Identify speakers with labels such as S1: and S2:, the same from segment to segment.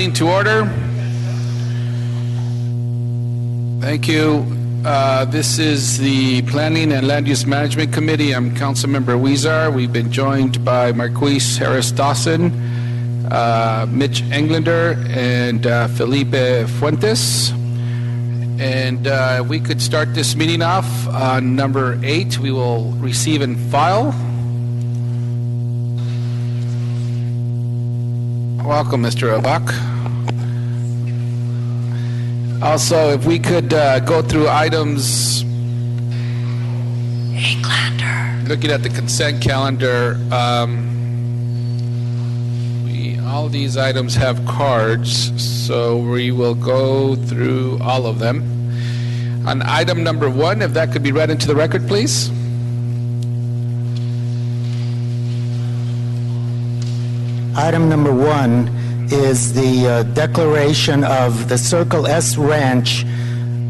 S1: meeting to order. Thank you. This is the Planning and Land Use Management Committee. I'm Councilmember Weezar. We've been joined by Marquise Harris-Dawson, Mitch Englander, and Felipe Fuentes. And we could start this meeting off on number 8. We will receive and file. Welcome, Mr. Abak. Also, if we could go through items. Englander. Looking at the consent calendar, all these items have cards, so we will go through all of them. On item number 1, if that could be read into the record, please.
S2: Item number 1 is the declaration of the Circle S Ranch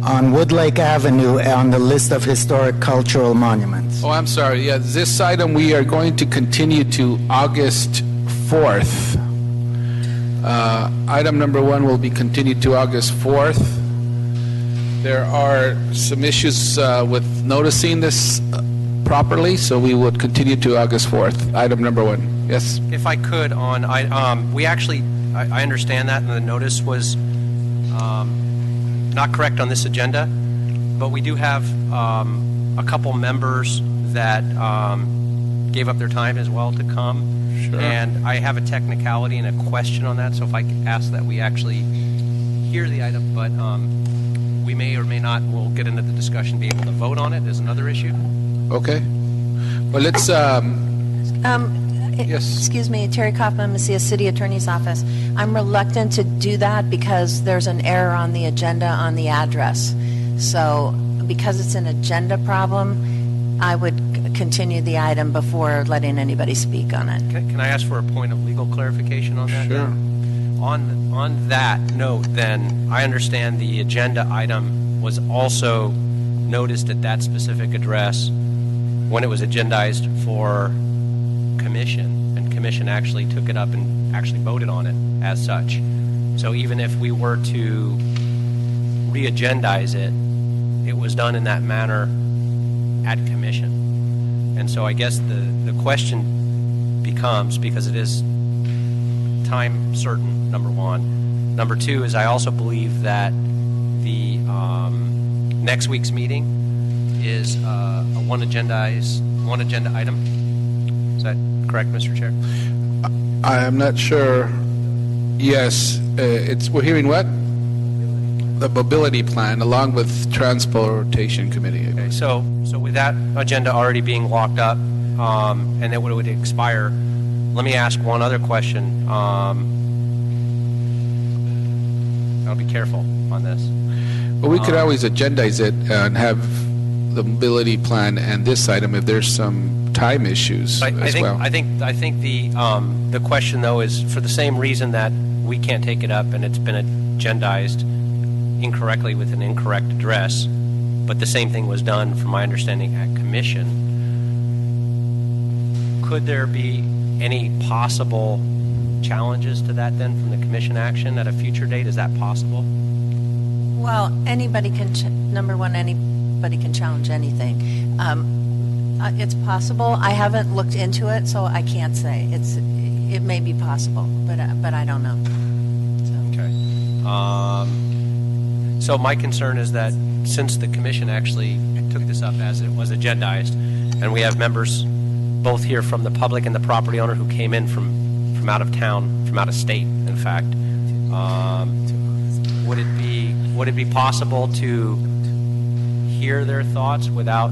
S2: on Woodlake Avenue on the list of historic cultural monuments.
S1: Oh, I'm sorry. Yeah, this item we are going to continue to August 4th. Item number 1 will be continued to August 4th. There are some issues with noticing this properly, so we would continue to August 4th. Item number 1. Yes?
S3: If I could, I understand that, and the notice was not correct on this agenda, but we do have a couple members that gave up their time as well to come.
S1: Sure.
S3: And I have a technicality and a question on that, so if I could ask that we actually hear the item, but we may or may not, we'll get into the discussion, be able to vote on it is another issue.
S1: Okay. Well, let's... Yes.
S4: Excuse me, Terry Kaufman, Macias City Attorney's Office. I'm reluctant to do that because there's an error on the agenda on the address. So because it's an agenda problem, I would continue the item before letting anybody speak on it.
S3: Can I ask for a point of legal clarification on that?
S1: Sure.
S3: On that note, then, I understand the agenda item was also noticed at that specific address when it was agendized for commission, and commission actually took it up and actually voted on it as such. So even if we were to re-agendize it, it was done in that manner at commission. And so I guess the question becomes, because it is time certain, number 1. Number 2 is I also believe that the next week's meeting is a one agenda item. Is that correct, Mr. Chair?
S1: I am not sure. Yes, we're hearing what? The mobility plan, along with transportation committee.
S3: Okay, so with that agenda already being locked up, and then when it would expire, let me ask one other question. I'll be careful on this.
S1: Well, we could always agendize it and have the mobility plan and this item if there's some time issues as well.
S3: I think the question though is for the same reason that we can't take it up and it's been agendized incorrectly with an incorrect address, but the same thing was done, from my understanding, at commission. Could there be any possible challenges to that then from the commission action at a future date? Is that possible?
S4: Well, anybody can, number 1, anybody can challenge anything. It's possible. I haven't looked into it, so I can't say. It may be possible, but I don't know.
S3: So. Okay. So my concern is that since the commission actually took this up as it was agendized, and we have members both here from the public and the property owner who came in from out of town, from out of state, in fact, would it be possible to hear their thoughts without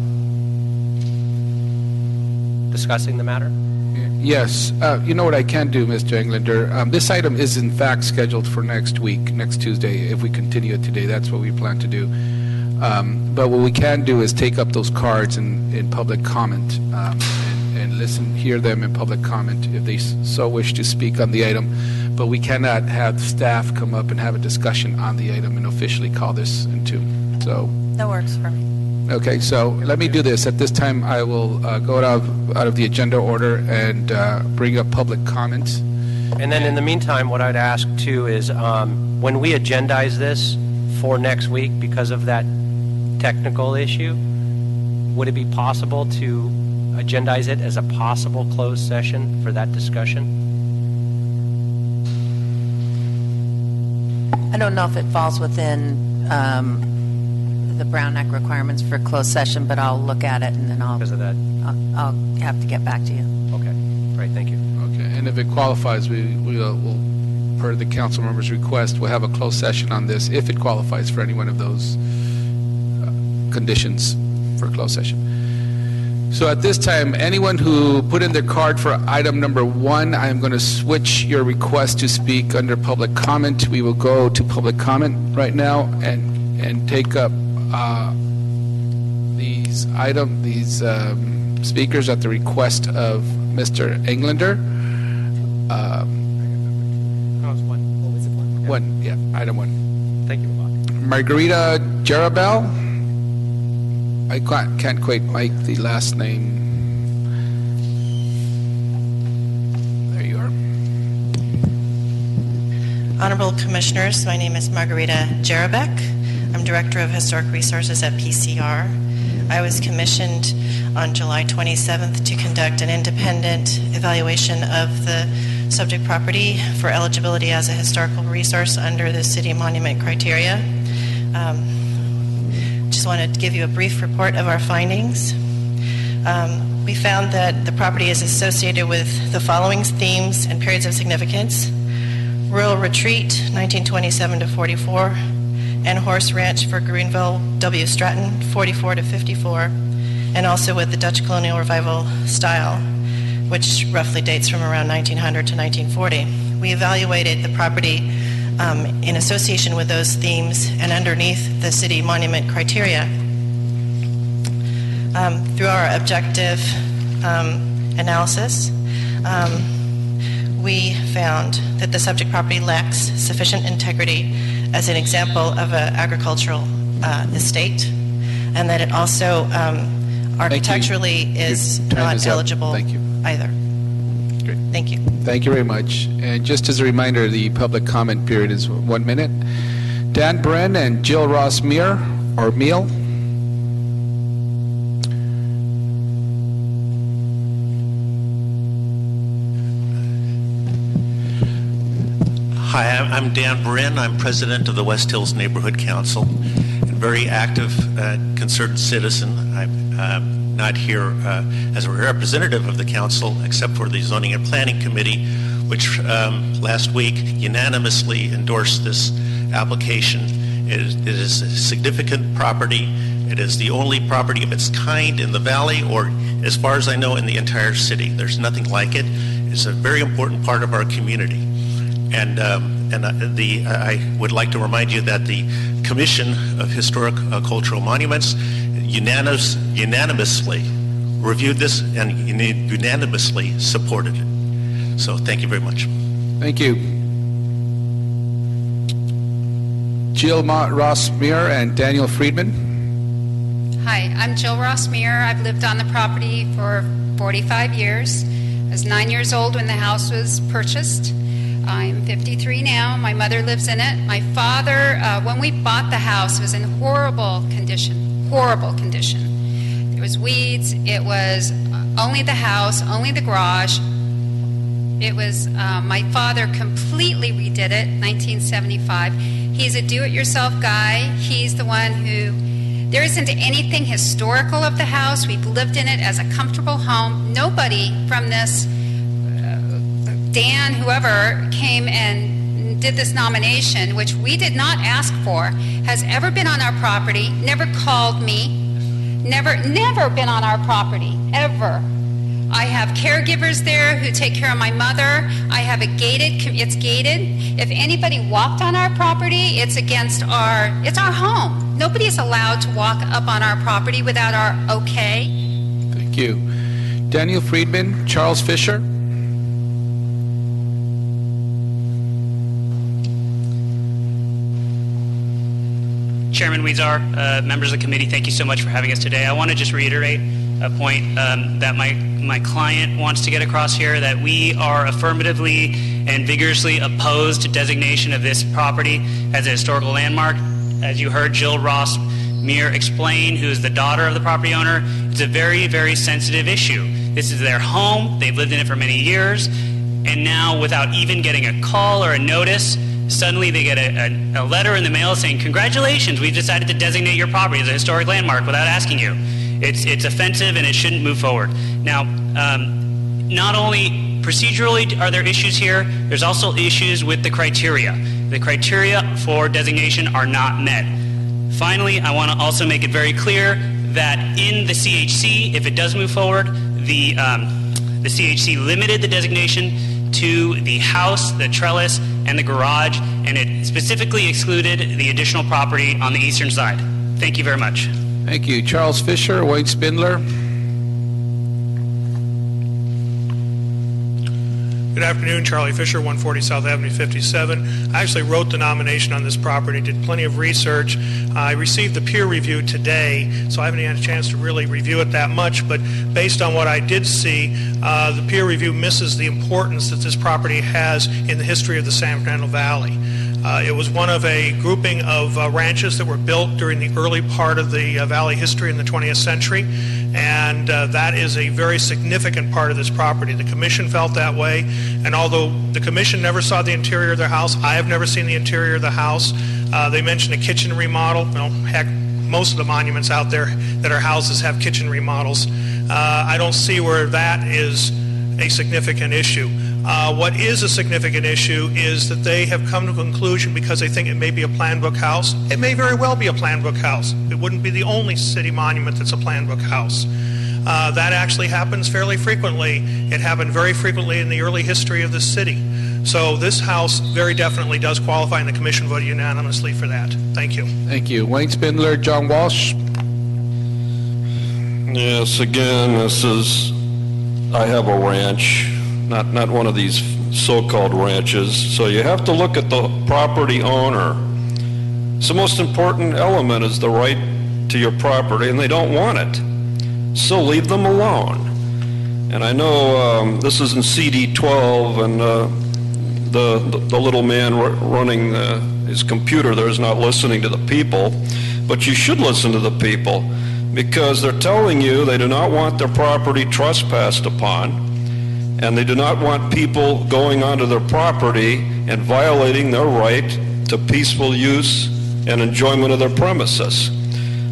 S3: discussing the matter?
S1: Yes. You know what I can do, Mr. Englander? This item is in fact scheduled for next week, next Tuesday. If we continue it today, that's what we plan to do. But what we can do is take up those cards in public comment and hear them in public comment if they so wish to speak on the item. But we cannot have staff come up and have a discussion on the item and officially call this into. So
S4: That works for me.
S1: Okay, so let me do this. At this time, I will go out of the agenda order and bring up public comment.
S3: And then in the meantime, what I'd ask too is when we agendize this for next week because of that technical issue, would it be possible to agendize it as a possible closed session for that discussion?
S4: I don't know if it falls within the Brown Act requirements for closed session, but I'll look at it and then
S3: Because of that?
S4: I'll have to get back to you.
S3: Okay, great, thank you.
S1: Okay, and if it qualifies, we'll, per the council member's request, we'll have a closed session on this if it qualifies for any one of those conditions for a closed session. So at this time, anyone who put in their card for item number 1, I am going to switch your request to speak under public comment. We will go to public comment right now and take up these speakers at the request of Mr. Englander. Item 1.
S3: Thank you, Bob.
S1: Margarita Jarabel. I can't quite make the last name. There you are.
S5: Honorable Commissioners, my name is Margarita Jarabek. I'm Director of Historic Resources at PCR. I was commissioned on July 27th to conduct an independent evaluation of the subject property for eligibility as a historical resource under the city monument criteria. Just wanted to give you a brief report of our findings. We found that the property is associated with the following themes and periods of significance: rural retreat, 1927 to 44, and horse ranch for Greenville W. Stratton, 44 to 54, and also with the Dutch colonial revival style, which roughly dates from around 1900 to 1940. We evaluated the property in association with those themes and underneath the city monument criteria. Through our objective analysis, we found that the subject property lacks sufficient integrity as an example of an agricultural estate, and that it also architecturally is not eligible either.
S1: Great.
S5: Thank you.
S1: Thank you very much. And just as a reminder, the public comment period is 1 minute. Dan Bren and Jill Ross Meal.
S6: Hi, I'm Dan Brin. I'm president of the West Hills Neighborhood Council, and very active, concerned citizen. I'm not here as a representative of the council, except for the Zoning and Planning Committee, which last week unanimously endorsed this application. It is a significant property. It is the only property of its kind in the valley, or as far as I know, in the entire city. There's nothing like it. It's a very important part of our community. And I would like to remind you that the Commission of Historic Cultural Monuments unanimously reviewed this and unanimously supported it. So thank you very much.
S1: Thank you. Jill Ross-Meir and Daniel Friedman.
S7: Hi, I'm Jill Ross-Meir. I've lived on the property for 45 years. I was 9 years old when the house was purchased. I'm 53 now. My mother lives in it. My father, when we bought the house, it was in horrible condition. There was weeds. It was only the house, only the garage. It was, my father completely redid it, 1975. He's a do-it-yourself guy. He's the one who, there isn't anything historical of the house. We've lived in it as a comfortable home. Nobody from this Dan, whoever came and did this nomination, which we did not ask for, has ever been on our property, never called me, never been on our property, ever. I have caregivers there who take care of my mother. I have it's gated. If anybody walked on our property, it's our home. Nobody is allowed to walk up on our property without our okay.
S1: Thank you. Daniel Friedman, Charles Fisher.
S8: Chairman Weezar, members of the committee, thank you so much for having us today. I want to just reiterate a point that my client wants to get across here, that we are affirmatively and vigorously opposed designation of this property as a historical landmark. As you heard Jill Ross Muir explain, who is the daughter of the property owner, it's a very, very sensitive issue. This is their home. They've lived in it for many years, and now without even getting a call or a notice, suddenly they get a letter in the mail saying, congratulations, we've decided to designate your property as a historic landmark without asking you. It's offensive and it shouldn't move forward. Now, not only procedurally are there issues here, there's also issues with the criteria. The criteria for designation are not met. Finally, I want to also make it very clear that in the CHC, if it does move forward, the CHC limited the designation to the house, the trellis, and the garage, and it specifically excluded the additional property on the eastern side. Thank you very much.
S1: Thank you. Charles Fisher, Wayne Spindler.
S9: Good afternoon, Charlie Fisher, 140 South Avenue 57. I actually wrote the nomination on this property, did plenty of research. I received the peer review today, so I haven't had a chance to really review it that much, but based on what I did see, the peer review misses the importance that this property has in the history of the San Fernando Valley. It was one of a grouping of ranches that were built during the early part of the valley history in the 20th century, and that is a very significant part of this property. The commission felt that way, and although the commission never saw the interior of their house, I have never seen the interior of the house. They mentioned a kitchen remodel. Well, heck, most of the monuments out there that are houses have kitchen remodels. I don't see where that is a significant issue. What is a significant issue is that they have come to a conclusion because they think it may be a plan book house. It may very well be a plan book house. It wouldn't be the only city monument that's a plan book house. That actually happens fairly frequently. It happened very frequently in the early history of the city. So this house very definitely does qualify, and the commission voted unanimously for that. Thank you.
S1: Thank you. Wayne Spindler, John Walsh.
S10: Yes, again, I have a ranch. Not one of these so-called ranches. So you have to look at the property owner. So the most important element is the right to your property, and they don't want it. So leave them alone. And I know this is in CD 12, and the little man running his computer there is not listening to the people, but you should listen to the people, because they're telling you they do not want their property trespassed upon, and they do not want people going onto their property and violating their right to peaceful use and enjoyment of their premises.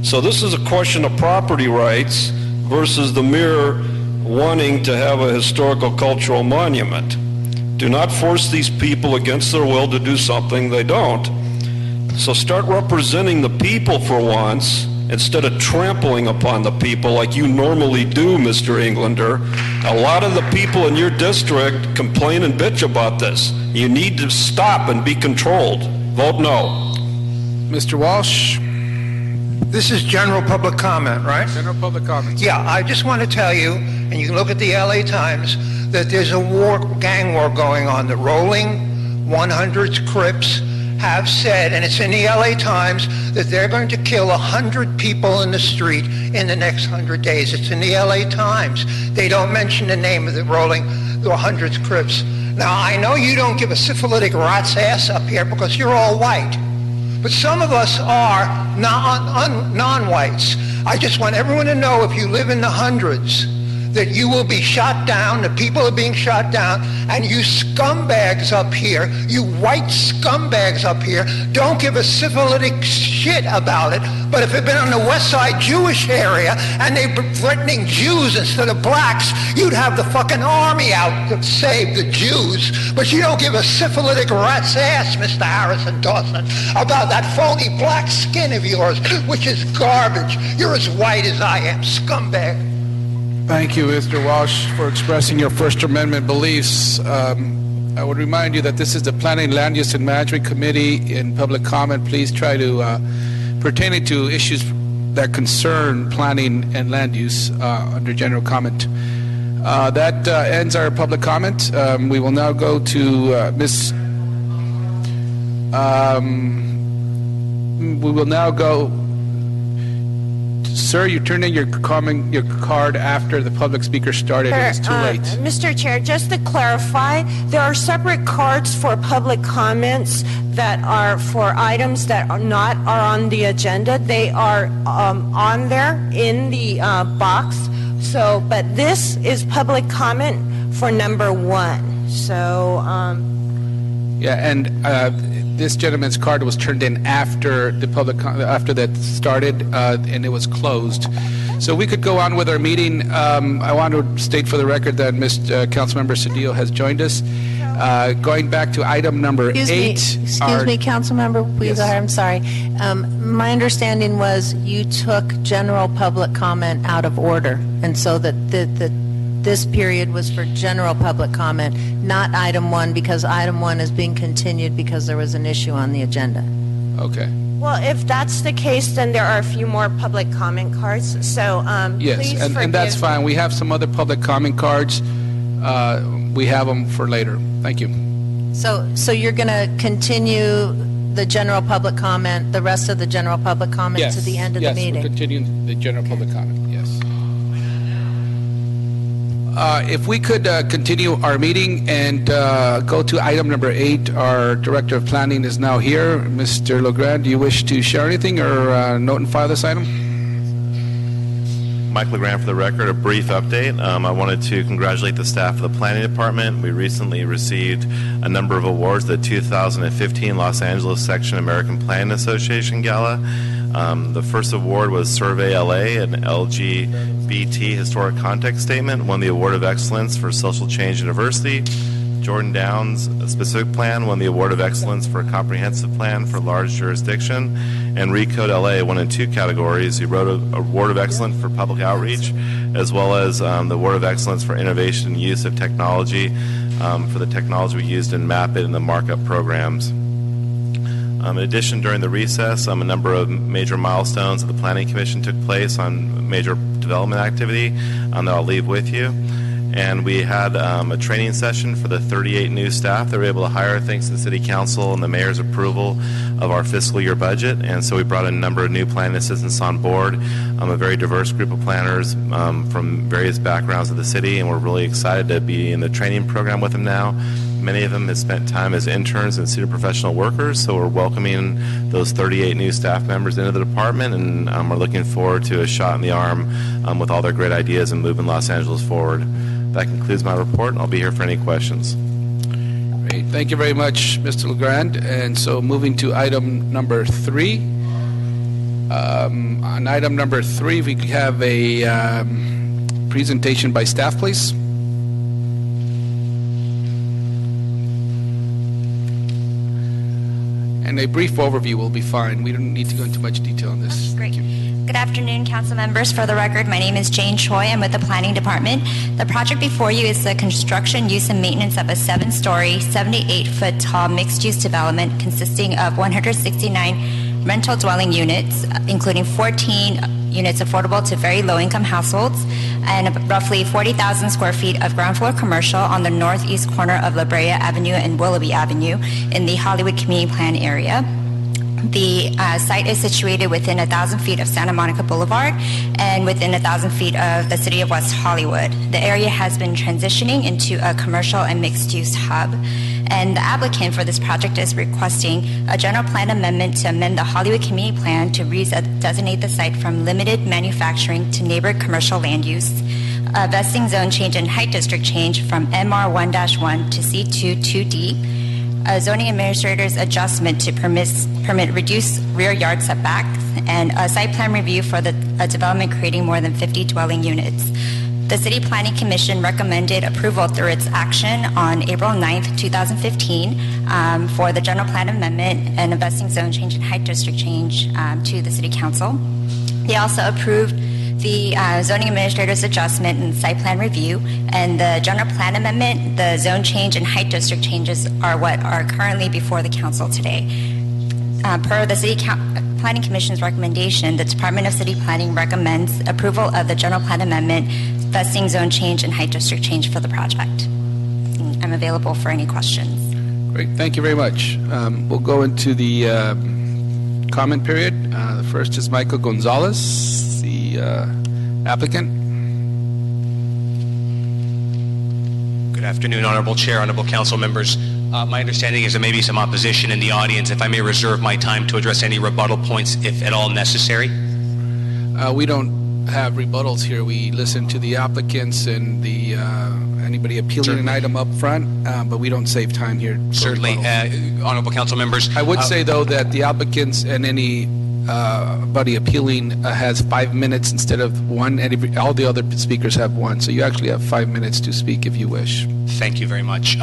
S10: So this is a question of property rights versus the mere wanting to have a historical cultural monument. Do not force these people against their will to do something they don't. So start representing the people for once, instead of trampling upon the people like you normally do, Mr. Englander. A lot of the people in your district complain and bitch about this. You need to stop and be controlled. Vote no.
S1: Mr. Walsh.
S11: This is general public comment, right?
S1: General public comment.
S11: Yeah, I just want to tell you, and you can look at the LA Times, that there's a gang war going on. The Rolling 100s Crips have said, and it's in the LA Times, that they're going to kill 100 people in the street in the next 100 days. It's in the LA Times. They don't mention the name of the Rolling 100s Crips. Now, I know you don't give a syphilitic rat's ass up here because you're all white, but some of us are non-whites. I just want everyone to know, if you live in the hundreds, that you will be shot down, the people are being shot down, and you scumbags up here, you white scumbags up here, don't give a syphilitic shit about it. But if it had been on the West Side Jewish area and they've been threatening Jews instead of blacks, you'd have the fucking army out to save the Jews. But you don't give a syphilitic rat's ass, Mr. Harrison Dawson, about that phony black skin of yours, which is garbage. You're as white as I am, scumbag.
S1: Thank you, Mr. Walsh, for expressing your First Amendment beliefs. I would remind you that this is the Planning, Land Use, and Management Committee. In public comment, please try to pertaining to issues that concern planning and land use under general comment. That ends our public comment. We will now go to Ms. We will now go Sir, you turned in your card after the public speaker started. It's too late.
S12: Mr. Chair, just to clarify, there are separate cards for public comments that are for items that are on the agenda. They are on there in the box. So, but this is public comment for number 1. So,
S1: yeah, and this gentleman's card was turned in after the after that started, and it was closed. So we could go on with our meeting. I want to state for the record that Councilmember Cedillo has joined us. Going back to item number 8.
S4: Excuse me, Councilmember, please.
S1: Yes.
S4: I'm sorry. My understanding was you took general public comment out of order, and so that this period was for general public comment, not item 1, because item 1 is being continued because there was an issue on the agenda.
S1: Okay.
S12: well, if that's the case, then there are a few more public comment cards. So
S1: yes,
S12: please
S1: and that's fine. We have some other public comment cards. We have them for later. Thank you.
S4: So you're going to continue the general public comment, the rest of the general public comment to the end of the meeting?
S1: Yes, we're continuing the general public comment, yes. If we could continue our meeting and go to item number 8, our Director of Planning is now here. Mr. Legrand, do you wish to share anything or note and file this item?
S13: Mike Legrand for the record, a brief update. I wanted to congratulate the staff of the Planning Department. We recently received a number of awards, the 2015 Los Angeles Section American Planning Association Gala. The first award was Survey LA, an LGBT historic context statement, won the Award of Excellence for Social Change and Diversity. Jordan Downs, a specific plan, won the Award of Excellence for a comprehensive plan for large jurisdiction. And Recode LA won in 2 categories. He wrote an Award of Excellence for public outreach, as well as the Award of Excellence for innovation and use of technology, for the technology we used in MAP-IT and the markup programs. In addition, during the recess, a number of major milestones of the Planning Commission took place on major development activity that I'll leave with you. And we had a training session for the 38 new staff that we were able to hire thanks to the City Council and the Mayor's approval of our fiscal year budget. And so we brought a number of new planning assistants on board, a very diverse group of planners from various backgrounds of the city, and we're really excited to be in the training program with them now. Many of them have spent time as interns and senior professional workers, so we're welcoming those 38 new staff members into the department, and we're looking forward to a shot in the arm with all their great ideas and moving Los Angeles forward. That concludes my report, and I'll be here for any questions.
S1: Great. Thank you very much, Mr. Legrand. And so moving to item number 3. On item number 3, we have a presentation by staff, please. And a brief overview will be fine. We don't need to go into much detail on this.
S14: Great. Good afternoon, council members. For the record, my name is Jane Choi. I'm with the Planning Department. The project before you is the construction, use, and maintenance of a 7-story, 78-foot tall mixed-use development consisting of 169 rental dwelling units, including 14 units affordable to very low-income households, and roughly 40,000 square feet of ground floor commercial on the northeast corner of La Brea Avenue and Willoughby Avenue in the Hollywood Community Plan area. The site is situated within 1,000 feet of Santa Monica Boulevard and within 1,000 feet of the city of West Hollywood. The area has been transitioning into a commercial and mixed-use hub. And the applicant for this project is requesting a general plan amendment to amend the Hollywood Community Plan to redesignate the site from limited manufacturing to neighborhood commercial land use, a vesting zone change and height district change from MR1-1 to C2-2D, a zoning administrator's adjustment to permit reduced rear yard setbacks, and a site plan review for a development creating more than 50 dwelling units. The City Planning Commission recommended approval through its action on April 9th, 2015 for the general plan amendment and a vesting zone change and height district change to the City Council. They also approved the zoning administrator's adjustment and site plan review, and the general plan amendment, the zone change, and height district changes are what are currently before the council today. Per the City Planning Commission's recommendation, the Department of City Planning recommends approval of the general plan amendment, vesting zone change, and height district change for the project. I'm available for any questions.
S1: Great, thank you very much. We'll go into the comment period. The first is Michael Gonzalez, the applicant.
S15: Good afternoon, Honorable Chair, Honorable Council members. My understanding is there may be some opposition in the audience. If I may reserve my time to address any rebuttal points, if at all necessary.
S1: We don't have rebuttals here. We listen to the applicants and the anybody appealing an item up front, but we don't save time here.
S15: Certainly, Honorable Council members.
S1: I would say, though, that the applicants and anybody appealing has 5 minutes instead of one, and all the other speakers have one. So you actually have 5 minutes to speak if you wish.
S15: Thank you very much.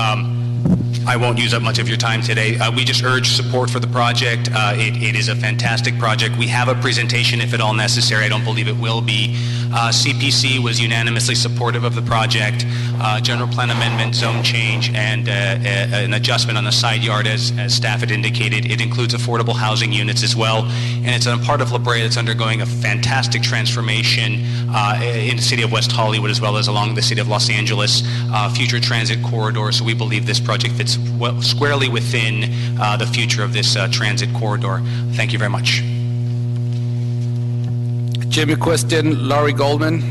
S15: I won't use up much of your time today. We just urge support for the project. It is a fantastic project. We have a presentation if at all necessary. I don't believe it will be. CPC was unanimously supportive of the project. General plan amendment, zone change, and an adjustment on the side yard as staff had indicated. It includes affordable housing units as well. And it's a part of La Brea that's undergoing a fantastic transformation in the city of West Hollywood as well as along the city of Los Angeles, future transit corridor. So we believe this project fits squarely within the future of this transit corridor. Thank you very much.
S1: Jimmy Questin, Laurie Goldman.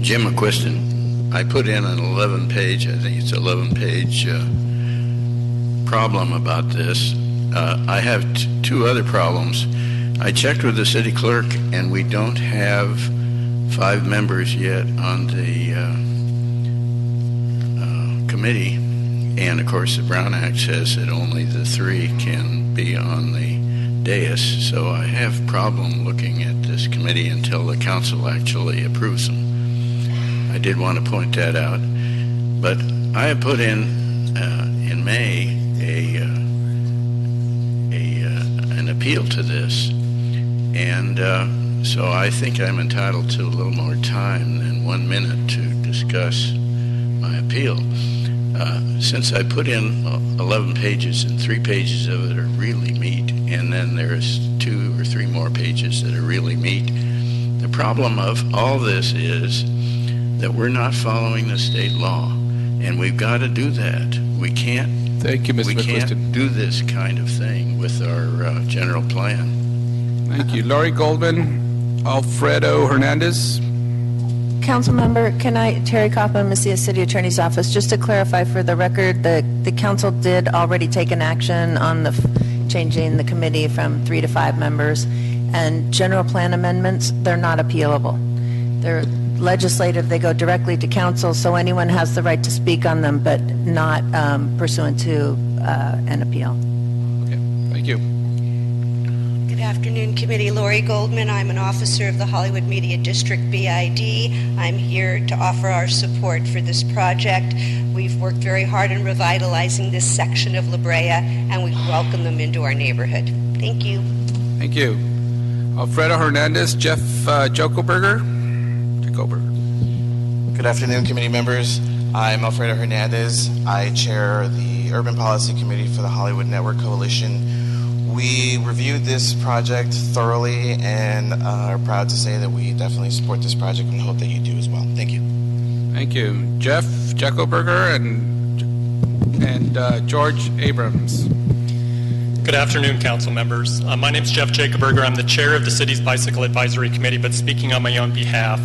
S16: Jim McQuiston. I put in an 11-page, I think it's 11-page problem about this. I have two other problems. I checked with the city clerk, and we don't have 5 members yet on the committee. And, of course, the Brown Act says that only the 3 can be on the dais. So I have a problem looking at this committee until the council actually approves them. I did want to point that out. But I have put in May an appeal to this, and so I think I'm entitled to a little more time than 1 minute to discuss my appeal. Since I put in 11 pages and 3 pages of it are really meat, and then there's 2 or 3 more pages that are really meat, the problem of all this is that we're not following the state law, and we've got to do that. We can't.
S1: Thank you, Mr.
S16: We can't do this kind of thing with our general plan.
S1: Thank you, Laurie Goldman, Alfredo Hernandez.
S4: Council member, Terry Coppin, Mesilla City Attorney's Office, just to clarify for the record, the council did already take an action on changing the committee from 3 to 5 members, and general plan amendments, they're not appealable. They're legislative, they go directly to council, so anyone has the right to speak on them, but not pursuant to an appeal.
S1: Okay, thank you.
S17: Good afternoon, committee. Lori Goldman. I'm an officer of the Hollywood Media District BID. I'm here to offer our support for this project. We've worked very hard in revitalizing this section of La Brea, and we welcome them into our neighborhood. Thank you.
S1: Thank you. Alfredo Hernandez, Jeff Jokoberger.
S18: Good afternoon, committee members. I'm Alfredo Hernandez. I chair the Urban Policy Committee for the Hollywood Network Coalition. We reviewed this project thoroughly and are proud to say that we definitely support this project and hope that you do as well. Thank you.
S1: Thank you. Jeff Jackoberger and George Abrams.
S19: Good afternoon, council members. My name is Jeff Jackoberger. I'm the chair of the city's Bicycle Advisory Committee, but speaking on my own behalf.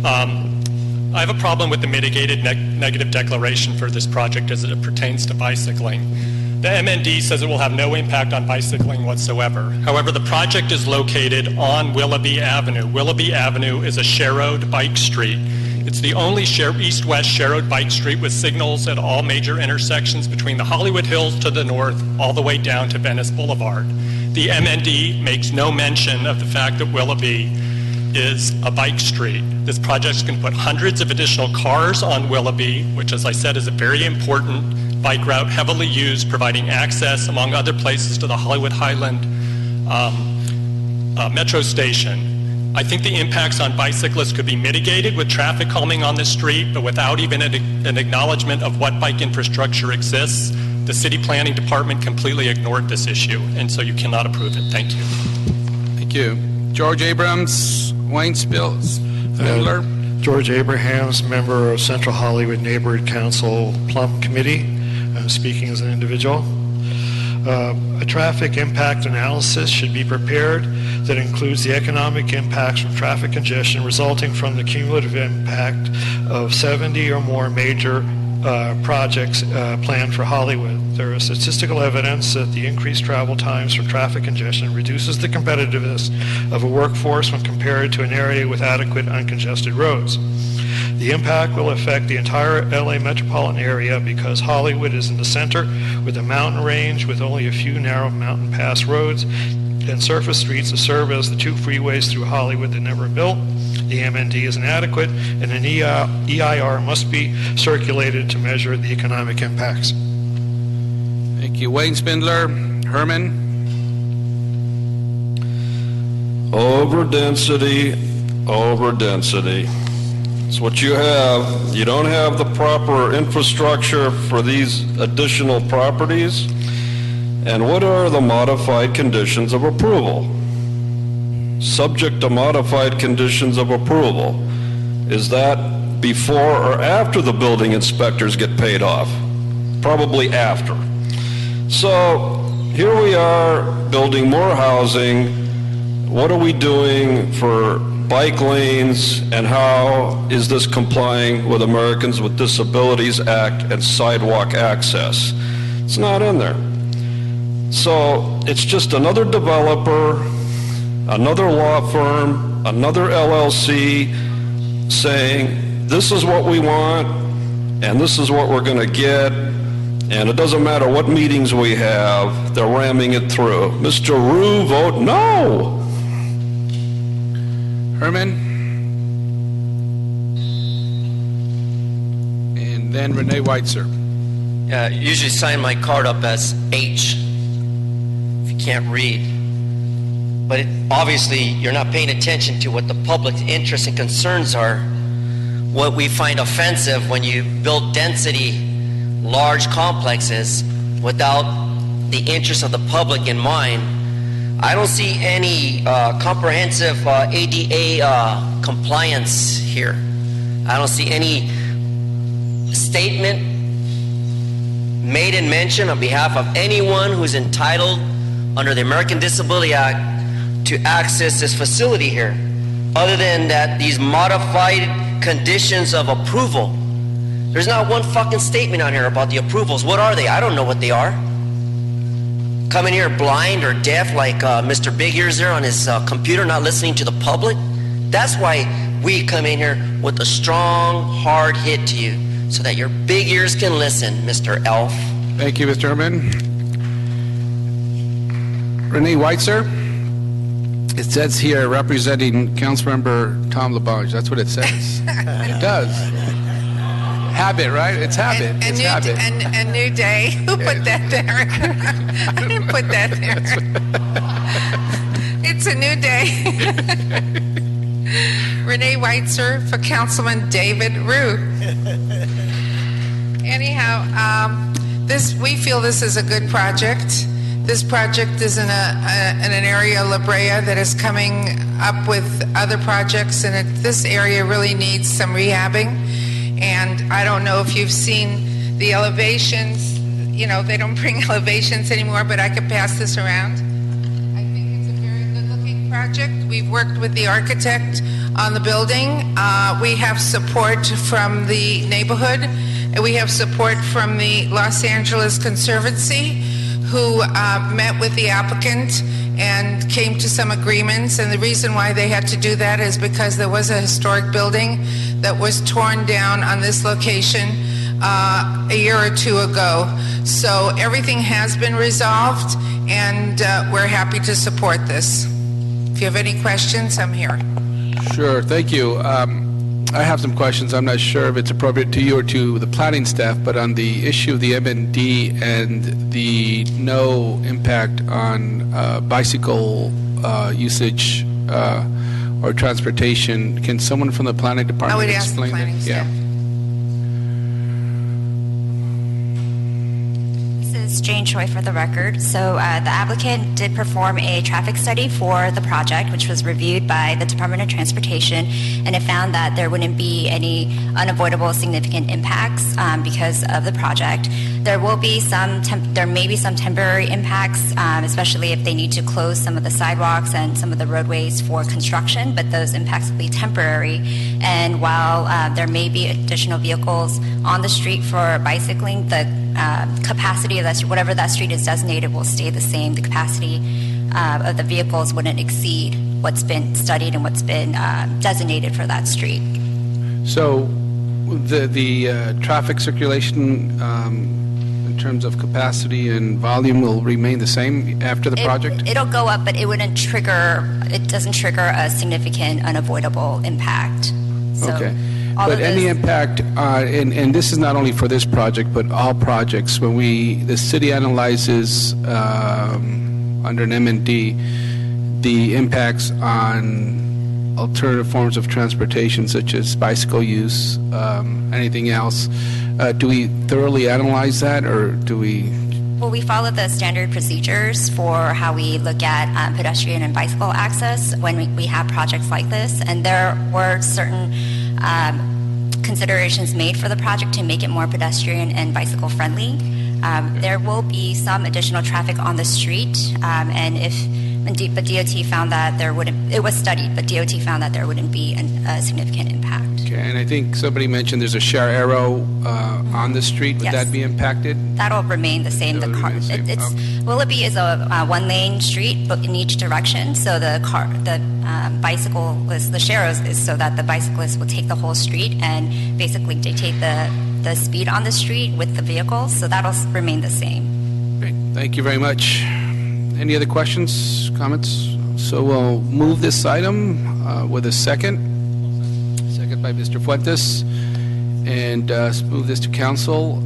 S19: I have a problem with the mitigated negative declaration for this project as it pertains to bicycling. The MND says it will have no impact on bicycling whatsoever. However, the project is located on Willoughby Avenue. Willoughby Avenue is a share-road bike street. It's the only east-west share-road bike street with signals at all major intersections between the Hollywood Hills to the north all the way down to Venice Boulevard. The MND makes no mention of the fact that Willoughby is a bike street. This project can put hundreds of additional cars on Willoughby, which, as I said, is a very important bike route, heavily used, providing access, among other places, to the Hollywood Highland metro station. I think the impacts on bicyclists could be mitigated with traffic calming on this street, but without even an acknowledgement of what bike infrastructure exists. The city planning department completely ignored this issue, and so you cannot approve it. Thank you.
S1: Thank you. George Abrams, Wayne Spindler.
S20: George Abrahams, member of Central Hollywood Neighborhood Council Plum Committee. I'm speaking as an individual. A traffic impact analysis should be prepared that includes the economic impacts from traffic congestion resulting from the cumulative impact of 70 or more major projects planned for Hollywood. There is statistical evidence that the increased travel times from traffic congestion reduces the competitiveness of a workforce when compared to an area with adequate uncongested roads. The impact will affect the entire LA metropolitan area because Hollywood is in the center with a mountain range with only a few narrow mountain pass roads and surface streets that serve as the two freeways through Hollywood that never built. The MND is inadequate and an EIR must be circulated to measure the economic impacts.
S1: Thank you. Wayne Spindler. Herman.
S10: Overdensity. It's what you have. You don't have the proper infrastructure for these additional properties. And what are the modified conditions of approval? Subject to modified conditions of approval. Is that before or after the building inspectors get paid off? Probably after. So here we are building more housing. What are we doing for bike lanes, and how is this complying with Americans with Disabilities Act and sidewalk access? It's not in there. So it's just another developer, another law firm, another LLC saying this is what we want and this is what we're going to get, and it doesn't matter what meetings we have, they're ramming it through. Mr. Rue, vote no.
S1: Herman. And then Renee Weitzer.
S21: Usually sign my card up as H if you can't read. But obviously you're not paying attention to what the public's interests and concerns are. What we find offensive when you build density, large complexes without the interests of the public in mind. I don't see any comprehensive ADA compliance here. I don't see any statement made and mentioned on behalf of anyone who's entitled under the American Disability Act to access this facility here, other than that these modified conditions of approval. There's not one fucking statement on here about the approvals. What are they? I don't know what they are. Coming here blind or deaf like Mr. Big Ears there on his computer, not listening to the public. That's why we come in here with a strong, hard hit to you, so that your big ears can listen, Mr. Elf.
S1: Thank you, Mr. Herman. Renee Weitzer. It says here, representing Councilmember Tom LaBonge. That's what it says. It does. Habit, right? It's habit. It's habit.
S22: And New Day. Who put that there? I didn't put that there. It's a new day. Renee Weitzer for Councilman David Rue. Anyhow, we feel this is a good project. This project is in an area, La Brea, that is coming up with other projects, and this area really needs some rehabbing. And I don't know if you've seen the elevations. You know, they don't bring elevations anymore, but I could pass this around. I think it's a very good-looking project. We've worked with the architect on the building. We have support from the neighborhood, and we have support from the Los Angeles Conservancy, who met with the applicant and came to some agreements. And the reason why they had to do that is because there was a historic building that was torn down on this location a year or two ago. So everything has been resolved, and we're happy to support this. If you have any questions, I'm here.
S1: Sure, thank you. I have some questions. I'm not sure if it's appropriate to you or to the planning staff, but on the issue of the MND and the no impact on bicycle usage or transportation, can someone from the planning department explain that?
S22: I would ask the planning staff.
S14: This is It's Jane Choi for the record. So the applicant did perform a traffic study for the project, which was reviewed by the Department of Transportation, and it found that there wouldn't be any unavoidable significant impacts because of the project. There will be there may be some temporary impacts, especially if they need to close some of the sidewalks and some of the roadways for construction, but those impacts will be temporary. And while there may be additional vehicles on the street for bicycling, the capacity of that, whatever that street is designated, will stay the same. The capacity of the vehicles wouldn't exceed what's been studied and what's been designated for that street.
S1: So the traffic circulation in terms of capacity and volume will remain the same after the project?
S14: It'll go up, but it doesn't trigger a significant unavoidable impact. So
S1: okay. But any impact, and this is not only for this project, but all projects, when the city analyzes under an M&D the impacts on alternative forms of transportation, such as bicycle use, anything else, do we thoroughly analyze that, or do we?
S14: Well, we follow the standard procedures for how we look at pedestrian and bicycle access when we have projects like this, and there were certain considerations made for the project to make it more pedestrian and bicycle friendly. There will be some additional traffic on the street, but DOT found that there wouldn't. It was studied, but DOT found that there wouldn't be a significant impact.
S1: Okay, and I think somebody mentioned there's a share arrow on the street. Would that be impacted?
S14: That'll remain the same. Willoughby is a one-lane street, but in each direction. So the share arrows is so that the bicyclist will take the whole street and basically dictate the speed on the street with the vehicles. So that'll remain the same.
S1: Great, thank you very much. Any other questions, comments? So we'll move this item with a second by Mr. Fuentes, and move this to council.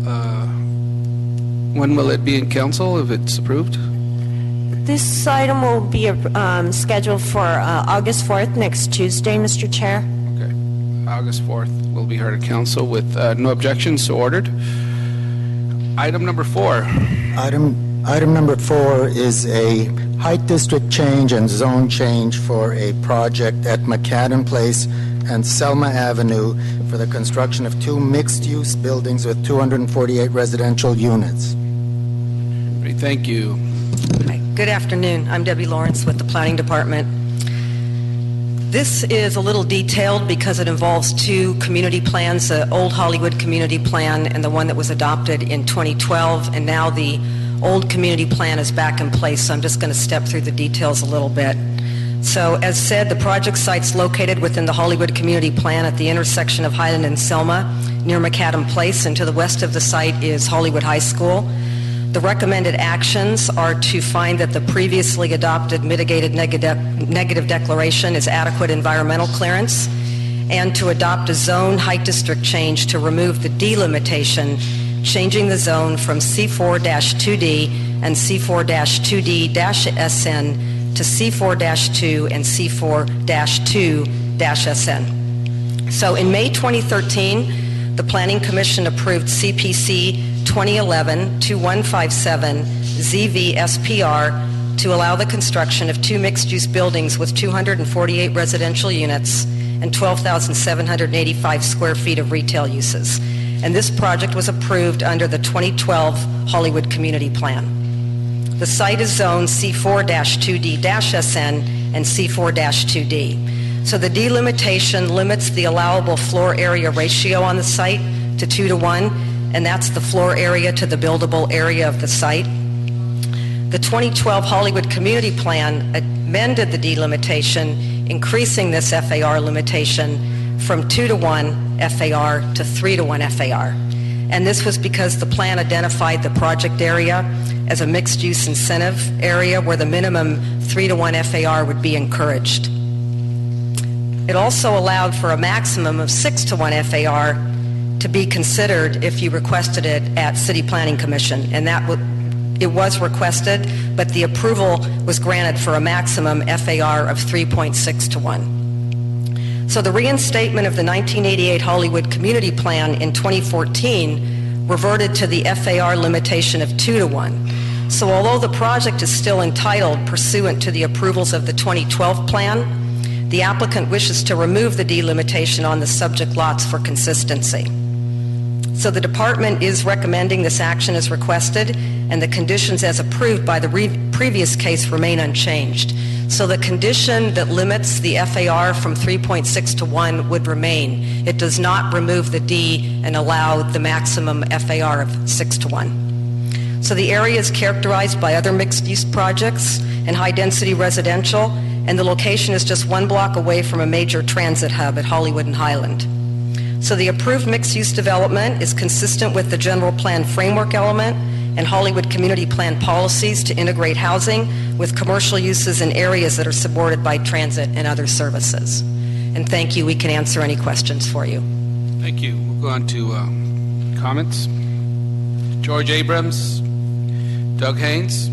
S1: When will it be in council if it's approved?
S12: This item will be scheduled for August 4th, next Tuesday, Mr. Chair.
S1: Okay, August 4th will be heard at council with no objections, so ordered. Item number 4.
S2: Item number 4 is a height district change and zone change for a project at Macadam Place and Selma Avenue for the construction of 2 mixed-use buildings with 248 residential units.
S1: Great, thank you.
S3: Good afternoon. I'm Debbie Lawrence with the Planning Department. This is a little detailed because it involves 2 community plans, the Old Hollywood Community Plan and the one that was adopted in 2012, and now the old community plan is back in place, so I'm just going to step through the details a little bit. So, as said, the project site's located within the Hollywood Community Plan at the intersection of Highland and Selma, near Macadam Place, and to the west of the site is Hollywood High School. The recommended actions are to find that the previously adopted mitigated negative declaration is adequate environmental clearance, and to adopt a zone height district change to remove the delimitation, changing the zone from C4-2D and C4-2D-SN to C4-2 and C4-2-SN. So in May 2013, the Planning Commission approved CPC 2011-2157 ZV-SPR to allow the construction of 2 mixed-use buildings with 248 residential units and 12,785 square feet of retail uses. And this project was approved under the 2012 Hollywood Community Plan. The site is zoned C4-2D-SN and C4-2D. So the delimitation limits the allowable floor area ratio on the site to 2:1, and that's the floor area to the buildable area of the site. The 2012 Hollywood Community Plan amended the delimitation, increasing this FAR limitation from 2:1 FAR to 3:1 FAR. And this was because the plan identified the project area as a mixed-use incentive area where the minimum 3:1 FAR would be encouraged. It also allowed for a maximum of 6:1 FAR to be considered if you requested it at City Planning Commission, and it was requested, but the approval was granted for a maximum FAR of 3.6:1. So the reinstatement of the 1988 Hollywood Community Plan in 2014 reverted to the FAR limitation of 2 to 1. So although the project is still entitled pursuant to the approvals of the 2012 plan, the applicant wishes to remove the delimitation on the subject lots for consistency. So the department is recommending this action as requested, and the conditions as approved by the previous case remain unchanged. So the condition that limits the FAR from 3.6 to 1 would remain. It does not remove the D and allow the maximum FAR of 6 to 1. So the area is characterized by other mixed-use projects and high-density residential, and the location is just 1 block away from a major transit hub at Hollywood and Highland. So the approved mixed-use development is consistent with the general plan framework element and Hollywood Community Plan policies to integrate housing with commercial uses in areas that are supported by transit and other services. And thank you. We can answer any questions for you.
S1: Thank you. We'll go on to comments. George Abrams, Doug Haynes.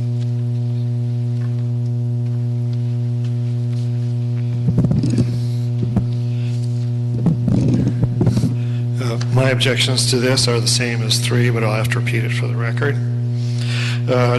S20: My objections to this are the same as 3, but I'll have to repeat it for the record.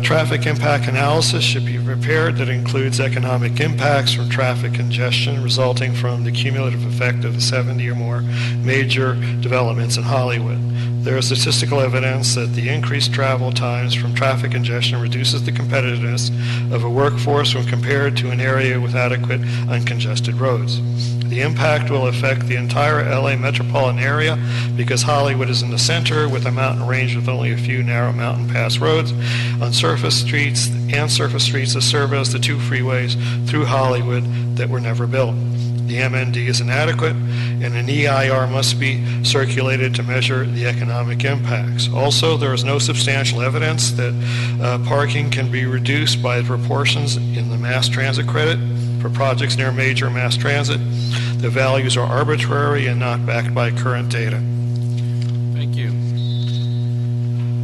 S20: Traffic impact analysis should be prepared that includes economic impacts from traffic congestion resulting from the cumulative effect of the 70 or more major developments in Hollywood. There is statistical evidence that the increased travel times from traffic congestion reduces the competitiveness of a workforce when compared to an area with adequate uncongested roads. The impact will affect the entire LA metropolitan area because Hollywood is in the center with a mountain range with only a few narrow mountain pass roads on surface streets that serve as the 2 freeways through Hollywood that were never built. The MND is inadequate, and an EIR must be circulated to measure the economic impacts. Also, there is no substantial evidence that parking can be reduced by proportions in the mass transit credit for projects near major mass transit. The values are arbitrary and not backed by current data.
S1: Thank you.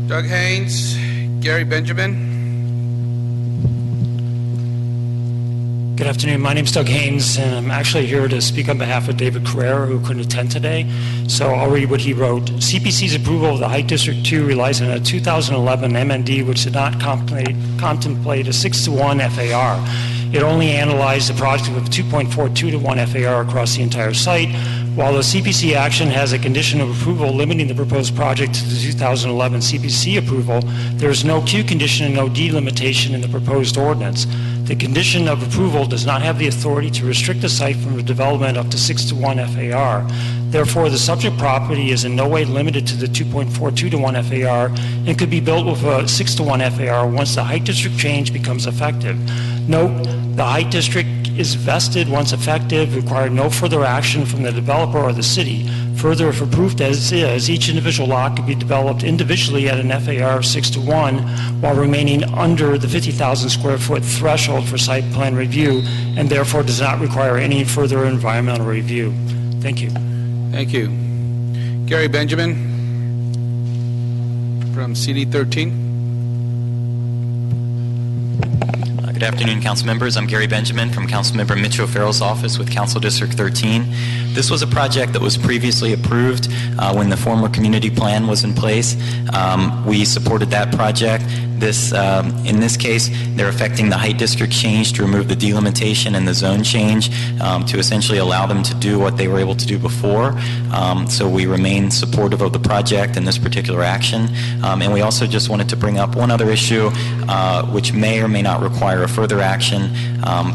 S1: Doug Haynes, Gary Benjamin.
S5: Good afternoon. My name is Doug Haynes, and I'm actually here to speak on behalf of David Carrera, who couldn't attend today. So I'll read what he wrote. CPC's approval of the Height District 2 relies on a 2011 MND, which did not contemplate a 6 to 1 FAR. It only analyzed the project with 2.42 to 1 FAR across the entire site, while the CPC action has a condition of approval limiting the proposed project to the 2011 CPC approval. There is no Q condition and no D limitation in the proposed ordinance. The condition of approval does not have the authority to restrict the site from development up to 6 to 1 FAR. Therefore, the subject property is in no way limited to the 2.42 to 1 FAR and could be built with a 6 to 1 FAR once the height district change becomes effective. Note, the height district is vested once effective, require no further action from the developer or the city. Further, if approved as is, each individual lot could be developed individually at an FAR of 6 to 1 while remaining under the 50,000 square foot threshold for site plan review and therefore does not require any further environmental review. Thank you.
S1: Thank you. Gary Benjamin from CD 13.
S6: Good afternoon, council members. I'm Gary Benjamin from Councilmember Mitch O'Farrell's office with Council District 13. This was a project that was previously approved when the former community plan was in place. We supported that project. In this case, they're affecting the height district change to remove the delimitation and the zone change to essentially allow them to do what they were able to do before. So we remain supportive of the project and this particular action. And we also just wanted to bring up one other issue which may or may not require a further action.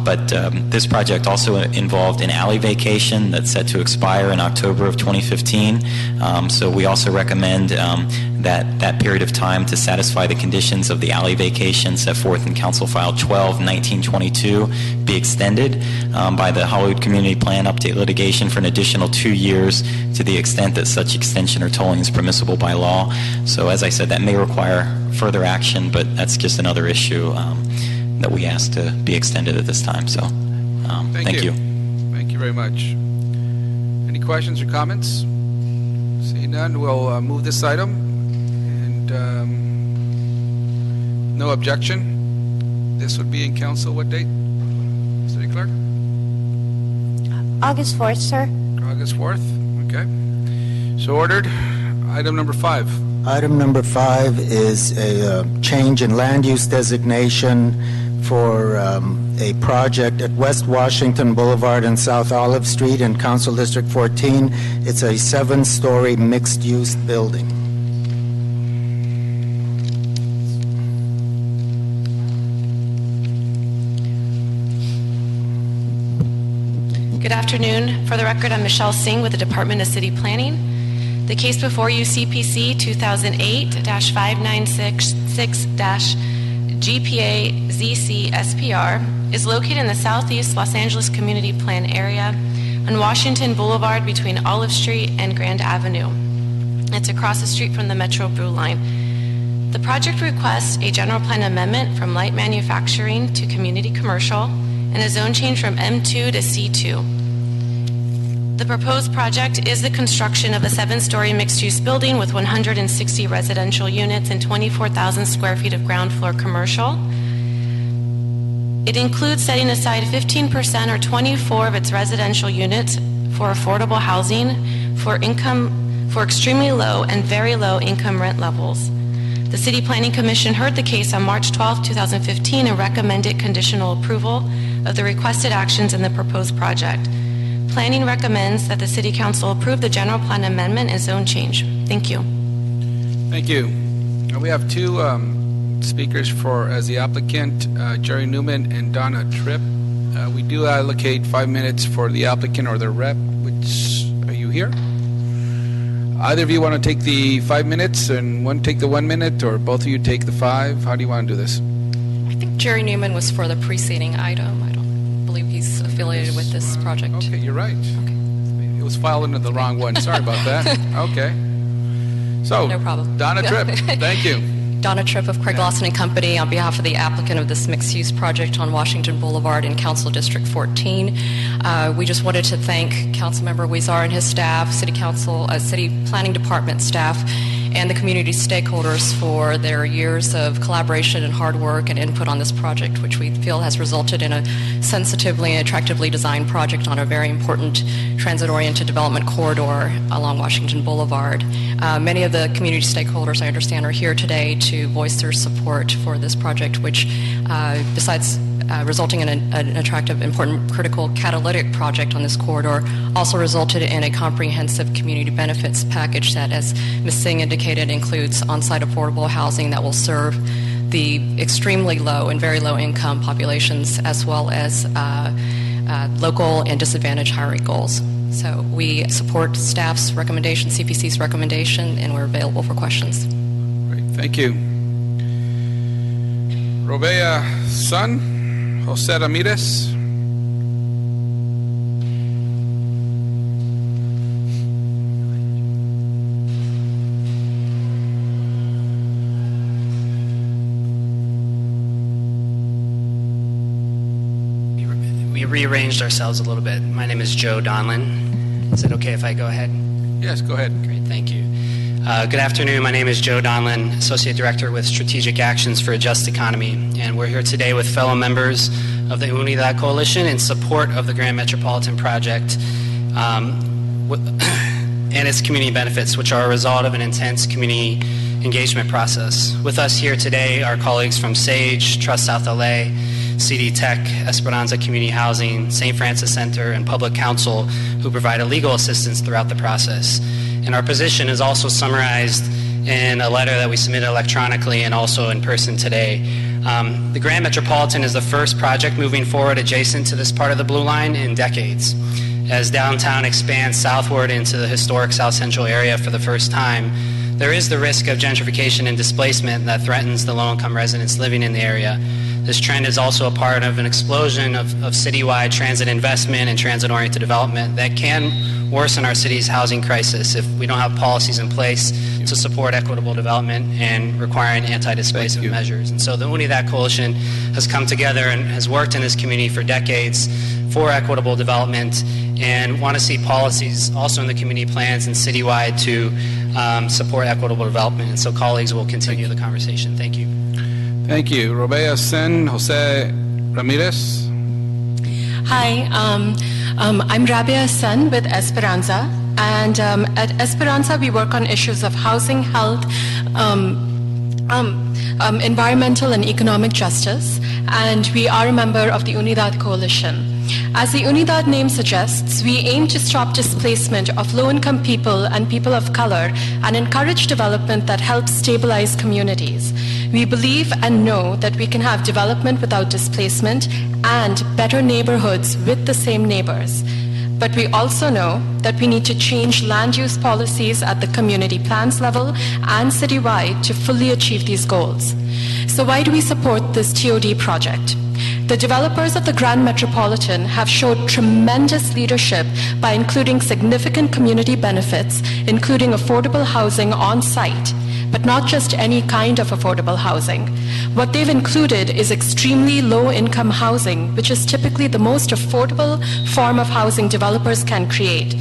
S6: But this project also involved an alley vacation that's set to expire in October of 2015. So we also recommend that period of time to satisfy the conditions of the alley vacation set forth in Council File 12-1922 be extended by the Hollywood Community Plan update litigation for an additional 2 years to the extent that such extension or tolling is permissible by law. So as I said, that may require further action, but that's just another issue that we asked to be extended at this time. So thank you.
S1: Thank you very much. Any questions or comments? Seeing none, we'll move this item. And no objection. This would be in council what date? City Clerk?
S12: August 4th, sir.
S1: August 4th. Okay. So ordered. Item number 5.
S2: Item number 5 is a change in land use designation for a project at West Washington Boulevard and South Olive Street in Council District 14. It's a 7-story mixed-use building.
S7: Good afternoon. For the record, I'm Michelle Singh with the Department of City Planning. The case before you, CPC 2008-596-GPA-ZC-SPR, is located in the southeast Los Angeles Community Plan area on Washington Boulevard between Olive Street and Grand Avenue. It's across the street from the Metro Blue Line. The project requests a general plan amendment from light manufacturing to community commercial and a zone change from M2 to C2. The proposed project is the construction of a 7-story mixed-use building with 160 residential units and 24,000 square feet of ground floor commercial. It includes setting aside 15% or 24 of its residential units for affordable housing for extremely low and very low income rent levels. The City Planning Commission heard the case on March 12, 2015 and recommended conditional approval of the requested actions in the proposed project. Planning recommends that the City Council approve the general plan amendment and zone change. Thank you.
S1: Thank you. We have two speakers as the applicant, Jerry Newman and Donna Tripp. We do allocate 5 minutes for the applicant or their rep. Are you here? Either of you want to take the 5 minutes and one take the 1 minute, or both of you take the 5? How do you want to do this?
S8: I think Jerry Newman was for the preceding item. I don't believe he's affiliated with this project.
S1: Okay, you're right. Okay. It was filed into the wrong one. Sorry about that. Okay. So,
S8: no problem.
S1: Donna Tripp, thank you.
S8: Donna Tripp of Craig Lawson and Company on behalf of the applicant of this mixed-use project on Washington Boulevard in Council District 14. We just wanted to thank Councilmember Huizar and his staff, City Planning Department staff, and the community stakeholders for their years of collaboration and hard work and input on this project, which we feel has resulted in a sensitively and attractively designed project on a very important transit-oriented development corridor along Washington Boulevard. Many of the community stakeholders, I understand, are here today to voice their support for this project, which besides resulting in an attractive, important, critical catalytic project on this corridor, also resulted in a comprehensive community benefits package that, as Ms. Singh indicated, includes on-site affordable housing that will serve the extremely low and very low income populations, as well as local and disadvantaged hiring goals. So we support staff's recommendation, CPC's recommendation, and we're available for questions.
S1: Great, thank you. Robea Son. Jose Ramirez.
S23: We rearranged ourselves a little bit. My name is Joe Donlin. Is it okay if I go ahead?
S1: Yes, go ahead.
S23: Great, thank you. Good afternoon. My name is Joe Donlin, Associate Director with Strategic Actions for a Just Economy, and we're here today with fellow members of the Unidad Coalition in support of the Grand Metropolitan Project and its community benefits, which are a result of an intense community engagement process. With us here today are colleagues from SAGE, Trust South LA, CD Tech, Esperanza Community Housing, St. Francis Center, and Public Counsel, who provide legal assistance throughout the process. And our position is also summarized in a letter that we submitted electronically and also in person today. The Grand Metropolitan is the first project moving forward adjacent to this part of the Blue Line in decades. As downtown expands southward into the historic South Central area for the first time, there is the risk of gentrification and displacement that threatens the low-income residents living in the area. This trend is also a part of an explosion of citywide transit investment and transit-oriented development that can worsen our city's housing crisis if we don't have policies in place to support equitable development and requiring anti-displacement measures. And so the Unidad Coalition has come together and has worked in this community for decades for equitable development and want to see policies also in the community plans and citywide to support equitable development. And so colleagues will continue the conversation. Thank you.
S1: Thank you. Robea Sen, Jose Ramirez.
S24: Hi, I'm Rabia Sun with Esperanza,
S7: And at Esperanza, we work on issues of housing, health, environmental and economic justice, and we are a member of the Unidad Coalition. As the Unidad name suggests, we aim to stop displacement of low-income people and people of color and encourage development that helps stabilize communities. We believe and know that we can have development without displacement and better neighborhoods with the same neighbors. But we also know that we need to change land use policies at the community plans level and citywide to fully achieve these goals. So why do we support this TOD project? The developers of the Grand Metropolitan have showed tremendous leadership by including significant community benefits, including affordable housing on site, but not just any kind of affordable housing. What they've included is extremely low-income housing, which is typically the most affordable form of housing developers can create.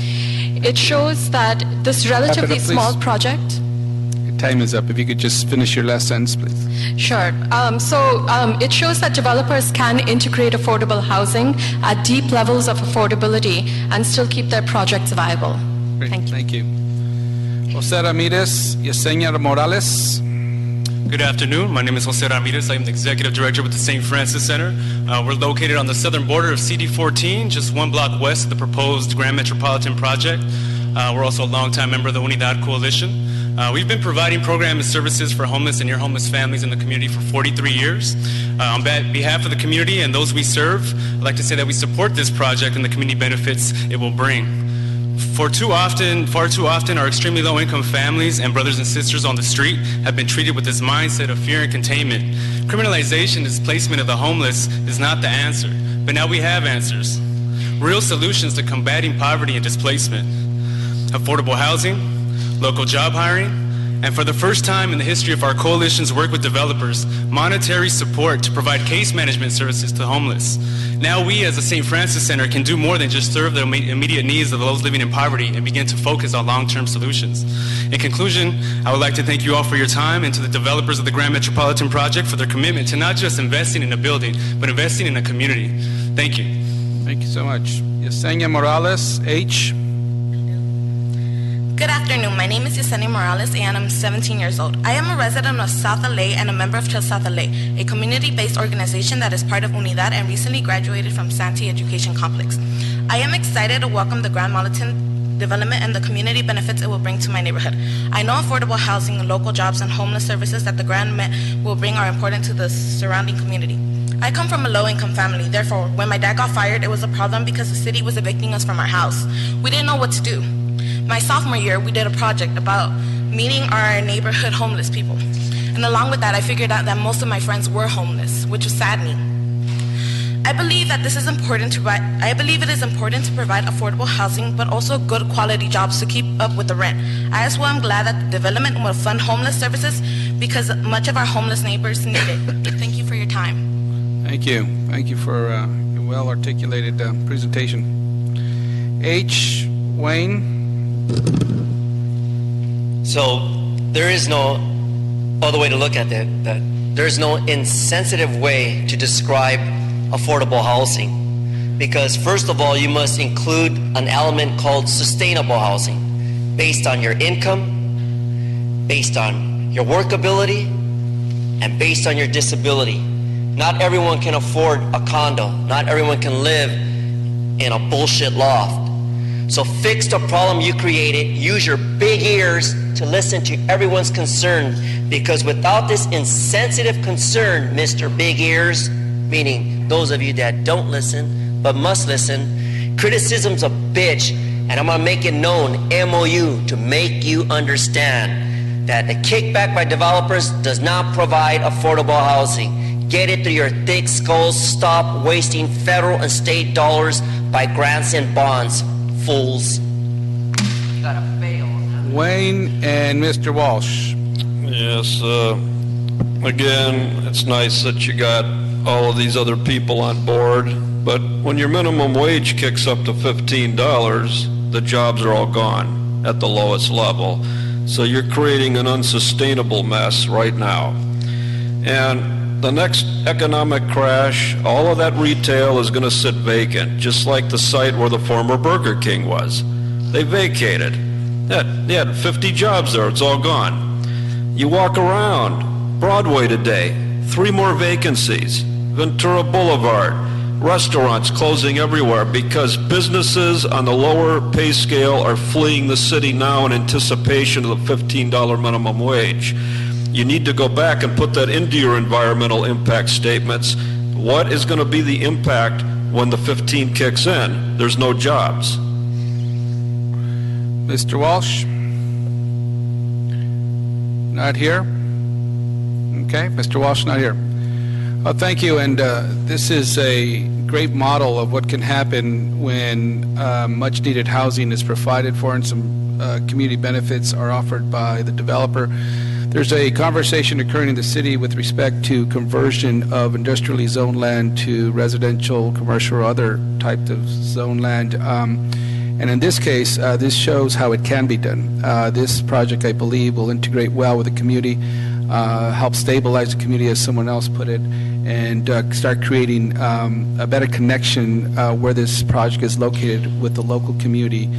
S7: It shows that this relatively small project...
S1: Time is up. If you could just finish your last sentence, please.
S7: Sure. It shows that developers can integrate affordable housing at deep levels of affordability and still keep their projects viable.
S1: Great. Thank you. Jose Ramirez, Yesenia Morales.
S9: Good afternoon. My name is Jose Ramirez. I am the Executive Director with the St. Francis Center. We're located on the southern border of CD14, just one block west of the proposed Grand Metropolitan Project. We're also a longtime member of the Unidad Coalition. We've been providing programs and services for homeless and near homeless families in the community for 43 years. On behalf of the community and those we serve, I'd like to say that we support this project and the community benefits it will bring. Far too often, our extremely low-income families and brothers and sisters on the street have been treated with this mindset of fear and containment. Criminalization and displacement of the homeless is not the answer, but now we have answers. Real solutions to combating poverty and displacement. Affordable housing, local job hiring, and for the first time in the history of our coalition's work with developers, monetary support to provide case management services to homeless. Now we as the St. Francis Center can do more than just serve the immediate needs of those living in poverty and begin to focus on long-term solutions. In conclusion, I would like to thank you all for your time and to the developers of the Grand Metropolitan Project for their commitment to not just investing in a building, but investing in a community. Thank you.
S1: Thank you so much. Yesenia Morales, H.
S11: Good afternoon. My name is Yesenia Morales and I'm 17 years old. I am a resident of South LA and a member of Chill South LA, a community-based organization that is part of Unidad and recently graduated from Santee Education Complex. I am excited to welcome the Grand Metropolitan development and the community benefits it will bring to my neighborhood. I know affordable housing, local jobs, and homeless services that the Grand Met will bring are important to the surrounding community. I come from a low-income family. Therefore, when my dad got fired, it was a problem because the city was evicting us from our house. We didn't know what to do. My sophomore year, we did a project about meeting our neighborhood homeless people. And along with that, I figured out that most of my friends were homeless, which was saddening. I believe it is important to provide affordable housing, but also good quality jobs to keep up with the rent. As well, I'm glad that the development will fund homeless services because much of our homeless neighbors need it. Thank you for your time.
S1: Thank you. Thank you for your well-articulated presentation. H. Wayne.
S21: So there is no other way to look at it, that there is no insensitive way to describe affordable housing. Because first of all, you must include an element called sustainable housing, based on your income, based on your workability, and based on your disability. Not everyone can afford a condo. Not everyone can live in a bullshit loft. So fix the problem you created. Use your big ears to listen to everyone's concern, because without this insensitive concern, Mr. Big Ears, meaning those of you that don't listen but must listen, criticism's a bitch, and I'm gonna make it known, MOU, to make you understand that the kickback by developers does not provide affordable housing. Get it through your thick skulls. Stop wasting federal and state dollars by grants and bonds. Fools.
S1: Wayne and Mr. Walsh.
S10: Yes, again, it's nice that you got all of these other people on board, but when your minimum wage kicks up to $15, the jobs are all gone at the lowest level. So you're creating an unsustainable mess right now. And the next economic crash, all of that retail is going to sit vacant, just like the site where the former Burger King was. They vacated. They had 50 jobs there. It's all gone. You walk around Broadway today, 3 more vacancies. Ventura Boulevard, restaurants closing everywhere because businesses on the lower pay scale are fleeing the city now in anticipation of the $15 minimum wage. You need to go back and put that into your environmental impact statements. What is going to be the impact when the 15 kicks in? There's no jobs.
S1: Mr. Walsh? Not here? Okay, Mr. Walsh not here. Thank you, and this is a great model of what can happen when much-needed housing is provided for and some community benefits are offered by the developer. There's a conversation occurring in the city with respect to conversion of industrially zoned land to residential, commercial, or other types of zoned land. And in this case, this shows how it can be done. This project, I believe, will integrate well with the community, help stabilize the community, as someone else put it, and start creating a better connection where this project is located with the local community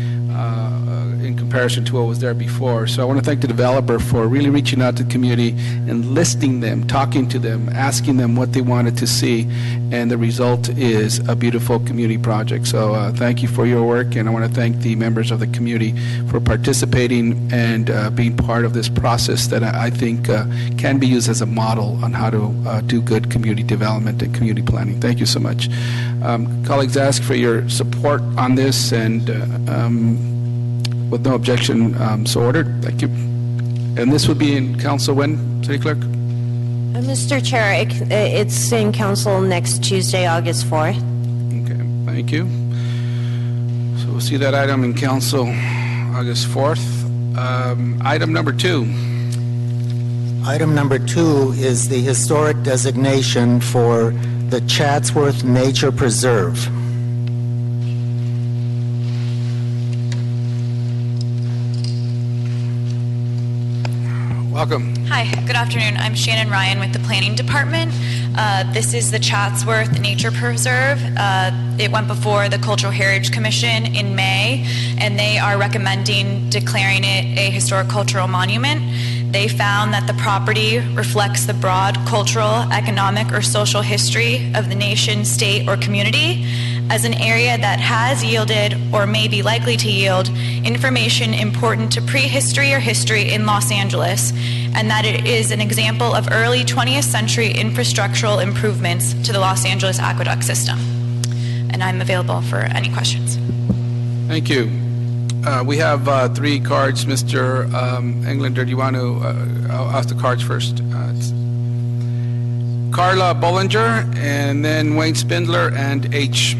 S1: in comparison to what was there before. So I want to thank the developer for really reaching out to the community and listening them, talking to them, asking them what they wanted to see, and the result is a beautiful community project. So thank you for your work, and I want to thank the members of the community for participating and being part of this process that I think can be used as a model on how to do good community development and community planning. Thank you so much. Colleagues, ask for your support on this, and with no objection, so ordered. Thank you. And this would be in council when, City Clerk?
S12: Mr. Chair, it's in council next Tuesday, August 4th.
S1: Okay, thank you. So we'll see that item in council August 4th. Item number 2.
S2: Item number 2 is the historic designation for the Chatsworth Nature Preserve.
S1: Welcome.
S13: Hi, good afternoon. I'm Shannon Ryan with the Planning Department. This is the Chatsworth Nature Preserve. It went before the Cultural Heritage Commission in May, and they are recommending declaring it a historic cultural monument. They found that the property reflects the broad cultural, economic, or social history of the nation, state, or community as an area that has yielded or may be likely to yield information important to prehistory or history in Los Angeles, and that it is an example of early 20th century infrastructural improvements to the Los Angeles aqueduct system. And I'm available for any questions.
S1: Thank you. We have 3 cards. Mr. Englander, do you want to I'll ask the cards first. It's Carla Bollinger, and then Wayne Spindler, and H.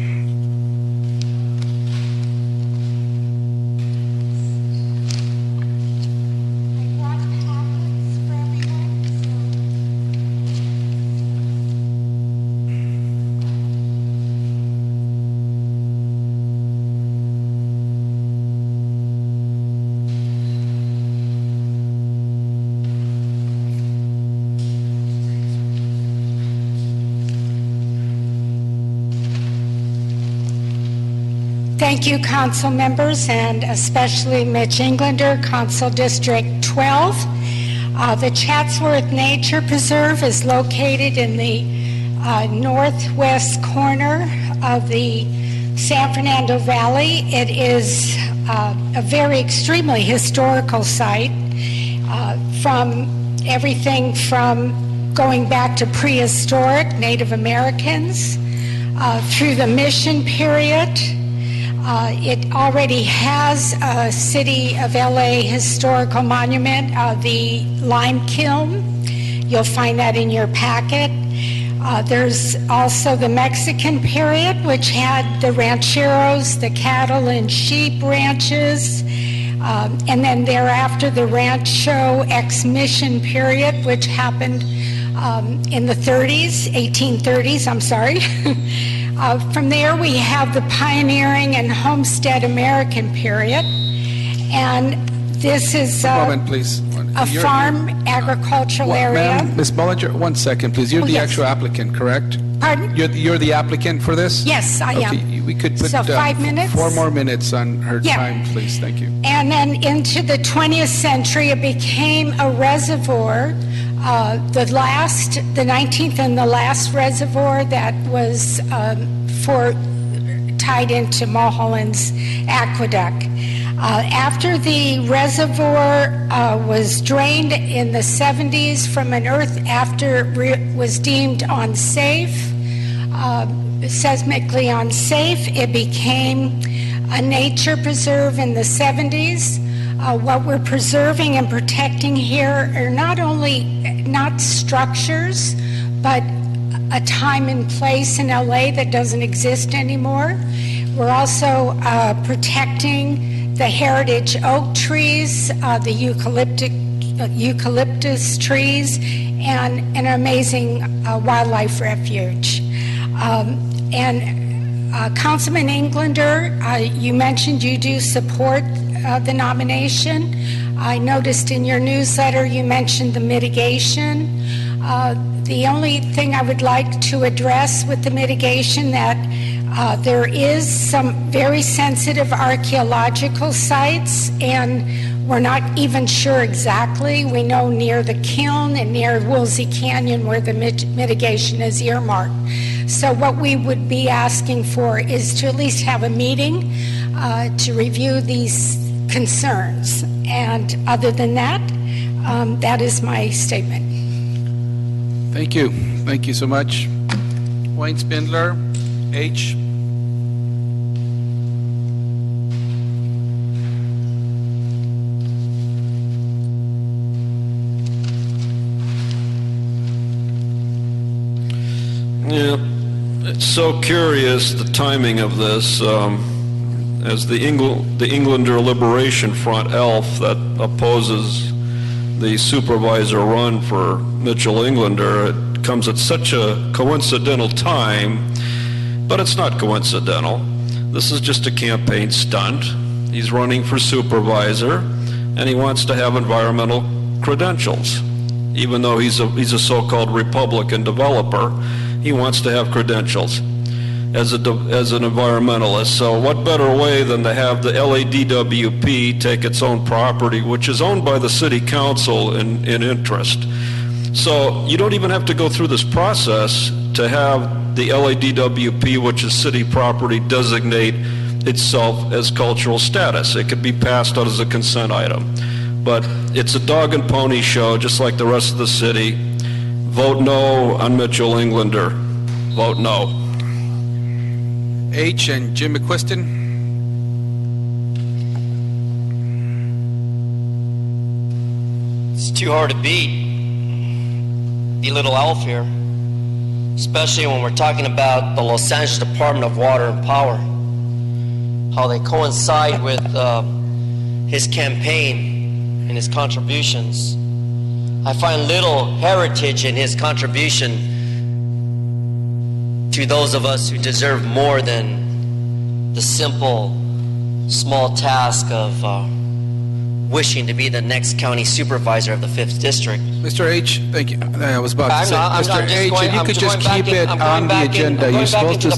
S15: Thank you, council members, and especially Mitch Englander, Council District 12. The Chatsworth Nature Preserve is located in the northwest corner of the San Fernando Valley. It is a very extremely historical site, from everything from going back to prehistoric Native Americans through the Mission period. It already has a City of LA historical monument, the lime kiln. You'll find that in your packet. There's also the Mexican period, which had the rancheros, the cattle and sheep ranches, and then thereafter the Rancho ex-mission period, which happened in the 1830s, I'm sorry. From there, we have the pioneering and homestead American period, and this is
S1: moment, please.
S15: a farm agricultural area.
S1: Ms. Bollinger, 1 second, please. You're the actual applicant, correct?
S15: Pardon?
S1: You're the applicant for this?
S15: Yes, I am.
S1: Okay, We could put
S15: So 5 minutes?
S1: 4 more minutes on her
S15: Yeah.
S1: time, please. Thank you.
S15: And then into the 20th century, it became a reservoir. The 19th and the last reservoir that was tied into Mulholland's aqueduct. After the reservoir was drained in the 70s from an earth after it was deemed unsafe, seismically unsafe, it became a nature preserve in the 70s. What we're preserving and protecting here are not structures, but a time and place in LA that doesn't exist anymore. We're also protecting the heritage oak trees, the eucalyptus trees, and an amazing wildlife refuge. Councilman Englander, you mentioned you do support the nomination. I noticed in your newsletter you mentioned the mitigation. The only thing I would like to address with the mitigation that there is some very sensitive archaeological sites, and we're not even sure exactly. We know near the kiln and near Woolsey Canyon where the mitigation is earmarked. So what we would be asking for is to at least have a meeting to review these concerns. And other than that, that is my statement.
S1: Thank you. Thank you so much. Wayne Spindler, H.
S10: Yeah, it's so curious, the timing of this. As the Englander Liberation Front ELF that opposes the supervisor run for Mitchell Englander, it comes at such a coincidental time, but it's not coincidental. This is just a campaign stunt. He's running for supervisor, and he wants to have environmental credentials. Even though he's a so-called Republican developer, he wants to have credentials as an environmentalist. So what better way than to have the LADWP take its own property, which is owned by the city council in interest. So you don't even have to go through this process to have the LADWP, which is city property, designate itself as cultural status. It could be passed out as a consent item. But it's a dog and pony show, just like the rest of the city. Vote no on Mitchell Englander. Vote no.
S1: H and Jim McQuiston.
S21: It's too hard to beat. The little elf here. Especially when we're talking about the Los Angeles Department of Water and Power. How they coincide with his campaign and his contributions. I find little heritage in his contribution to those of us who deserve more than the simple, small task of wishing to be the next county supervisor of the 5th District.
S1: Mr. H, thank you. I was about to say, Mr. H, if you could just keep it on the agenda. You're supposed to,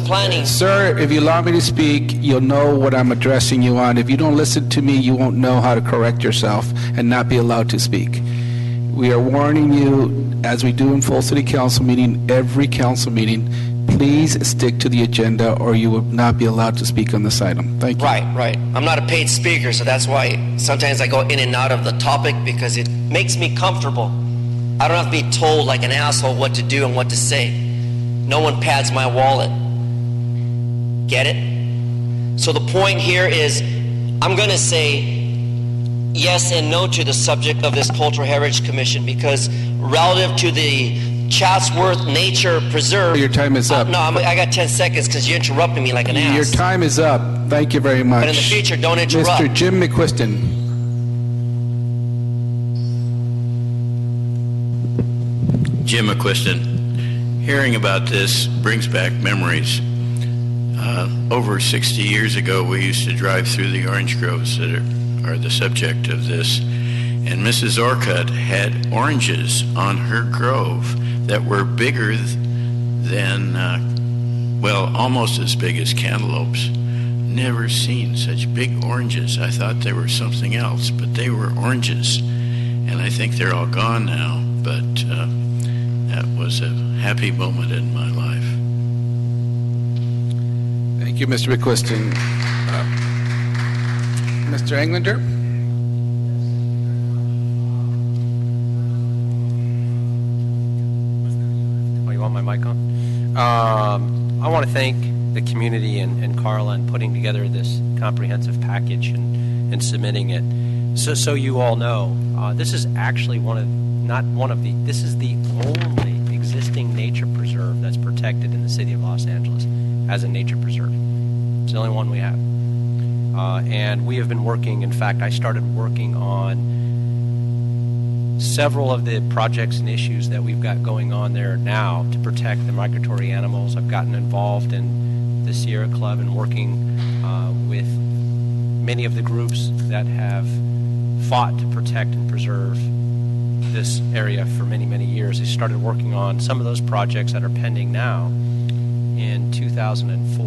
S1: sir, if you allow me to speak, you'll know what I'm addressing you on. If you don't listen to me, you won't know how to correct yourself and not be allowed to speak. We are warning you, as we do in full city council meeting, every council meeting, please stick to the agenda or you will not be allowed to speak on this item. Thank you.
S21: Right. I'm not a paid speaker, so that's why sometimes I go in and out of the topic because it makes me comfortable. I don't have to be told like an asshole what to do and what to say. No one pads my wallet. Get it? So the point here is I'm going to say yes and no to the subject of this Cultural Heritage Commission because relative to the Chatsworth Nature Preserve...
S1: Your time is up.
S21: No, I got 10 seconds because you interrupted me like an ass.
S1: Your time is up. Thank you very much.
S21: But in the future, don't interrupt.
S1: Mr. Jim McQuiston.
S4: Jim McQuiston. Hearing about this brings back memories. Over 60 years ago, we used to drive through the orange groves that are the subject of this. And Mrs. Orcutt had oranges on her grove that were bigger than well, almost as big as cantaloupes. Never seen such big oranges. I thought they were something else, but they were oranges. And I think they're all gone now, but that was a happy moment in my life.
S1: Thank you, Mr. McQuiston. Mr. Englander?
S16: Oh, you want my mic on? I want to thank the community and Carla in putting together this comprehensive package and submitting it. So you all know, this is actually this is the only existing nature preserve that's protected in the city of Los Angeles as a nature preserve. It's the only one we have. And we have been working, in fact, I started working on several of the projects and issues that we've got going on there now to protect the migratory animals. I've gotten involved in the Sierra Club and working with many of the groups that have fought to protect and preserve this area for many, many years. I started working on some of those projects that are pending now in 2004.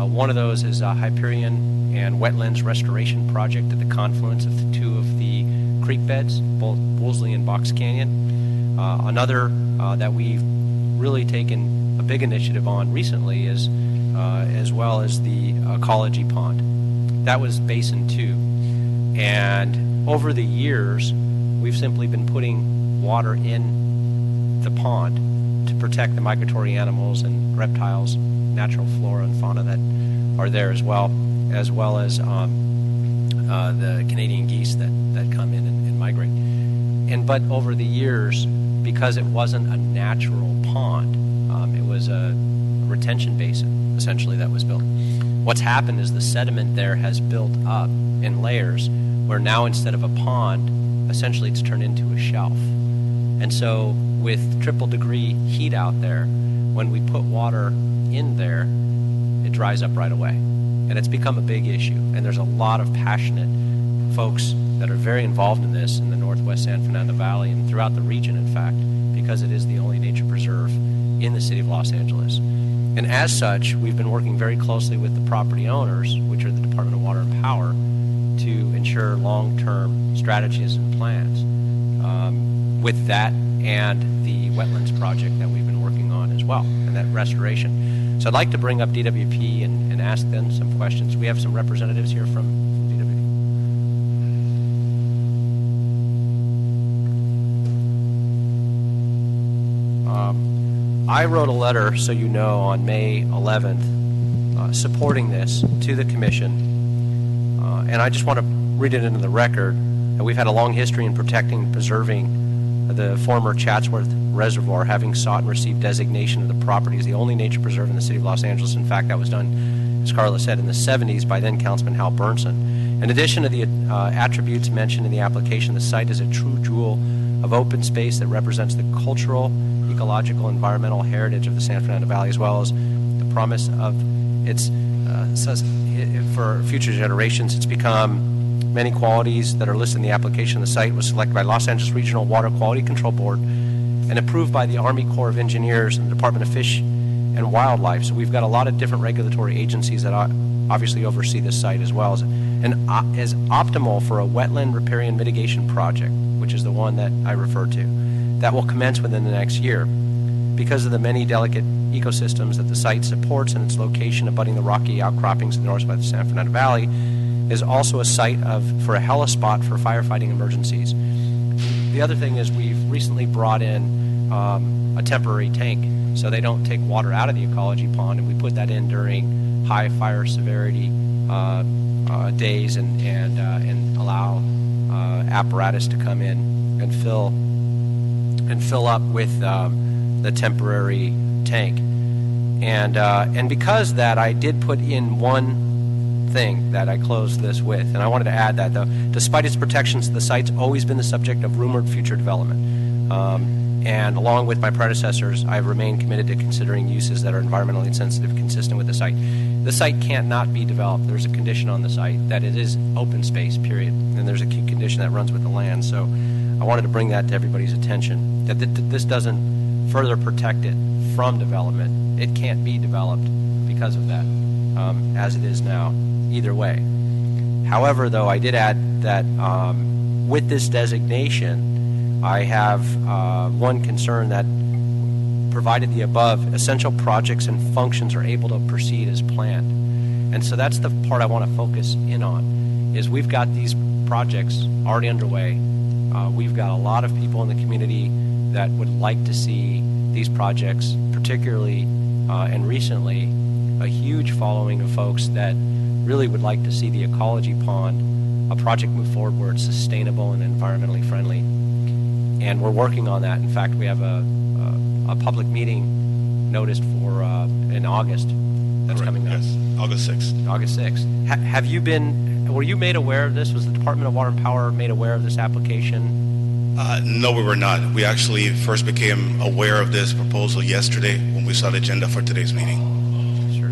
S16: One of those is a Hyperion and Wetlands restoration project at the confluence of two of the creek beds, both Woolsey and Box Canyon. Another that we've really taken a big initiative on recently is as well as the Ecology Pond. That was Basin 2. And over the years, we've simply been putting water in the pond to protect the migratory animals and reptiles, natural flora and fauna that are there as well as the Canadian geese that come in and migrate. But over the years, because it wasn't a natural pond, it was a retention basin, essentially, that was built. What's happened is the sediment there has built up in layers where now instead of a pond, essentially it's turned into a shelf. And so with triple degree heat out there, when we put water in there, it dries up right away. And it's become a big issue. And there's a lot of passionate folks that are very involved in this in the Northwest San Fernando Valley and throughout the region, in fact, because it is the only nature preserve in the city of Los Angeles. And as such, we've been working very closely with the property owners, which are the Department of Water and Power, to ensure long-term strategies and plans with that and the wetlands project that we've been working on as well, and that restoration. So I'd like to bring up DWP and ask them some questions. We have some representatives here from DWP. I wrote a letter, so you know, on May 11th supporting this to the Commission. And I just want to read it into the record. We've had a long history in protecting and preserving the former Chatsworth Reservoir, having sought and received designation of the property as the only nature preserve in the city of Los Angeles. In fact, that was done, as Carla said, in the 70s by then Councilman Hal Burnson. In addition to the attributes mentioned in the application, the site is a true jewel of open space that represents the cultural, ecological, environmental heritage of the San Fernando Valley, as well as the promise of its for future generations. It's become many qualities that are listed in the application. The site was selected by Los Angeles Regional Water Quality Control Board and approved by the Army Corps of Engineers and the Department of Fish and Wildlife. So we've got a lot of different regulatory agencies that obviously oversee this site as well, and is optimal for a wetland riparian mitigation project, which is the one that I refer to, that will commence within the next year. Because of the many delicate ecosystems that the site supports and its location abutting the rocky outcroppings of the north side of the San Fernando Valley, is also a site for a helispot for firefighting emergencies. The other thing is we've recently brought in a temporary tank so they don't take water out of the ecology pond, and we put that in during high fire severity days and allow apparatus to come in and fill up with the temporary tank. And because of that, I did put in one thing that I closed this with, and I wanted to add that, though, despite its protections, the site's always been the subject of rumored future development. And along with my predecessors, I've remained committed to considering uses that are environmentally insensitive, consistent with the site. The site can't not be developed. There's a condition on the site that it is open space, period. And there's a key condition that runs with the land. So I wanted to bring that to everybody's attention, that this doesn't further protect it from development. it can't be developed because of that, as it is now, either way. However, though, I did add that with this designation, I have one concern that provided the above, essential projects and functions are able to proceed as planned. And so that's the part I want to focus in on, is we've got these projects already underway. We've got a lot of people in the community that would like to see these projects, particularly and recently, a huge following of folks that really would like to see the Ecology Pond, a project move forward where it's sustainable and environmentally friendly. And we're working on that. In fact, we have a public meeting noticed for in August that's coming up.
S17: Yes, August 6th.
S16: August 6th. Were you made aware of this? Was the Department of Water and Power made aware of this application?
S17: No, we were not. We actually first became aware of this proposal yesterday when we saw the agenda for today's meeting.
S16: Sure.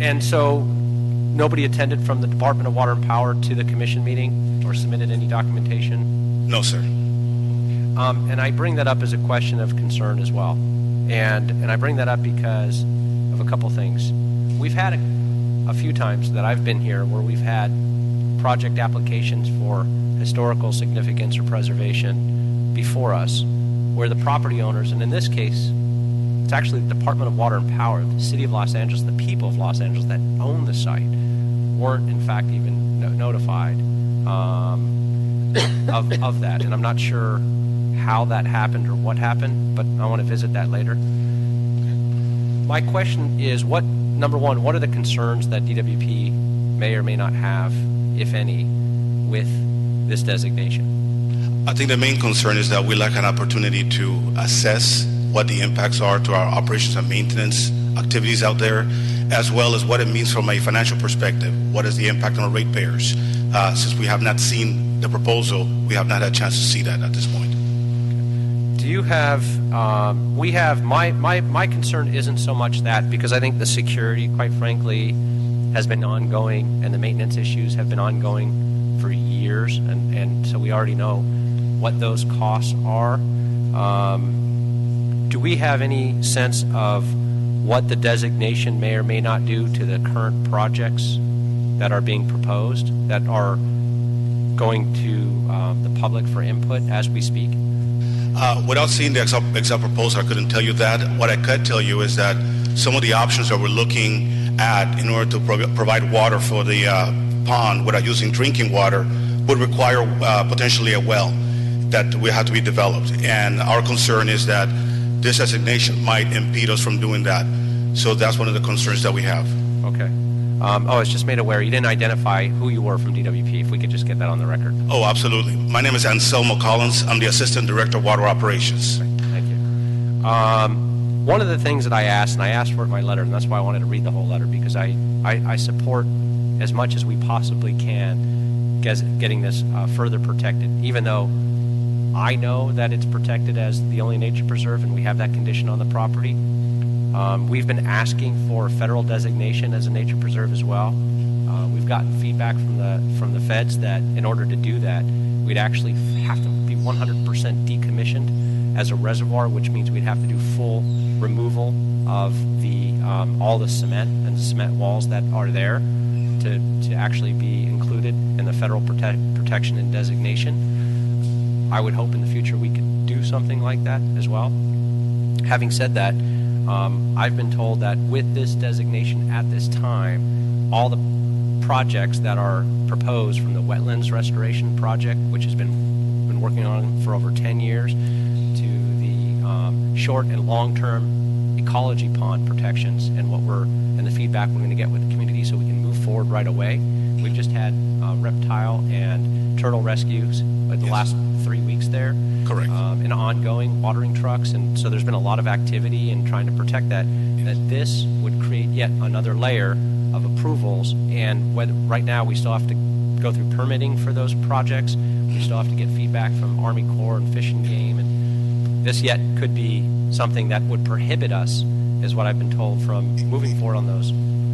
S16: And so nobody attended from the Department of Water and Power to the commission meeting or submitted any documentation?
S17: No, sir.
S16: And I bring that up as a question of concern as well. And I bring that up because of a couple things. We've had a few times that I've been here where we've had project applications for historical significance or preservation before us, where the property owners, and in this case, it's actually the Department of Water and Power, the City of Los Angeles, the people of Los Angeles that own the site, weren't in fact even notified of that. And I'm not sure how that happened or what happened, but I want to visit that later. My question is, number one, what are the concerns that DWP may or may not have, if any, with this designation?
S17: I think the main concern is that we lack an opportunity to assess what the impacts are to our operations and maintenance activities out there, as well as what it means from a financial perspective. What is the impact on our ratepayers? Since we have not seen the proposal, we have not had a chance to see that at this point.
S16: Do you have, my concern isn't so much that, because I think the security, quite frankly, has been ongoing, and the maintenance issues have been ongoing for years, and so we already know what those costs are. Do we have any sense of what the designation may or may not do to the current projects that are being proposed, that are going to the public for input as we speak?
S17: Without seeing the exact proposal, I couldn't tell you that. What I could tell you is that some of the options that we're looking at in order to provide water for the pond without using drinking water would require potentially a well that will have to be developed. And our concern is that this designation might impede us from doing that. So that's one of the concerns that we have.
S16: Okay. I was just made aware. You didn't identify who you were from DWP. If we could just get that on the record.
S17: Oh, absolutely. My name is Selma Collins. I'm the Assistant Director of Water Operations.
S16: Thank you. One of the things that I asked, and I asked for it in my letter, and that's why I wanted to read the whole letter, because I support as much as we possibly can getting this further protected, even though I know that it's protected as the only nature preserve, and we have that condition on the property. We've been asking for federal designation as a nature preserve as well. We've gotten feedback from the feds that in order to do that, we'd actually have to be 100% decommissioned as a reservoir, which means we'd have to do full removal of all the cement and cement walls that are there to actually be included in the federal protection and designation. I would hope in the future we could do something like that as well. Having said that, I've been told that with this designation at this time, all the projects that are proposed, from the Wetlands Restoration Project, which has been working on for over 10 years, to the short and long-term Ecology Pond protections and the feedback we're going to get with the community so we can move forward right away. We've just had reptile and turtle rescues the last 3 weeks there.
S17: Correct.
S16: And ongoing watering trucks, and so there's been a lot of activity in trying to protect that this would create yet another layer of approvals, and right now we still have to go through permitting for those projects. We still have to get feedback from Army Corps and Fish and Game, and this yet could be something that would prohibit us, is what I've been told, from moving forward on those.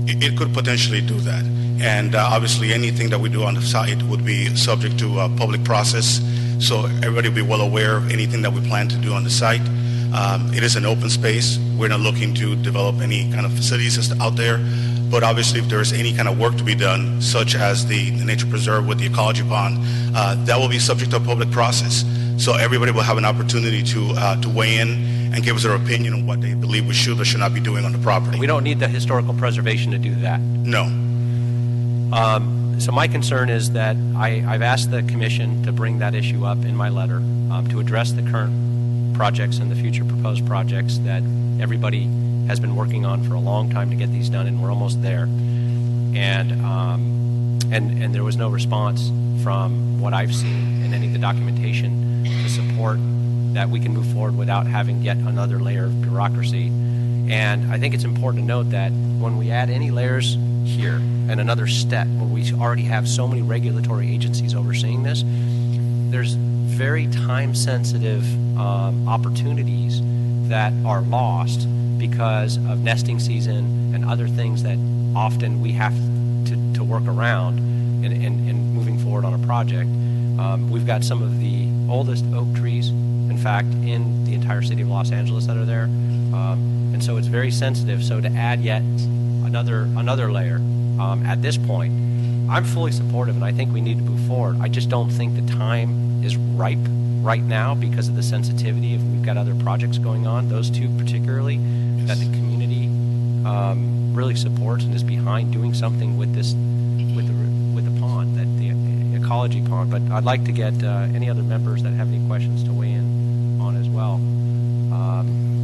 S17: It could potentially do that. And obviously anything that we do on the site would be subject to a public process so everybody will be well aware of anything that we plan to do on the site. It is an open space. We're not looking to develop any kind of facilities out there, but obviously if there's any kind of work to be done, such as the nature preserve with the ecology pond, that will be subject to a public process. So everybody will have an opportunity to weigh in and give us their opinion on what they believe we should or should not be doing on the property.
S16: We don't need the historical preservation to do that.
S17: No.
S16: So my concern is that I've asked the commission to bring that issue up in my letter to address the current projects and the future proposed projects that everybody has been working on for a long time to get these done, and we're almost there. And there was no response from what I've seen in any of the documentation to support that we can move forward without having yet another layer of bureaucracy. And I think it's important to note that when we add any layers here and another step, when we already have so many regulatory agencies overseeing this, there's very time-sensitive opportunities that are lost because of nesting season and other things that often we have to work around in moving forward on a project. We've got some of the oldest oak trees, in fact, in the entire city of Los Angeles that are there. And so it's very sensitive. So to add yet another layer at this point, I'm fully supportive, and I think we need to move forward. I just don't think the time is ripe right now because of the sensitivity of we've got other projects going on, those two particularly, that the community really supports and is behind doing something with this, with the pond, that the ecology pond. But I'd like to get any other members that have any questions to weigh in on as well.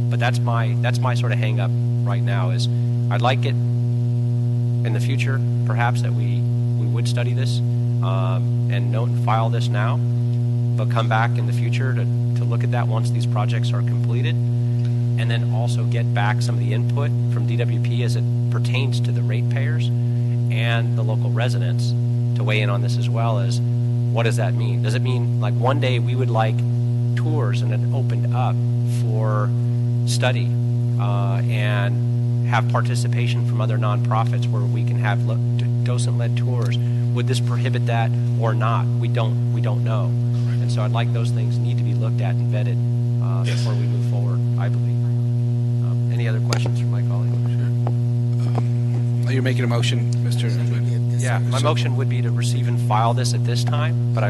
S16: But that's my sort of hang up right now is I'd like it in the future, perhaps, that we would study this and note and file this now, but come back in the future to look at that once these projects are completed, and then also get back some of the input from DWP as it pertains to the ratepayers and the local residents to weigh in on this as well. As what does that mean? Does it mean like one day we would like tours and it opened up for study and have participation from other nonprofits where we can have docent-led tours? Would this prohibit that or not? We don't know. And so I'd like those things need to be looked at and vetted before we move forward, I believe. Any other questions from my colleague?
S1: Are you making a motion, Mr.
S16: Yeah, my motion would be to receive and file this at this time, but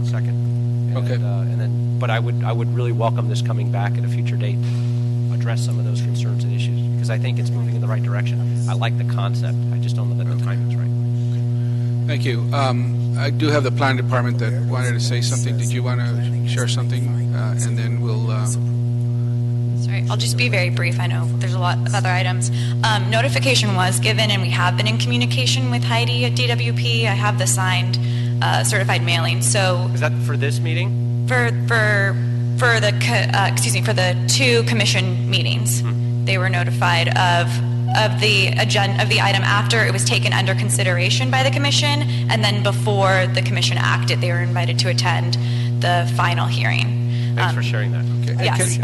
S16: second.
S1: Okay.
S16: But I would really welcome this coming back at a future date to address some of those concerns and issues, because I think it's moving in the right direction. I like the concept. I just don't know that the timing's right.
S1: Thank you. I do have the planning department that wanted to say something. Did you want to share something? And then we'll...
S13: Sorry, I'll just be very brief. I know there's a lot of other items. Notification was given, and we have been in communication with Heidi at DWP. I have the signed certified mailing. So
S16: is that for this meeting?
S13: For the two commission meetings, they were notified of the agenda of the item after it was taken under consideration by the commission, and then before the commission acted, they were invited to attend the final hearing.
S16: Thanks for sharing that. Okay.
S13: Yes.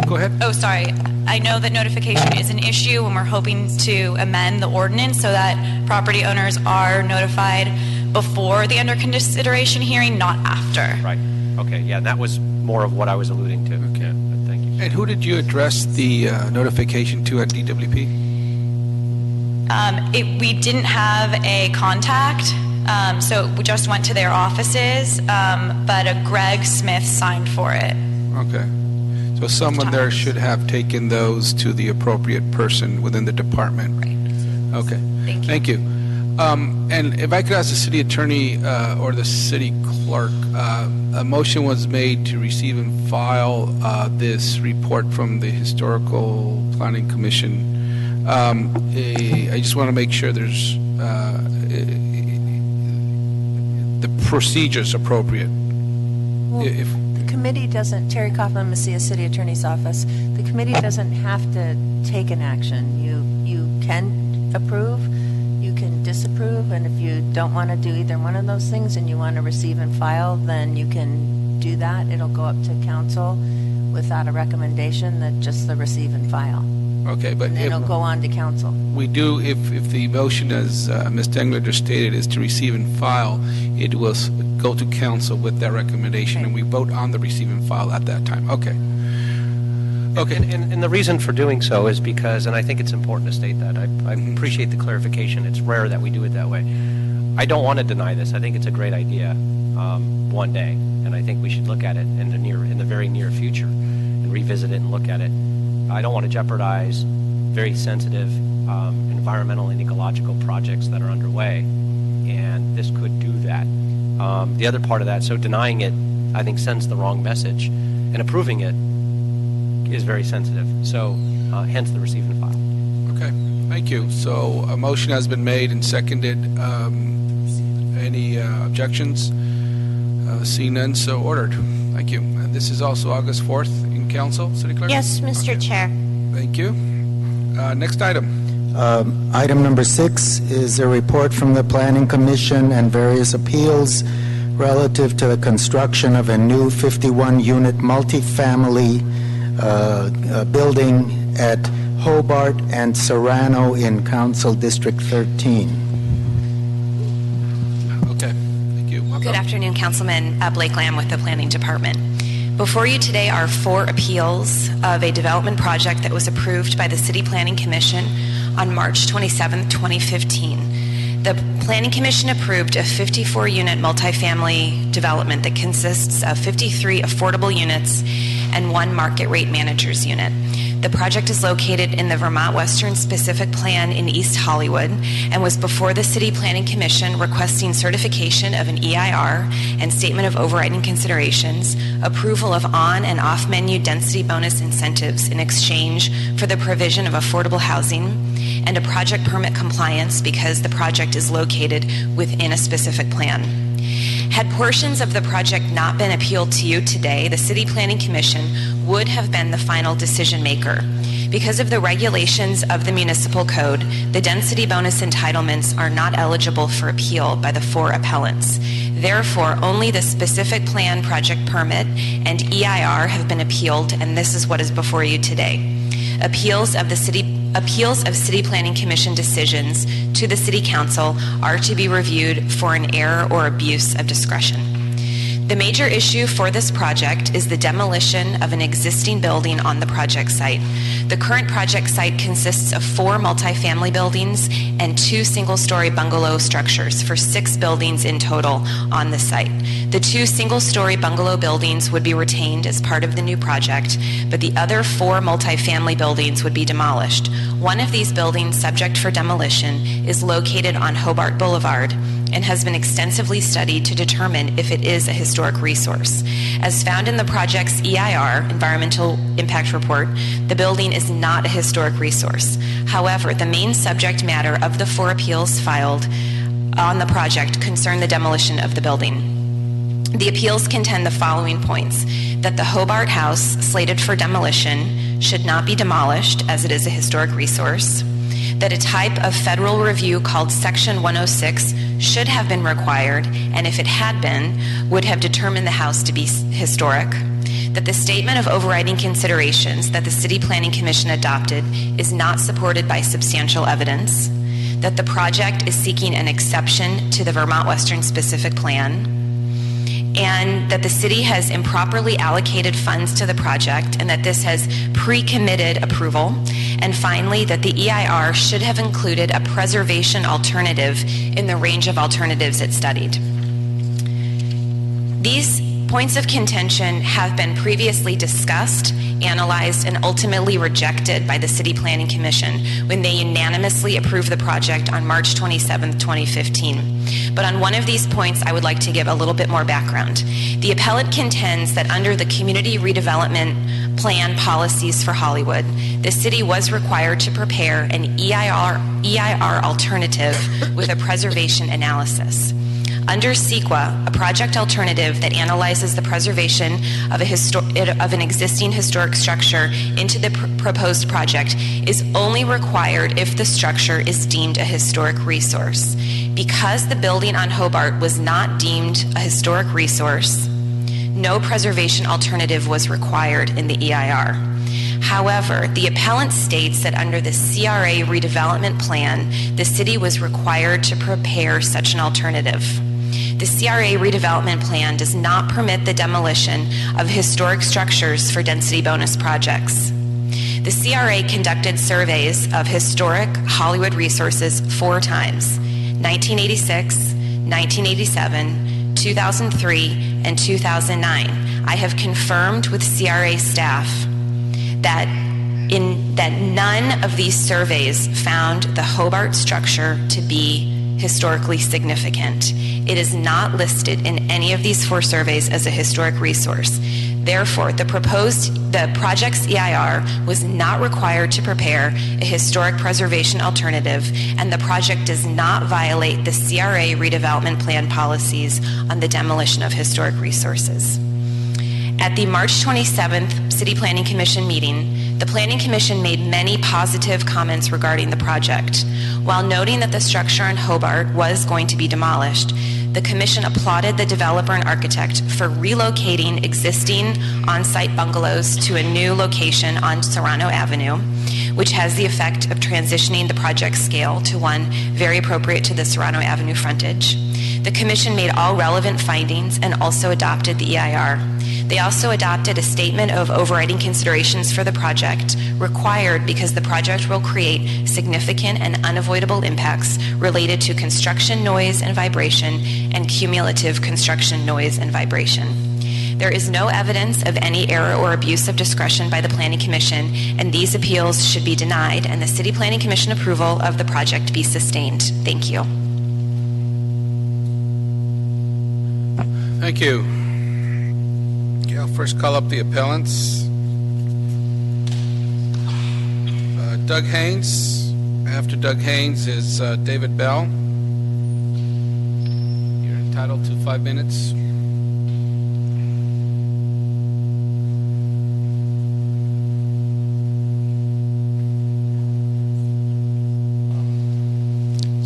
S1: Go ahead.
S13: Oh, sorry. I know that notification is an issue, and we're hoping to amend the ordinance so that property owners are notified before the under consideration hearing, not after.
S16: Right. Okay. Yeah, that was more of what I was alluding to. Okay. Yeah, thank you.
S1: And who did you address the notification to at DWP?
S13: We didn't have a contact, so we just went to their offices, but a Greg Smith signed for it.
S1: Okay. So someone there should have taken those to the appropriate person within the department.
S13: Right.
S1: Okay. Thank you. And if I could ask the city attorney or the city clerk, a motion was made to receive and file this report from the Historical Planning Commission. I just want to make sure there's the procedure's appropriate.
S18: Well, the committee doesn't, Terry Kaufman, Mesilla City Attorney's Office, the committee doesn't have to take an action. You can approve, you can disapprove, and if you don't want to do either one of those things and you want to receive and file, then you can do that. It'll go up to council without a recommendation, that just the receive and file.
S1: Okay, but
S18: and then it'll go on to council.
S1: We do, if the motion, as Ms. Englander stated, is to receive and file, it will go to council with that recommendation, and we vote on the receive and file at that time. Okay. Okay.
S16: And the reason for doing so is because, and I think it's important to state that, I appreciate the clarification. It's rare that we do it that way. I don't want to deny this. I think it's a great idea one day, and I think we should look at it in the very near future and revisit it and look at it. I don't want to jeopardize very sensitive environmental and ecological projects that are underway, and this could do that. The other part of that, so denying it, I think sends the wrong message, and approving it is very sensitive. So hence the receive and file.
S1: Okay, thank you. So a motion has been made and seconded. Any objections? Seeing none, so ordered. Thank you. And this is also August 4th in council, City Clerk?
S12: Yes, Mr. Chair.
S1: Thank you. Next item.
S2: Item number 6 is a report from the Planning Commission and various appeals relative to the construction of a new 51-unit multifamily building at Hobart and Serrano in Council District 13.
S1: Okay, thank you. Welcome.
S14: Good afternoon, Councilman Blake Lamb with the Planning Department. Before you today are 4 appeals of a development project that was approved by the City Planning Commission on March 27, 2015. The Planning Commission approved a 54-unit multifamily development that consists of 53 affordable units and 1 market rate manager's unit. The project is located in the Vermont Western Specific Plan in East Hollywood and was before the City Planning Commission requesting certification of an EIR and statement of overriding considerations, approval of on- and off-menu density bonus incentives in exchange for the provision of affordable housing, and a project permit compliance because the project is located within a specific plan. Had portions of the project not been appealed to you today, the City Planning Commission would have been the final decision maker. Because of the regulations of the municipal code, the density bonus entitlements are not eligible for appeal by the 4 appellants. Therefore, only the specific plan project permit and EIR have been appealed, and this is what is before you today. Appeals of City Planning Commission decisions to the City Council are to be reviewed for an error or abuse of discretion. The major issue for this project is the demolition of an existing building on the project site. The current project site consists of 4 multifamily buildings and 2 single-story bungalow structures for 6 buildings in total on the site. The 2 single-story bungalow buildings would be retained as part of the new project, but the other 4 multifamily buildings would be demolished. One of these buildings subject for demolition is located on Hobart Boulevard and has been extensively studied to determine if it is a historic resource. As found in the project's EIR, Environmental Impact Report, the building is not a historic resource. However, the main subject matter of the 4 appeals filed on the project concern the demolition of the building. The appeals contend the following points: that the Hobart House, slated for demolition, should not be demolished as it is a historic resource, that a type of federal review called Section 106 should have been required, and if it had been, would have determined the house to be historic, that the statement of overriding considerations that the City Planning Commission adopted is not supported by substantial evidence, that the project is seeking an exception to the Vermont Western Specific Plan, and that the city has improperly allocated funds to the project and that this has pre-committed approval. And finally, that the EIR should have included a preservation alternative in the range of alternatives it studied. These points of contention have been previously discussed, analyzed, and ultimately rejected by the City Planning Commission when they unanimously approved the project on March 27, 2015. But on one of these points, I would like to give a little bit more background. The appellant contends that under the Community Redevelopment Plan policies for Hollywood, the city was required to prepare an EIR alternative with a preservation analysis. Under CEQA, a project alternative that analyzes the preservation of an existing historic structure into the proposed project is only required if the structure is deemed a historic resource. Because the building on Hobart was not deemed a historic resource, no preservation alternative was required in the EIR. However, the appellant states that under the CRA redevelopment plan, the city was required to prepare such an alternative. The CRA redevelopment plan does not permit the demolition of historic structures for density bonus projects. The CRA conducted surveys of historic Hollywood resources 4 times, 1986, 1987, 2003, and 2009. I have confirmed with CRA staff that none of these surveys found the Hobart structure to be historically significant. It is not listed in any of these 4 surveys as a historic resource. Therefore, the project's EIR was not required to prepare a historic preservation alternative, and the project does not violate the CRA redevelopment plan policies on the demolition of historic resources. At the March 27th City Planning Commission meeting, the Planning Commission made many positive comments regarding the project. While noting that the structure in Hobart was going to be demolished, the Commission applauded the developer and architect for relocating existing on-site bungalows to a new location on Serrano Avenue, which has the effect of transitioning the project scale to one very appropriate to the Serrano Avenue frontage. The Commission made all relevant findings and also adopted the EIR. They also adopted a statement of overriding considerations for the project, required because the project will create significant and unavoidable impacts related to construction noise and vibration and cumulative construction noise and vibration. There is no evidence of any error or abuse of discretion by the Planning Commission, and these appeals should be denied and the City Planning Commission approval of the project be sustained. Thank you.
S1: Thank you. Okay, I'll first call up the appellants. Doug Haynes. After Doug Haynes is David Bell. You're entitled to 5 minutes.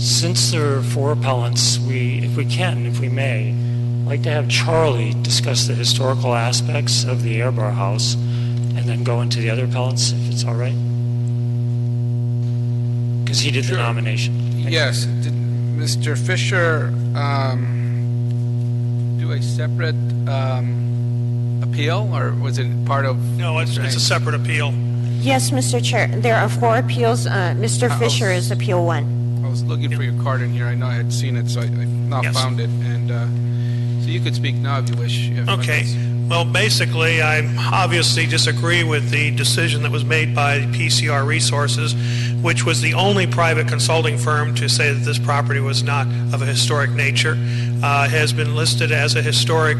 S5: Since there are 4 appellants, if we may, I'd like to have Charlie discuss the historical aspects of the Air Bar House and then go into the other appellants, if it's all right. Because he did the nomination.
S1: Yes. Did Mr. Fisher do a separate appeal, or was it part of...
S3: No, it's a separate appeal.
S12: Yes, Mr. Chair. There are 4 appeals. Mr. Fisher is appeal 1.
S1: I was looking for your card in here. I know I had seen it, so I've not found it. And so you could speak now if you wish.
S3: Okay. Well, basically, I obviously disagree with the decision that was made by PCR Resources, which was the only private consulting firm to say that this property was not of a historic nature. It has been listed as a historic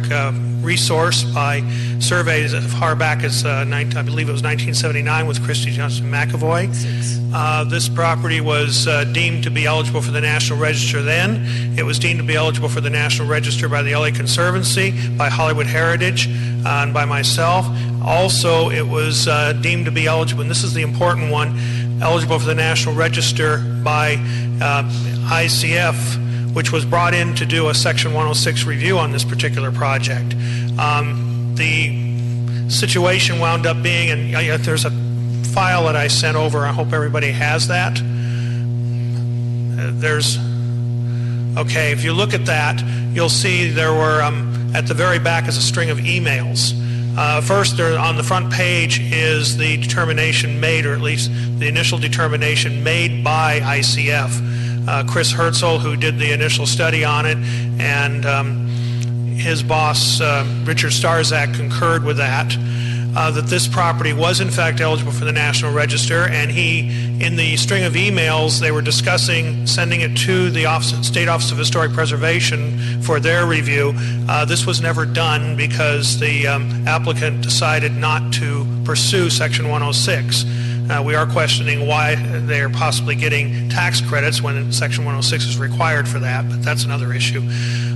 S3: resource by surveys as far back as, I believe it was 1979 with Christy Johnson McAvoy. This property was deemed to be eligible for the National Register then. It was deemed to be eligible for the National Register by the LA Conservancy, by Hollywood Heritage, and by myself. Also, it was deemed to be eligible, and this is the important one, eligible for the National Register by ICF, which was brought in to do a Section 106 review on this particular project. The situation wound up being, and there's a file that I sent over. I hope everybody has that. Okay, if you look at that, you'll see there were, at the very back is a string of emails. First, there, on the front page is the determination made, or at least the initial determination made by ICF. Chris Herzl, who did the initial study on it, and his boss, Richard Starzak, concurred with that. That this property was in fact eligible for the National Register, and in the string of emails, they were discussing sending it to the State Office of Historic Preservation for their review. This was never done because the applicant decided not to pursue Section 106. We are questioning why they're possibly getting tax credits when Section 106 is required for that, but that's another issue.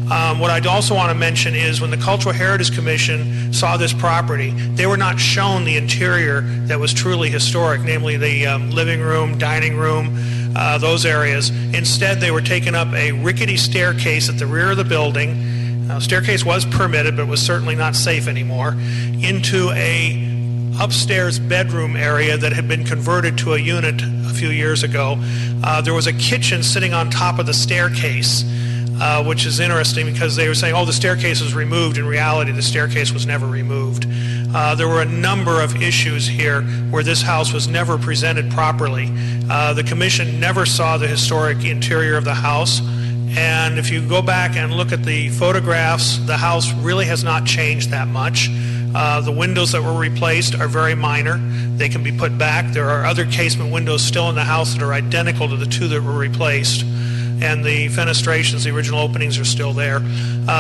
S3: What I'd also want to mention is when the Cultural Heritage Commission saw this property, they were not shown the interior that was truly historic, namely the living room, dining room, those areas. Instead, they were taken up a rickety staircase at the rear of the building. Staircase was permitted, but was certainly not safe anymore, into a upstairs bedroom area that had been converted to a unit a few years ago. There was a kitchen sitting on top of the staircase. which is interesting because they were saying, oh, the staircase was removed. In reality, the staircase was never removed. There were a number of issues here where this house was never presented properly. The commission never saw the historic interior of the house. And if you go back and look at the photographs, the house really has not changed that much. The windows that were replaced are very minor. They can be put back. There are other casement windows still in the house that are identical to the two that were replaced. And the fenestrations, the original openings, are still there.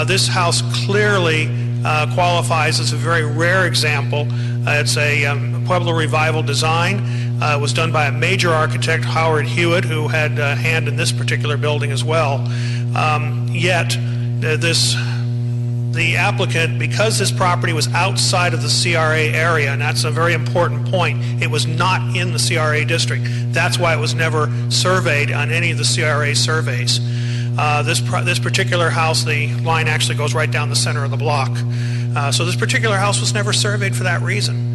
S3: This house clearly qualifies as a very rare example. It's a Pueblo Revival design. It was done by a major architect, Howard Hewitt, who had a hand in this particular building as well. Yet, the applicant, because this property was outside of the CRA area, and that's a very important point, it was not in the CRA district. That's why it was never surveyed on any of the CRA surveys. This particular house, the line actually goes right down the center of the block. So this particular house was never surveyed for that reason.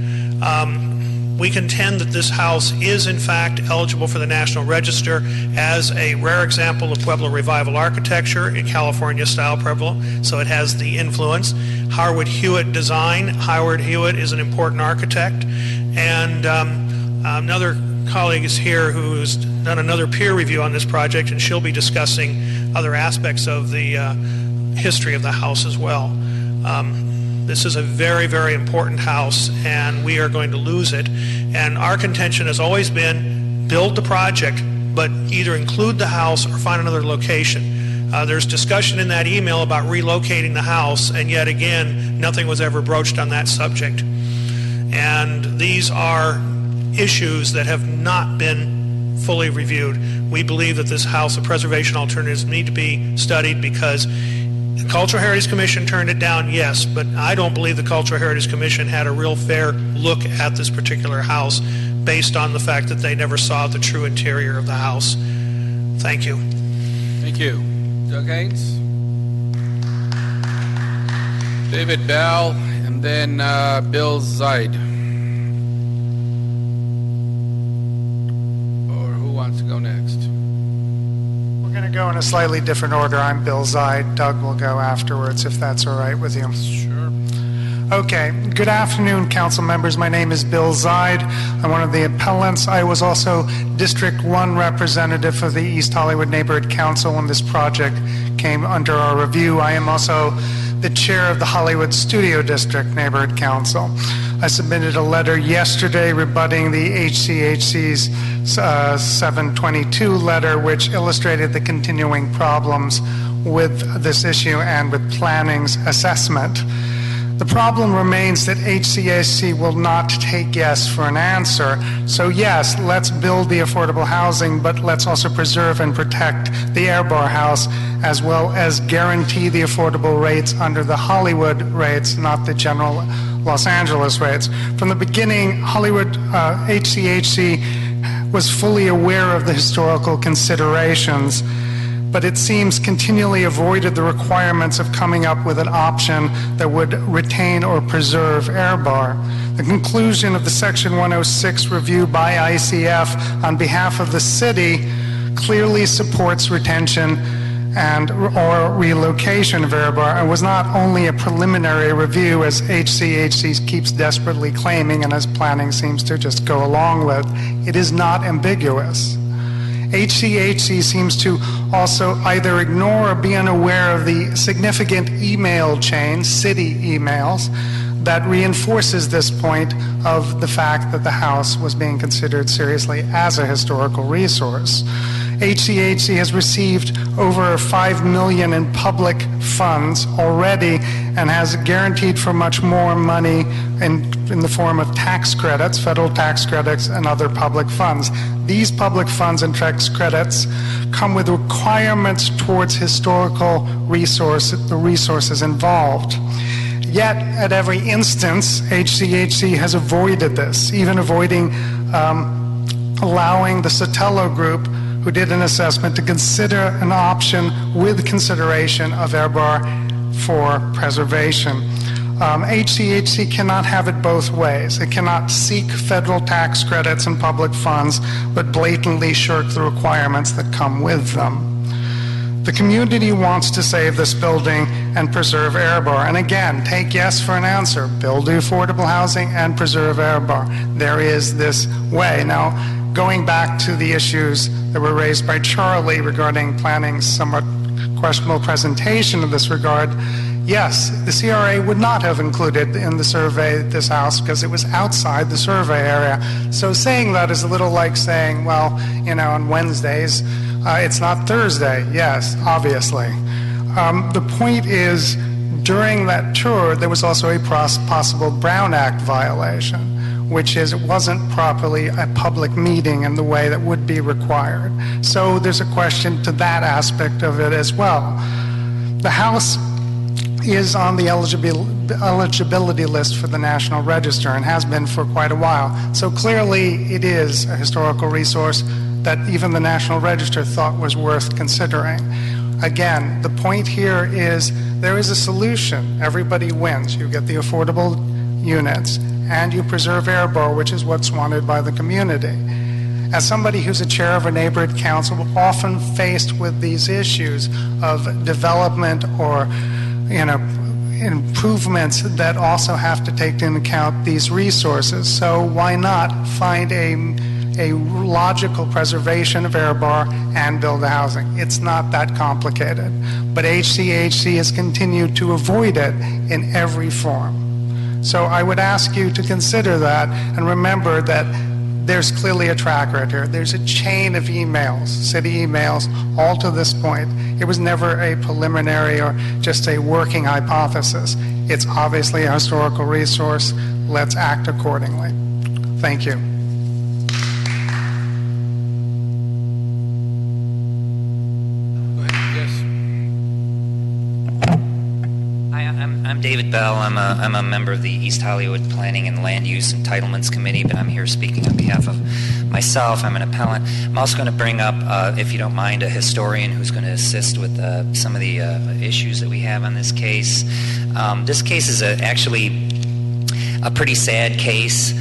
S3: We contend that this house is in fact eligible for the National Register as a rare example of Pueblo Revival architecture in California-style Pueblo, so it has the influence. Howard Hewitt design. Howard Hewitt is an important architect. And another colleague is here who's done another peer review on this project, and she'll be discussing other aspects of the history of the house as well. This is a very, very important house, and we are going to lose it. And our contention has always been build the project, but either include the house or find another location. There's discussion in that email about relocating the house, and yet again, nothing was ever broached on that subject. And these are issues that have not been fully reviewed. We believe that this house of preservation alternatives need to be studied because the Cultural Heritage Commission turned it down, yes, but I don't believe the Cultural Heritage Commission had a real fair look at this particular house based on the fact that they never saw the true interior of the house. Thank you.
S1: Thank you. Doug Haynes? David Bell, and then Bill Zaid. Or who wants to go next?
S19: We're going to go in a slightly different order. I'm Bill Zaid. Doug will go afterwards, if that's all right with you.
S1: Sure.
S19: Okay. Good afternoon, council members. My name is Bill Zaid. I'm one of the appellants. I was also District 1 representative for the East Hollywood Neighborhood Council when this project came under our review. I am also the chair of the Hollywood Studio District Neighborhood Council. I submitted a letter yesterday rebutting the HCHC's 722 letter, which illustrated the continuing problems with this issue and with planning's assessment. The problem remains that HCHC will not take yes for an answer. So yes, let's build the affordable housing, but let's also preserve and protect the Air Bar House, as well as guarantee the affordable rates under the Hollywood rates, not the general Los Angeles rates. From the beginning, Hollywood HCHC was fully aware of the historical considerations, but it seems continually avoided the requirements of coming up with an option that would retain or preserve Air Bar. The conclusion of the Section 106 review by ICF on behalf of the city clearly supports retention and or relocation of Air Bar, and was not only a preliminary review, as HCHC keeps desperately claiming and as planning seems to just go along with. It is not ambiguous. HCHC seems to also either ignore or be unaware of the significant email chain, city emails, that reinforces this point of the fact that the house was being considered seriously as a historical resource. HCHC has received over $5 million in public funds already and has guaranteed for much more money in the form of tax credits, federal tax credits, and other public funds. These public funds and tax credits come with requirements towards historical the resources involved. Yet, at every instance, HCHC has avoided this, even avoiding allowing the Sotelo Group, who did an assessment, to consider an option with consideration of Air Bar for preservation. HCHC cannot have it both ways. It cannot seek federal tax credits and public funds, but blatantly shirk the requirements that come with them. The community wants to save this building and preserve Airbar. And again, take yes for an answer. Build affordable housing and preserve Airbar. There is this way. Now, going back to the issues that were raised by Charlie regarding planning's somewhat questionable presentation in this regard, yes, the CRA would not have included in the survey this house because it was outside the survey area. So saying that is a little like saying, well, on Wednesdays, it's not Thursday. Yes, obviously. The point is, during that tour, there was also a possible Brown Act violation, which is it wasn't properly a public meeting in the way that would be required. So there's a question to that aspect of it as well. The house is on the eligibility list for the National Register and has been for quite a while. So clearly it is a historical resource that even the National Register thought was worth considering. Again, the point here is there is a solution. Everybody wins. You get the affordable units and you preserve Airbar, which is what's wanted by the community. As somebody who's a chair of a neighborhood council, often faced with these issues of development or improvements that also have to take into account these resources. So why not find a logical preservation of Airbar and build the housing? It's not that complicated. But HCHC has continued to avoid it in every form. So I would ask you to consider that and remember that there's clearly a track record here. There's a chain of emails, city emails, all to this point. It was never a preliminary or just a working hypothesis. It's obviously a historical resource. Let's act accordingly. Thank you.
S6: I'm David Bell. I'm a member of the East Hollywood Planning and Land Use Entitlements Committee, but I'm here speaking on behalf of myself. I'm an appellant. I'm also going to bring up, if you don't mind, a historian who's going to assist with some of the issues that we have on this case. This case is actually a pretty sad case.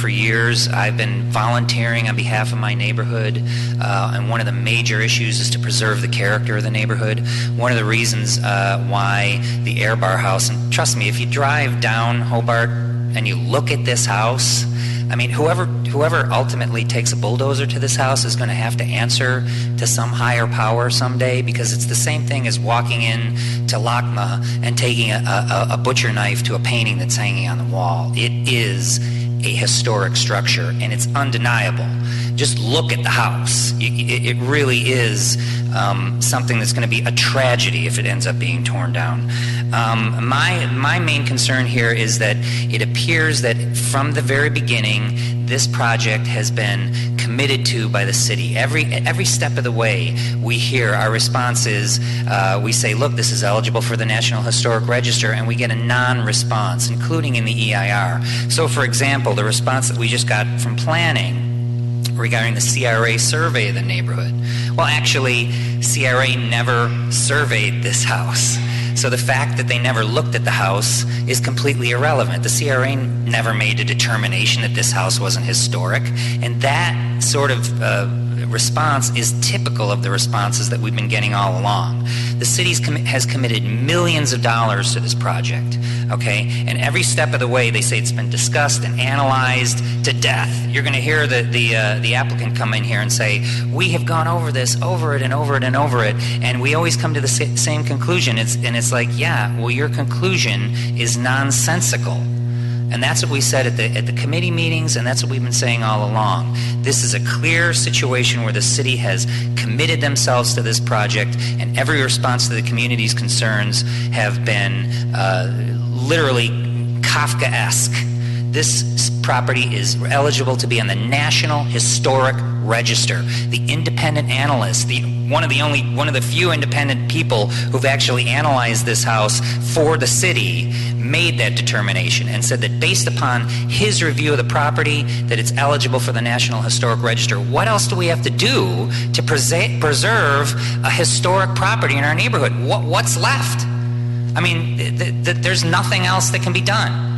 S6: For years, I've been volunteering on behalf of my neighborhood, and one of the major issues is to preserve the character of the neighborhood. One of the reasons why the Airbar house, and trust me, if you drive down Hobart and you look at this house, I mean, whoever ultimately takes a bulldozer to this house is going to have to answer to some higher power someday, because it's the same thing as walking in to LACMA and taking a butcher knife to a painting that's hanging on the wall. It is a historic structure, and it's undeniable. Just look at the house. It really is something that's going to be a tragedy if it ends up being torn down. My main concern here is that it appears that from the very beginning, this project has been committed to by the city. Every step of the way, we hear our response is, we say, look, this is eligible for the National Historic Register, and we get a non-response, including in the EIR. So, for example, the response that we just got from planning regarding the CRA survey of the neighborhood. Well, actually, CRA never surveyed this house. So the fact that they never looked at the house is completely irrelevant. The CRA never made a determination that this house wasn't historic, and that sort of response is typical of the responses that we've been getting all along. The city has committed millions of dollars to this project, okay? And every step of the way, they say it's been discussed and analyzed to death. You're going to hear the applicant come in here and say, we have gone over this, over it and over it and over it, and we always come to the same conclusion. It's like, yeah, well, your conclusion is nonsensical. And that's what we said at the committee meetings, and that's what we've been saying all along. This is a clear situation where the city has committed themselves to this project, and every response to the community's concerns have been literally Kafkaesque. This property is eligible to be on the National Historic Register. The independent analyst, one of the few independent people who've actually analyzed this house for the city, made that determination and said that based upon his review of the property, that it's eligible for the National Historic Register. What else do we have to do to preserve a historic property in our neighborhood? What's left? I mean, there's nothing else that can be done.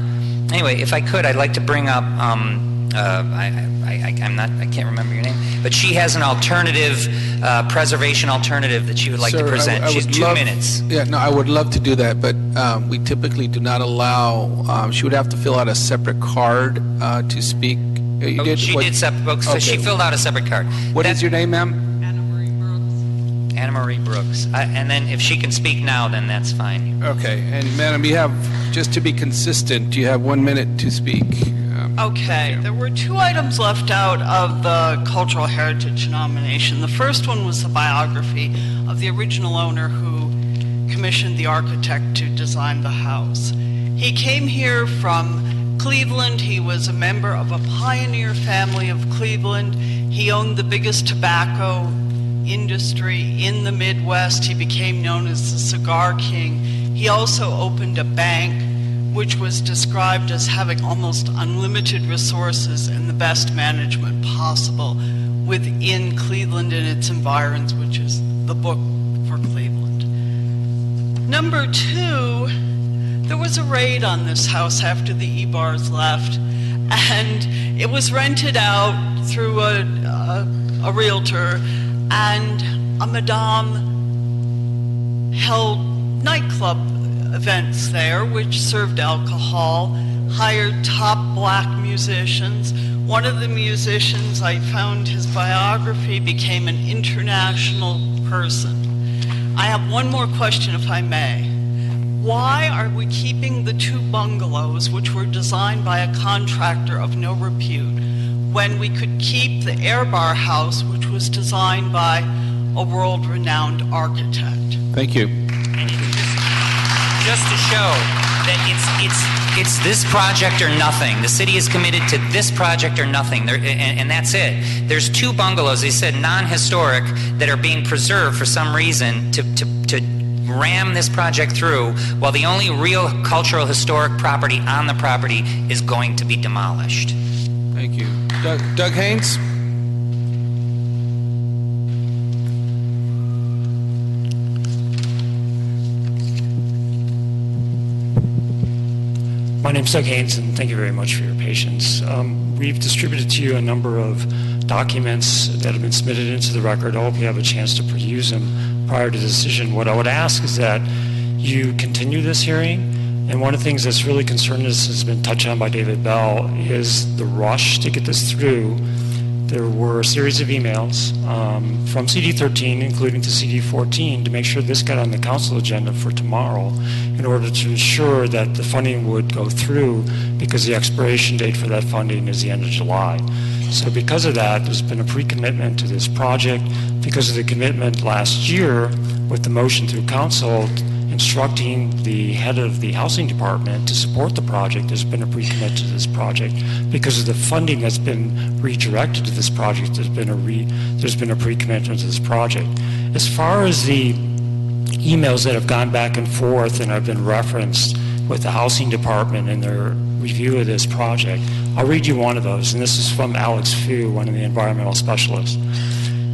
S6: Anyway, if I could, I'd like to bring up, I I can't remember your name, but she has an alternative, preservation alternative that she would like to present. She's 2 minutes.
S1: Yeah, no, I would love to do that, but we typically do not allow, she would have to fill out a separate card to speak.
S6: She did separate, so she filled out a separate card.
S1: What is your name, ma'am?
S6: Anna Marie Brooks. And then if she can speak now, then that's fine.
S1: Okay, and madam, you have, just to be consistent, you have 1 minute to speak.
S8: Okay, there were 2 items left out of the Cultural Heritage nomination. The first one was the biography of the original owner who commissioned the architect to design the house. He came here from Cleveland. He was a member of a pioneer family of Cleveland. He owned the biggest tobacco industry in the Midwest. He became known as the Cigar King. He also opened a bank which was described as having almost unlimited resources and the best management possible within Cleveland and its environs, which is the book for Cleveland. Number 2, there was a raid on this house after the Ebars left, and it was rented out through a realtor, and a Macadam held nightclub events there, which served alcohol, hired top black musicians. One of the musicians, I found his biography, became an international person. I have one more question, if I may. Why are we keeping the 2 bungalows, which were designed by a contractor of no repute, when we could keep the Air Bar house, which was designed by a world-renowned architect?
S1: Thank you.
S6: Just to show that it's this project or nothing. The city is committed to this project or nothing, and that's it. There's 2 bungalows, they said non-historic, that are being preserved for some reason to ram this project through, while the only real cultural historic property on the property is going to be demolished.
S1: Thank you. Doug Haynes?
S5: My name's Doug Haynes, and thank you very much for your patience. We've distributed to you a number of documents that have been submitted into the record. I hope you have a chance to peruse them prior to the decision. What I would ask is that you continue this hearing, and one of the things that's really concerning us, has been touched on by David Bell, is the rush to get this through. There were a series of emails from CD13, including to CD14, to make sure this got on the council agenda for tomorrow in order to ensure that the funding would go through, because the expiration date for that funding is the end of July. So because of that, there's been a pre-commitment to this project. Because of the commitment last year with the motion through council instructing the head of the housing department to support the project, there's been a pre-commit to this project. Because of the funding that's been redirected to this project, there's been a pre-commitment to this project. As far as the emails that have gone back and forth and have been referenced with the housing department in their review of this project, I'll read you one of those, and this is from Alex Fu, one of the environmental specialists.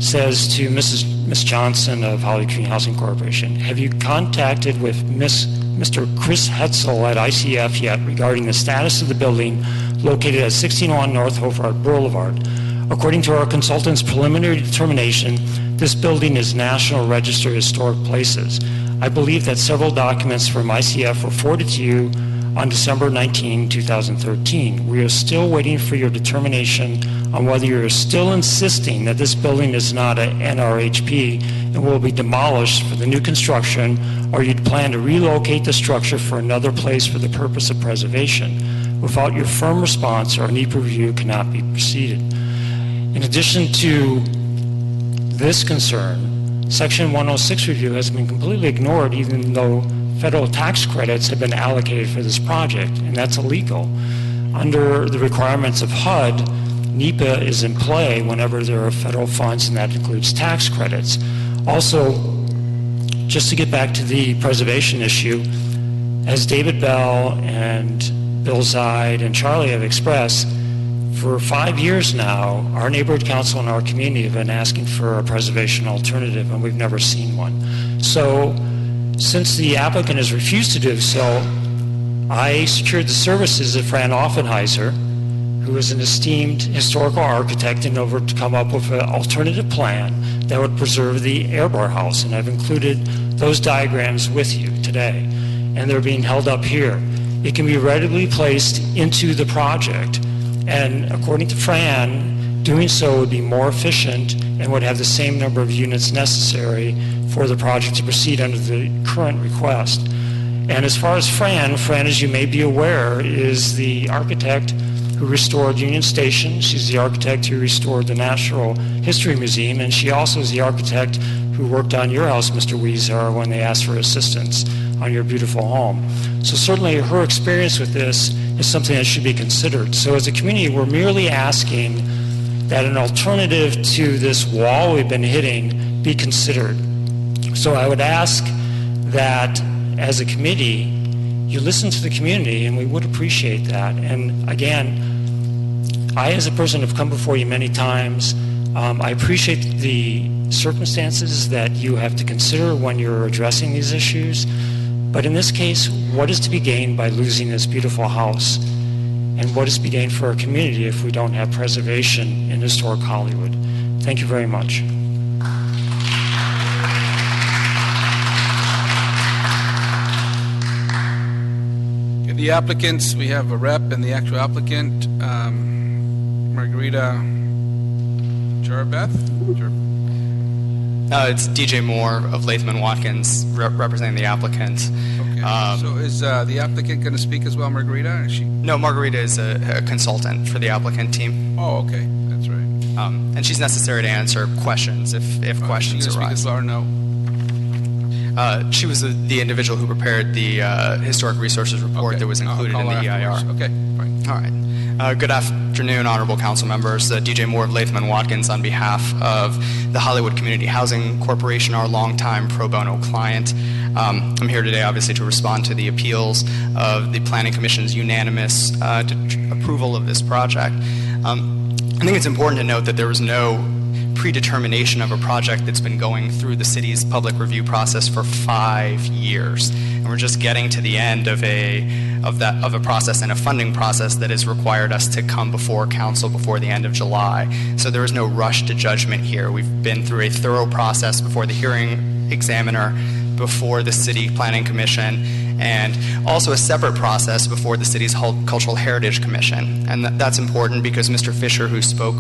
S5: Says to Ms. Johnson of Holly Green Housing Corporation, have you contacted with Mr. Chris Hetzel at ICF yet regarding the status of the building located at 1601 North Hobart Boulevard? According to our consultant's preliminary determination, this building is National Register of Historic Places. I believe that several documents from ICF were forwarded to you on December 19, 2013. We are still waiting for your determination on whether you're still insisting that this building is not an NRHP and will be demolished for the new construction, or you'd plan to relocate the structure for another place for the purpose of preservation. Without your firm response, our NEPA review cannot be proceeded. In addition to this concern, Section 106 review has been completely ignored, even though federal tax credits have been allocated for this project, and that's illegal. Under the requirements of HUD, NEPA is in play whenever there are federal funds, and that includes tax credits. Also, just to get back to the preservation issue, as David Bell and Bill Zide and Charlie have expressed, for 5 years now, our neighborhood council and our community have been asking for a preservation alternative, and we've never seen one. So, since the applicant has refused to do so, I secured the services of Fran Offenheiser, who is an esteemed historical architect in order to come up with an alternative plan that would preserve the air bar house. And I've included those diagrams with you today, and they're being held up here. It can be readily placed into the project, and according to Fran, doing so would be more efficient and would have the same number of units necessary for the project to proceed under the current request. And as far as Fran, as you may be aware, is the architect who restored Union Station. She's the architect who restored the Natural History Museum, and she also is the architect who worked on your house, Mr. Weezer, when they asked for assistance on your beautiful home. So certainly her experience with this is something that should be considered. So as a community, we're merely asking that an alternative to this wall we've been hitting be considered. So I would ask that as a committee, you listen to the community, and we would appreciate that. And again, I as a person have come before you many times. I appreciate the circumstances that you have to consider when you're addressing these issues. But in this case, what is to be gained by losing this beautiful house? And what is to be gained for our community if we don't have preservation in historic Hollywood? Thank you very much.
S1: The applicants, we have a rep and the actual applicant, Margarita Jarabeth.
S20: It's DJ Moore of Latham & Watkins representing the applicant.
S1: Okay. So is the applicant going to speak as well, Margarita? Is she?
S20: No, Margarita is a consultant for the applicant team.
S1: Oh, okay. That's right.
S20: And she's necessary to answer questions if questions
S1: arise. Speak as well or no?
S20: She was the individual who prepared the historic resources report that was included in the EIR.
S1: Okay, fine.
S20: All right. Good afternoon, honorable council members. DJ Moore of Latham & Watkins on behalf of the Hollywood Community Housing Corporation, our longtime pro bono client. I'm here today, obviously, to respond to the appeals of the Planning Commission's unanimous approval of this project. I think it's important to note that there was no predetermination of a project that's been going through the city's public review process for 5 years, and we're just getting to the end of a process and a funding process that has required us to come before council before the end of July. So there is no rush to judgment here. We've been through a thorough process before the hearing examiner, before the City Planning Commission, and also a separate process before the city's Cultural Heritage Commission. And that's important because Mr. Fisher, who spoke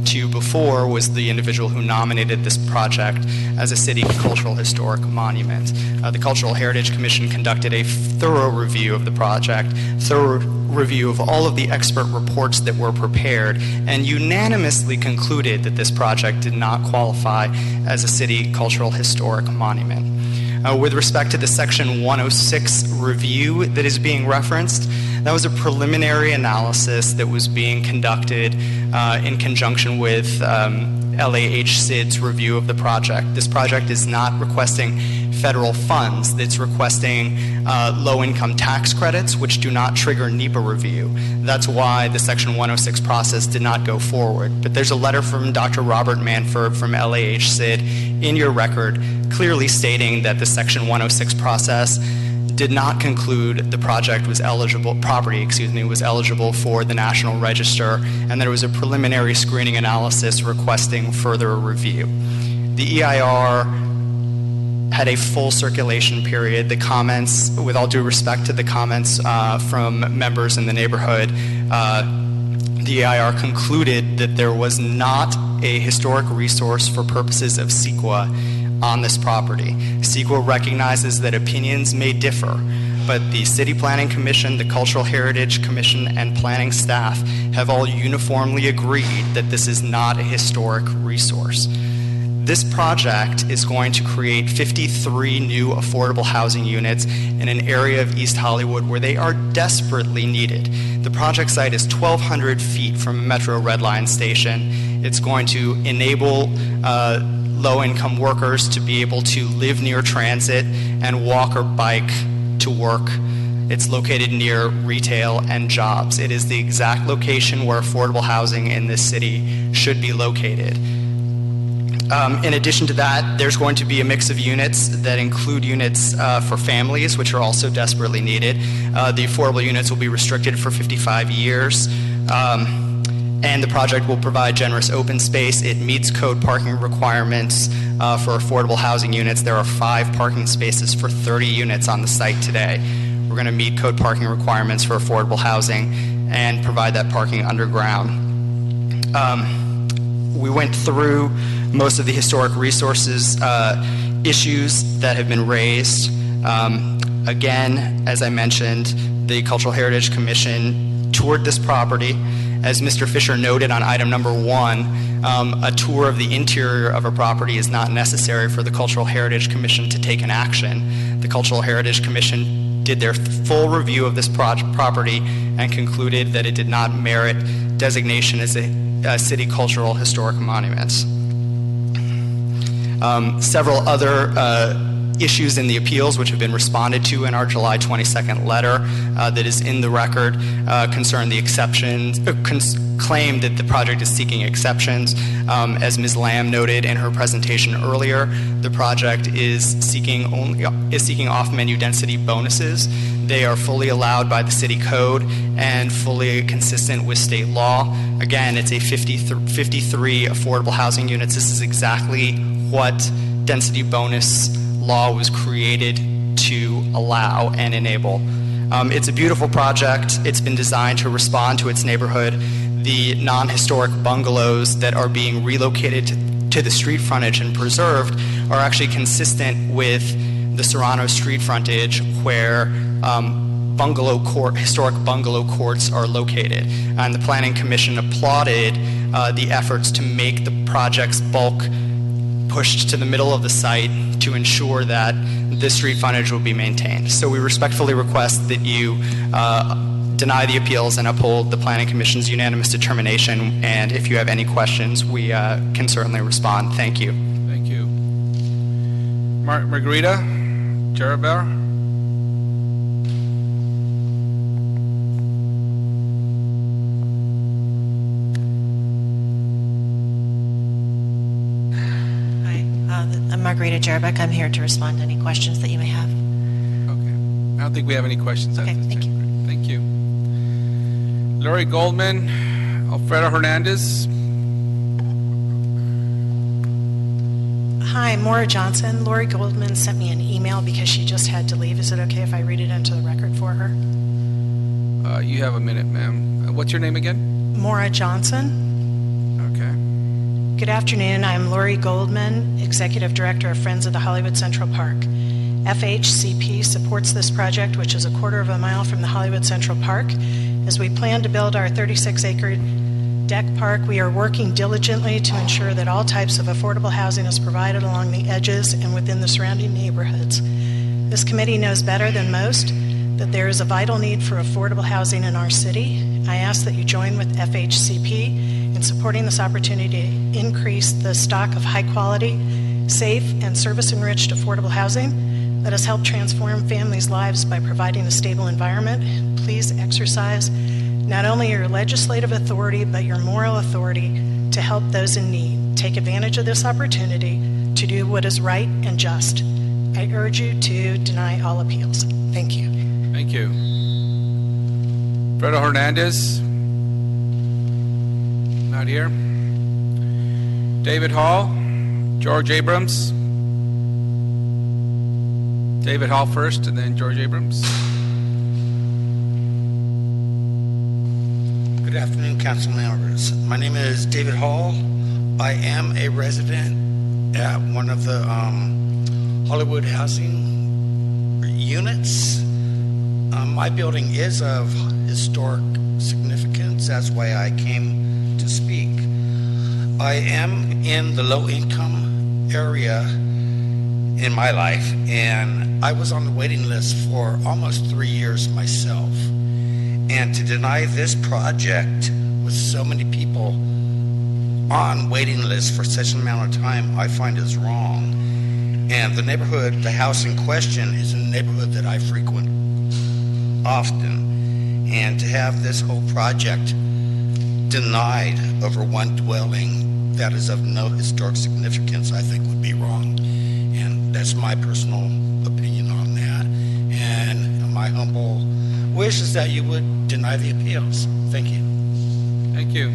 S20: to you before, was the individual who nominated this project as a city cultural historic monument. The Cultural Heritage Commission conducted a thorough review of the project, thorough review of all of the expert reports that were prepared, and unanimously concluded that this project did not qualify as a city cultural historic monument. With respect to the Section 106 review that is being referenced, that was a preliminary analysis that was being conducted in conjunction with LAHCID's review of the project. This project is not requesting federal funds. It's requesting low-income tax credits, which do not trigger NEPA review. That's why the Section 106 process did not go forward. But there's a letter from Dr. Robert Manford from LAHCID in your record clearly stating that the Section 106 process did not conclude the project was eligible, was eligible for the National Register, and there was a preliminary screening analysis requesting further review. The EIR had a full circulation period. The comments, with all due respect to the comments from members in the neighborhood, the EIR concluded that there was not a historic resource for purposes of CEQA on this property. CEQA recognizes that opinions may differ, but the City Planning Commission, the Cultural Heritage Commission, and planning staff have all uniformly agreed that this is not a historic resource. This project is going to create 53 new affordable housing units in an area of East Hollywood where they are desperately needed. The project site is 1,200 feet from a Metro Red Line station. It's going to enable low-income workers to be able to live near transit and walk or bike to work. It's located near retail and jobs. It is the exact location where affordable housing in this city should be located. In addition to that, there's going to be a mix of units that include units for families, which are also desperately needed. The affordable units will be restricted for 55 years. And the project will provide generous open space. It meets code parking requirements for affordable housing units. There are 5 parking spaces for 30 units on the site today. We're going to meet code parking requirements for affordable housing and provide that parking underground. We went through most of the historic resources issues that have been raised. Again, as I mentioned, the Cultural Heritage Commission toured this property. As Mr. Fisher noted on item number 1, a tour of the interior of a property is not necessary for the Cultural Heritage Commission to take an action. The Cultural Heritage Commission did their full review of this property and concluded that it did not merit designation as a city cultural historic monument. Several other issues in the appeals which have been responded to in our July 22nd letter that is in the record concern the exceptions, claim that the project is seeking exceptions. As Ms. Lamb noted in her presentation earlier, the project is seeking off-menu density bonuses. They are fully allowed by the city code and fully consistent with state law. Again, it's a 53 affordable housing units. This is exactly what density bonus law was created to allow and enable. It's a beautiful project. It's been designed to respond to its neighborhood. The non-historic bungalows that are being relocated to the street frontage and preserved are actually consistent with the Serrano street frontage where historic bungalow courts are located. And the Planning Commission applauded the efforts to make the project's bulk pushed to the middle of the site to ensure that the street frontage will be maintained. So we respectfully request that you deny the appeals and uphold the Planning Commission's unanimous determination. And if you have any questions, we can certainly respond. Thank you.
S1: Thank you. Margarita Jarabel.
S7: I'm Margarita Jarabek. I'm here to respond to any questions that you may have.
S1: Okay. I don't think we have any questions.
S7: Okay, thank you.
S1: Thank you. Lori Goldman, Alfredo Hernandez.
S22: Hi, Maura Johnson. Lori Goldman sent me an email because she just had to leave. Is it okay if I read it into the record for her?
S1: You have a minute, ma'am. What's your name again?
S22: Maura Johnson. Good afternoon. I'm Lori Goldman, Executive Director of Friends of the Hollywood Central Park. FHCP supports this project, which is a quarter of a mile from the Hollywood Central Park. As we plan to build our 36-acre deck park, we are working diligently to ensure that all types of affordable housing is provided along the edges and within the surrounding neighborhoods. This committee knows better than most that there is a vital need for affordable housing in our city. I ask that you join with FHCP in supporting this opportunity to increase the stock of high-quality, safe, and service-enriched affordable housing. Let us help transform families' lives by providing a stable environment. Please exercise not only your legislative authority, but your moral authority to help those in need. Take advantage of this opportunity to do what is right and just. I urge you to deny all appeals. Thank you.
S1: Thank you. Fredo Hernandez. Not here. David Hall, George Abrams. David Hall first, and then George Abrams.
S23: Good afternoon, council members. My name is David Hall. I am a resident at one of the Hollywood housing units. My building is of historic significance. That's why I came to speak. I am in the low-income area in my life, and I was on the waiting list for almost 3 years myself. And to deny this project with so many people on waiting lists for such an amount of time, I find is wrong. And the neighborhood, the house in question, is a neighborhood that I frequent often. And to have this whole project denied over one dwelling that is of no historic significance, I think would be wrong. And that's my personal opinion on that. And my humble wish is that you would deny the appeals. Thank you.
S1: Thank you.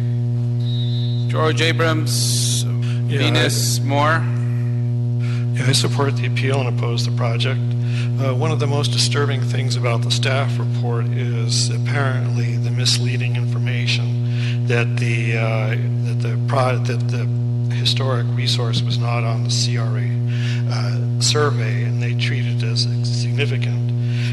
S1: George Abrams, Venus Moore.
S9: Yeah, I support the appeal and oppose the project. One of the most disturbing things about the staff report is apparently the misleading information that the historic resource was not on the CRA survey, and they treat it as significant.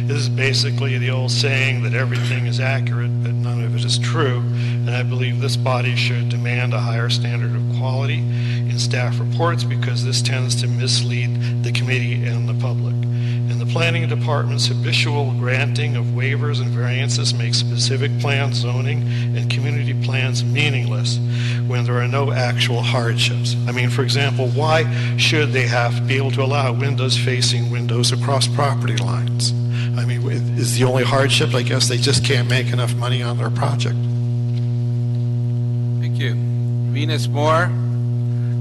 S9: This is basically the old saying that everything is accurate, but none of it is true, and I believe this body should demand a higher standard of quality in staff reports because this tends to mislead the committee and the public. And the planning department's habitual granting of waivers and variances makes specific plans, zoning, and community plans meaningless when there are no actual hardships. I mean, for example, why should they have to be able to allow windows facing windows across property lines? I mean, is the only hardship, I guess, they just can't make enough money on their project.
S1: Thank you. Venus Moore,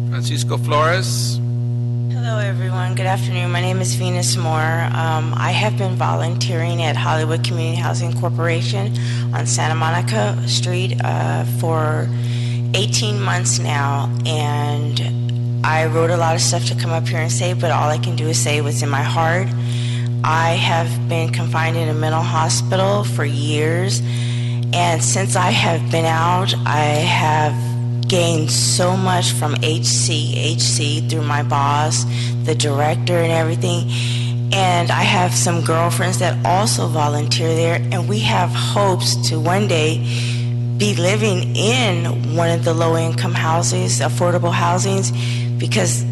S1: Francisco Flores.
S11: Hello, everyone. Good afternoon. My name is Venus Moore. I have been volunteering at Hollywood Community Housing Corporation on Santa Monica Street for 18 months now, and I wrote a lot of stuff to come up here and say, but all I can do is say what's in my heart. I have been confined in a mental hospital for years, and since I have been out, I have gained so much from HC through my boss, the director, and everything. And I have some girlfriends that also volunteer there, and we have hopes to one day be living in one of the low-income houses, affordable housings, because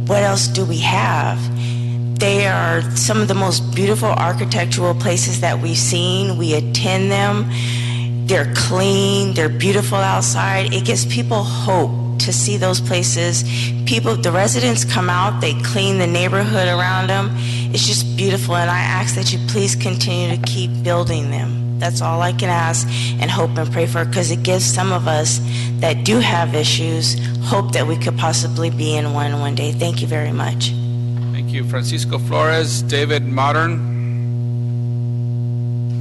S11: what else do we have? They are some of the most beautiful architectural places that we've seen. We attend them. They're clean. They're beautiful outside. It gives people hope to see those places. The residents come out. They clean the neighborhood around them. It's just beautiful, and I ask that you please continue to keep building them. That's all I can ask and hope and pray for, because it gives some of us that do have issues hope that we could possibly be in one day. Thank you very much.
S1: Thank you. Francisco Flores, David Modern.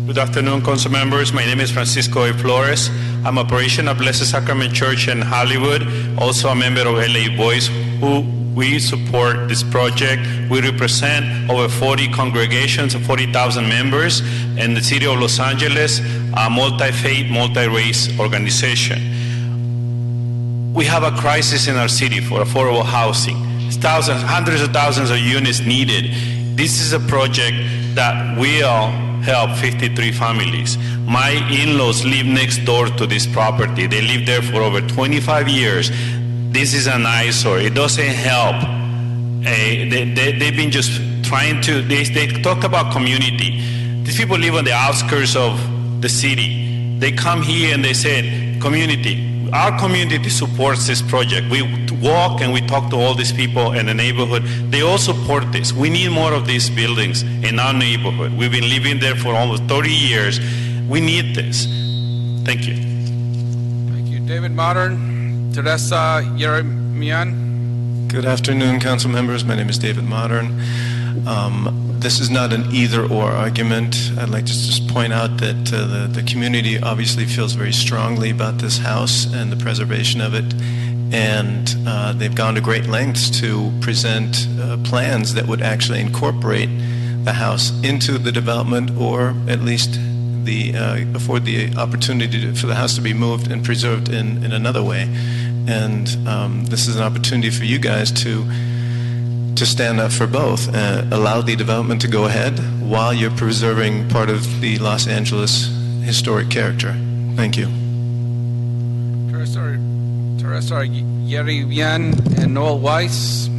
S15: Good afternoon, council members. My name is Francisco A. Flores. I'm a parishioner of Blessed Sacrament Church in Hollywood, also a member of LA Voice, who we support this project. We represent over 40 congregations of 40,000 members in the city of Los Angeles, a multi-faith, multi-race organization. We have a crisis in our city for affordable housing. Thousands, hundreds of thousands of units needed. This is a project that will help 53 families. My in-laws live next door to this property. They live there for over 25 years. This is an eyesore. It doesn't help. They've been just trying to, they talk about community. These people live on the outskirts of the city. They come here and they said, community. Our community supports this project. We walk and we talk to all these people in the neighborhood. They all support this. We need more of these buildings in our neighborhood. We've been living there for almost 30 years. We need this. Thank you.
S1: Thank you. David Modern, Teresa Yeremian.
S24: Good afternoon, council members. My name is David Modern. This is not an either-or argument. I'd like to just point out that the community obviously feels very strongly about this house and the preservation of it, and they've gone to great lengths to present plans that would actually incorporate the house into the development, or at least afford the opportunity for the house to be moved and preserved in another way. And this is an opportunity for you guys to stand up for both, allow the development to go ahead while you're preserving part of the Los Angeles historic character. Thank you.
S1: Teresa Yerimian and Noel Weiss.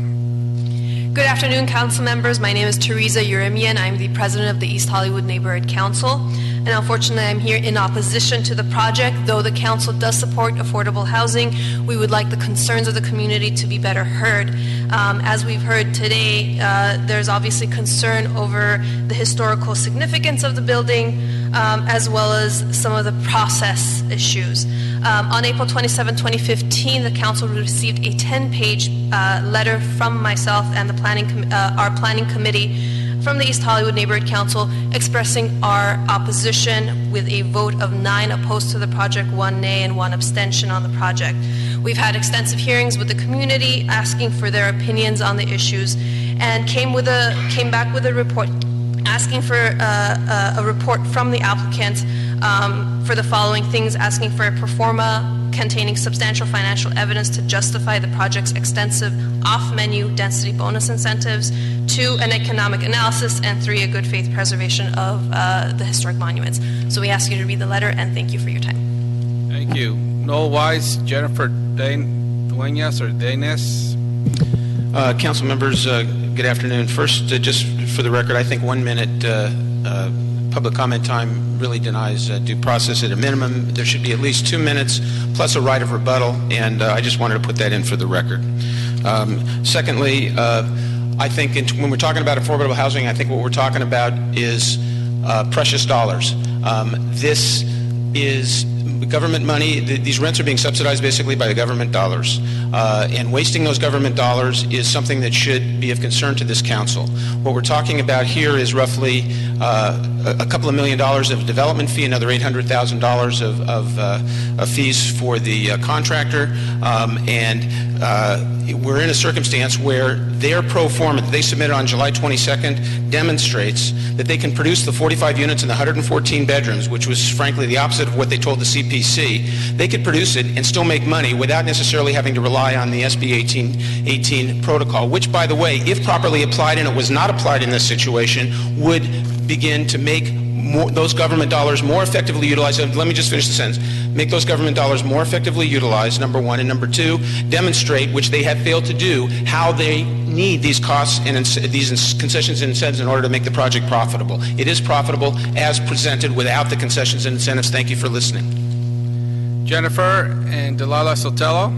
S25: Good afternoon, council members. My name is Teresa Yerimian. I'm the president of the East Hollywood Neighborhood Council. And unfortunately, I'm here in opposition to the project. Though the council does support affordable housing, we would like the concerns of the community to be better heard. As we've heard today, there's obviously concern over the historical significance of the building, as well as some of the process issues. On April 27, 2015, the council received a 10-page letter from myself and our planning committee from the East Hollywood Neighborhood Council expressing our opposition with a vote of 9 opposed to the project, 1 nay, and 1 abstention on the project. We've had extensive hearings with the community asking for their opinions on the issues, and came back with a report asking for a report from the applicant for the following things: asking for a pro forma containing substantial financial evidence to justify the project's extensive off-menu density bonus incentives, 2, an economic analysis, and 3, a good faith preservation of the historic monuments. So we ask you to read the letter, and thank you for your time.
S1: Thank you. Noel Wise, Jennifer Duenas or Danes.
S4: Council members, good afternoon. First, just for the record, I think 1 minute public comment time really denies due process. At a minimum, there should be at least 2 minutes plus a right of rebuttal, and I just wanted to put that in for the record. Secondly, I think when we're talking about affordable housing, I think what we're talking about is precious dollars. This is government money. These rents are being subsidized basically by the government dollars, and wasting those government dollars is something that should be of concern to this council. What we're talking about here is roughly a couple of $1 million of development fee, another $800,000 of fees for the contractor, and we're in a circumstance where their pro forma that they submitted on July 22nd demonstrates that they can produce the 45 units and the 114 bedrooms, which was frankly the opposite of what they told the CPC. They could produce it and still make money without necessarily having to rely on the SB 1818 protocol, which, by the way, if properly applied, and it was not applied in this situation, would begin to make those government dollars more effectively utilized. Let me just finish the sentence. Make those government dollars more effectively utilized, number one. And number two, demonstrate, which they have failed to do, how they need these costs and these concessions and incentives in order to make the project profitable. It is profitable as presented without the concessions and incentives. Thank you for listening.
S1: Jennifer and Delilah Sotelo.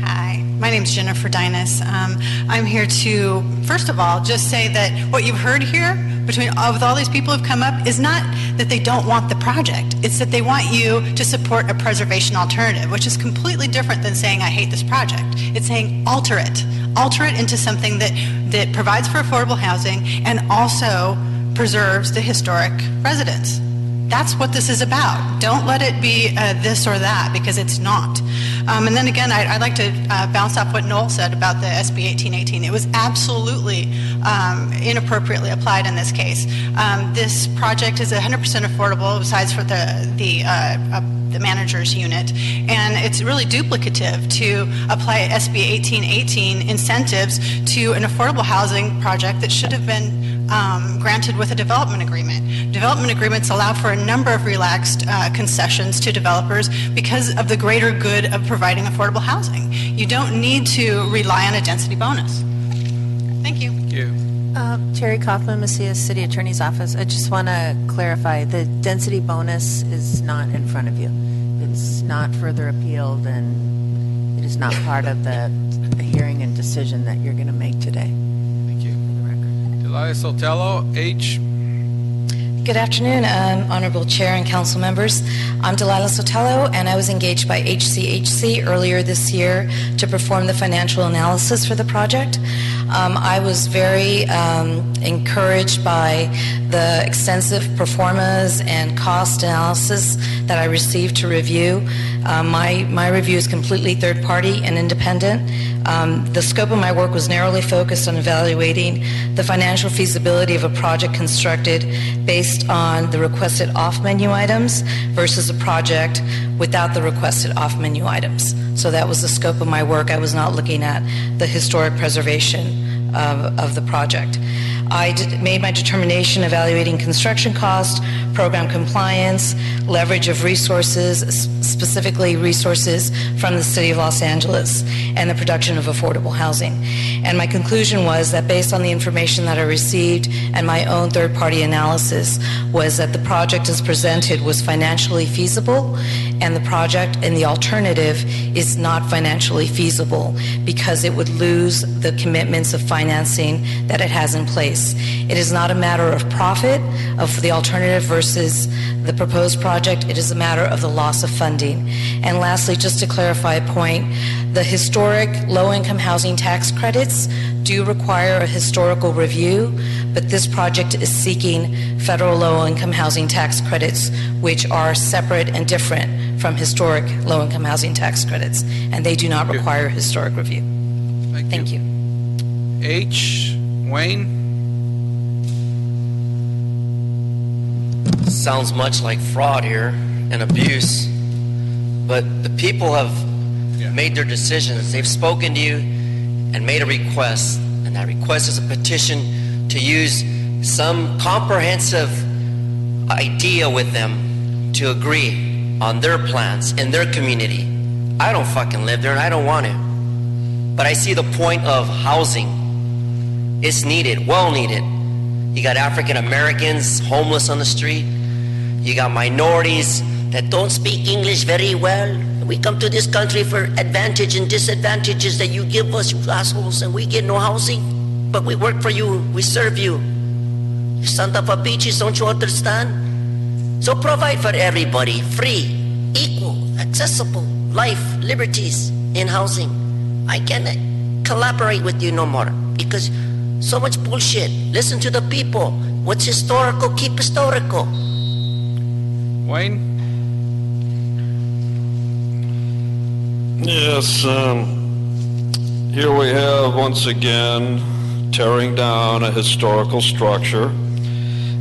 S10: Hi, my name is Jennifer Dinas. I'm here to, first of all, just say that what you've heard here with all these people who've come up is not that they don't want the project. It's that they want you to support a preservation alternative, which is completely different than saying, I hate this project. It's saying alter it into something that provides for affordable housing and also preserves the historic residence. That's what this is about. Don't let it be this or that, because it's not. And then again, I'd like to bounce off what Noel said about the SB 1818. It was absolutely inappropriately applied in this case. This project is 100% affordable, besides for the manager's unit, and it's really duplicative to apply SB 1818 incentives to an affordable housing project that should have been granted with a development agreement. Development agreements allow for a number of relaxed concessions to developers because of the greater good of providing affordable housing. You don't need to rely on a density bonus. Thank you.
S1: Thank you.
S18: Terry Kaufman, Macias City Attorney's Office. I just want to clarify, the density bonus is not in front of you. It's not further appealed, and it is not part of the hearing and decision that you're going to make today.
S1: Thank you. Delilah Sotelo, H.
S13: Good afternoon, Honorable Chair and Council members. I'm Delilah Sotelo, and I was engaged by HCHC earlier this year to perform the financial analysis for the project. I was very encouraged by the extensive performance and cost analysis that I received to review. My review is completely third-party and independent. The scope of my work was narrowly focused on evaluating the financial feasibility of a project constructed based on the requested off-menu items versus a project without the requested off-menu items. So that was the scope of my work. I was not looking at the historic preservation of the project. I made my determination evaluating construction cost, program compliance, leverage of resources, specifically resources from the City of Los Angeles, and the production of affordable housing. And my conclusion was that based on the information that I received and my own third-party analysis was that the project as presented was financially feasible, and the project and the alternative is not financially feasible because it would lose the commitments of financing that it has in place. place. It is not a matter of profit of the alternative versus the proposed project. It is a matter of the loss of funding. And lastly, just to clarify a point, the historic low-income housing tax credits do require a historical review, but this project is seeking federal low-income housing tax credits, which are separate and different from historic low-income housing tax credits, and they do not require historic review. Thank you.
S1: H. Wayne?
S2: Sounds much like fraud here and abuse, but the people have made their decisions. They've spoken to you and made a request, and that request is a petition to use some comprehensive idea with them to agree on their plans in their community. I don't fucking live there and I don't want to, but I see the point of housing. It's needed, well needed. You got African Americans homeless on the street. You got minorities that don't speak English very well. We come to this country for advantage and disadvantages that you give us, you assholes, and we get no housing. But we work for you, we serve you. You son of a bitches, don't you understand? So provide for everybody, free, equal, accessible, life, liberties in housing. I can't collaborate with you no more because so much bullshit. Listen to the people. What's historical, keep historical.
S1: Wayne?
S14: Yes, here we have once again tearing down a historical structure.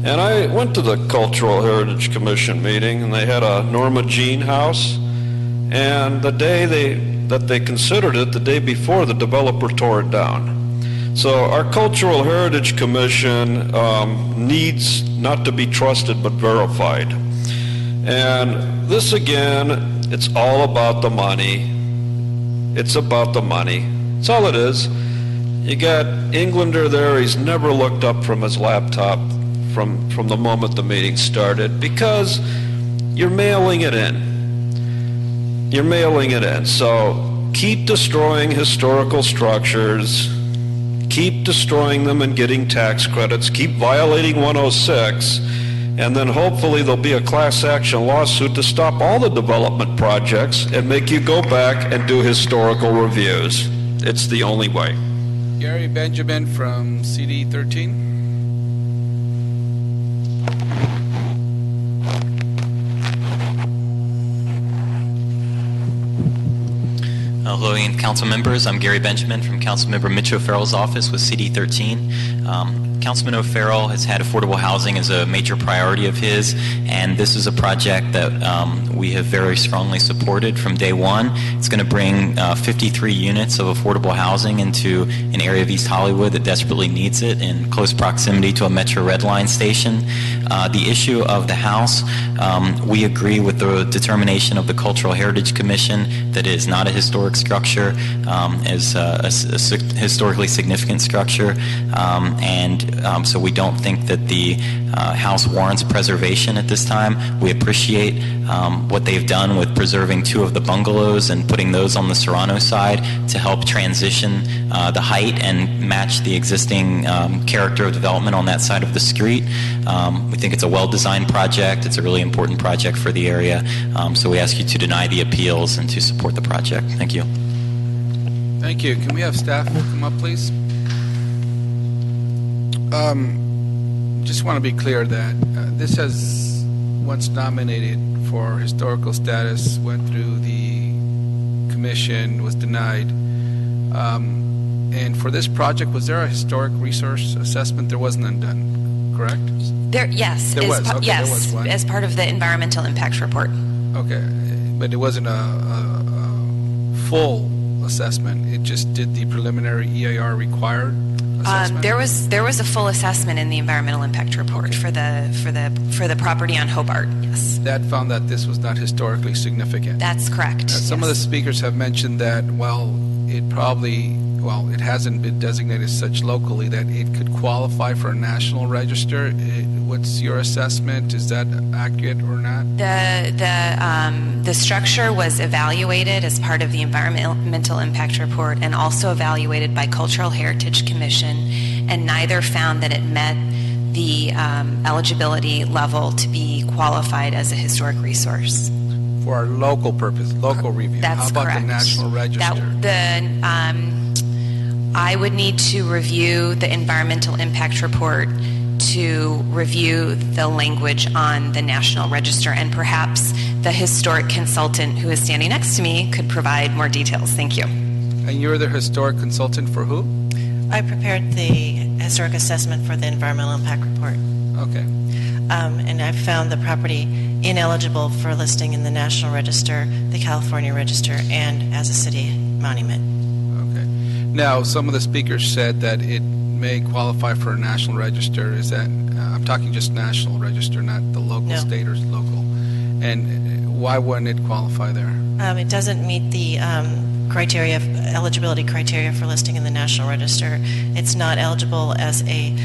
S14: And I went to the Cultural Heritage Commission meeting, and they had a Norma Jean house. And the day that they considered it, the day before, the developer tore it down. So our Cultural Heritage Commission needs not to be trusted but verified. And this again, it's all about the money. It's about the money. That's all it is. You got Englander there, he's never looked up from his laptop from the moment the meeting started because you're mailing it in. You're mailing it in. So keep destroying historical structures, keep destroying them and getting tax credits, keep violating 106, and then hopefully there'll be a class action lawsuit to stop all the development projects and make you go back and do historical reviews. It's the only way.
S1: Gary Benjamin from CD 13.
S16: Hello, council members. I'm Gary Benjamin from Councilmember Mitch O'Farrell's office with CD 13. Councilman O'Farrell has had affordable housing as a major priority of his, and this is a project that we have very strongly supported from day one. It's going to bring 53 units of affordable housing into an area of East Hollywood that desperately needs it in close proximity to a Metro Red Line station. The issue of the house, we agree with the determination of the Cultural Heritage Commission that it is not a historic structure, is a historically significant structure, and so we don't think that the house warrants preservation at this time. We appreciate what they've done with preserving two of the bungalows and putting those on the Serrano side to help transition the height and match the existing character of development on that side of the street. We think it's a well-designed project. It's a really important project for the area. So we ask you to deny the appeals and to support the project. Thank you.
S1: Thank you. Can we have staff come up, please? Just want to be clear that this has, once nominated for historical status, went through the commission, was denied. And for this project, was there a historic resource assessment? There was none done, correct?
S17: Yes.
S1: There was. Okay,
S17: yes,
S1: there was one.
S17: as part of the environmental impact report.
S1: Okay, but it wasn't a full assessment. It just did the preliminary EIR required assessment.
S17: There was a full assessment in the environmental impact report for the property on Hobart. Yes.
S1: That found that this was not historically significant.
S17: That's correct.
S1: Some of the speakers have mentioned that while it probably well, it hasn't been designated such locally that it could qualify for a national register. What's your assessment? Is that accurate or not?
S17: The structure was evaluated as part of the environmental impact report and also evaluated by Cultural Heritage Commission, and neither found that it met the eligibility level to be qualified as a historic resource.
S1: For our local purpose, local review.
S17: That's
S1: How about
S17: correct.
S1: the national register?
S17: I would need to review the environmental impact report to review the language on the national register, and perhaps the historic consultant who is standing next to me could provide more details. Thank you.
S1: And you're the historic consultant for who?
S7: I prepared the historic assessment for the environmental impact report.
S1: Okay.
S7: And I found the property ineligible for listing in the National Register, the California Register, and as a city monument.
S1: Okay. Now, some of the speakers said that it may qualify for a national register. Is that, I'm talking just national register, not the local, state, or local. And why wouldn't it qualify there?
S7: It doesn't meet the eligibility criteria for listing in the National Register. It's not eligible as a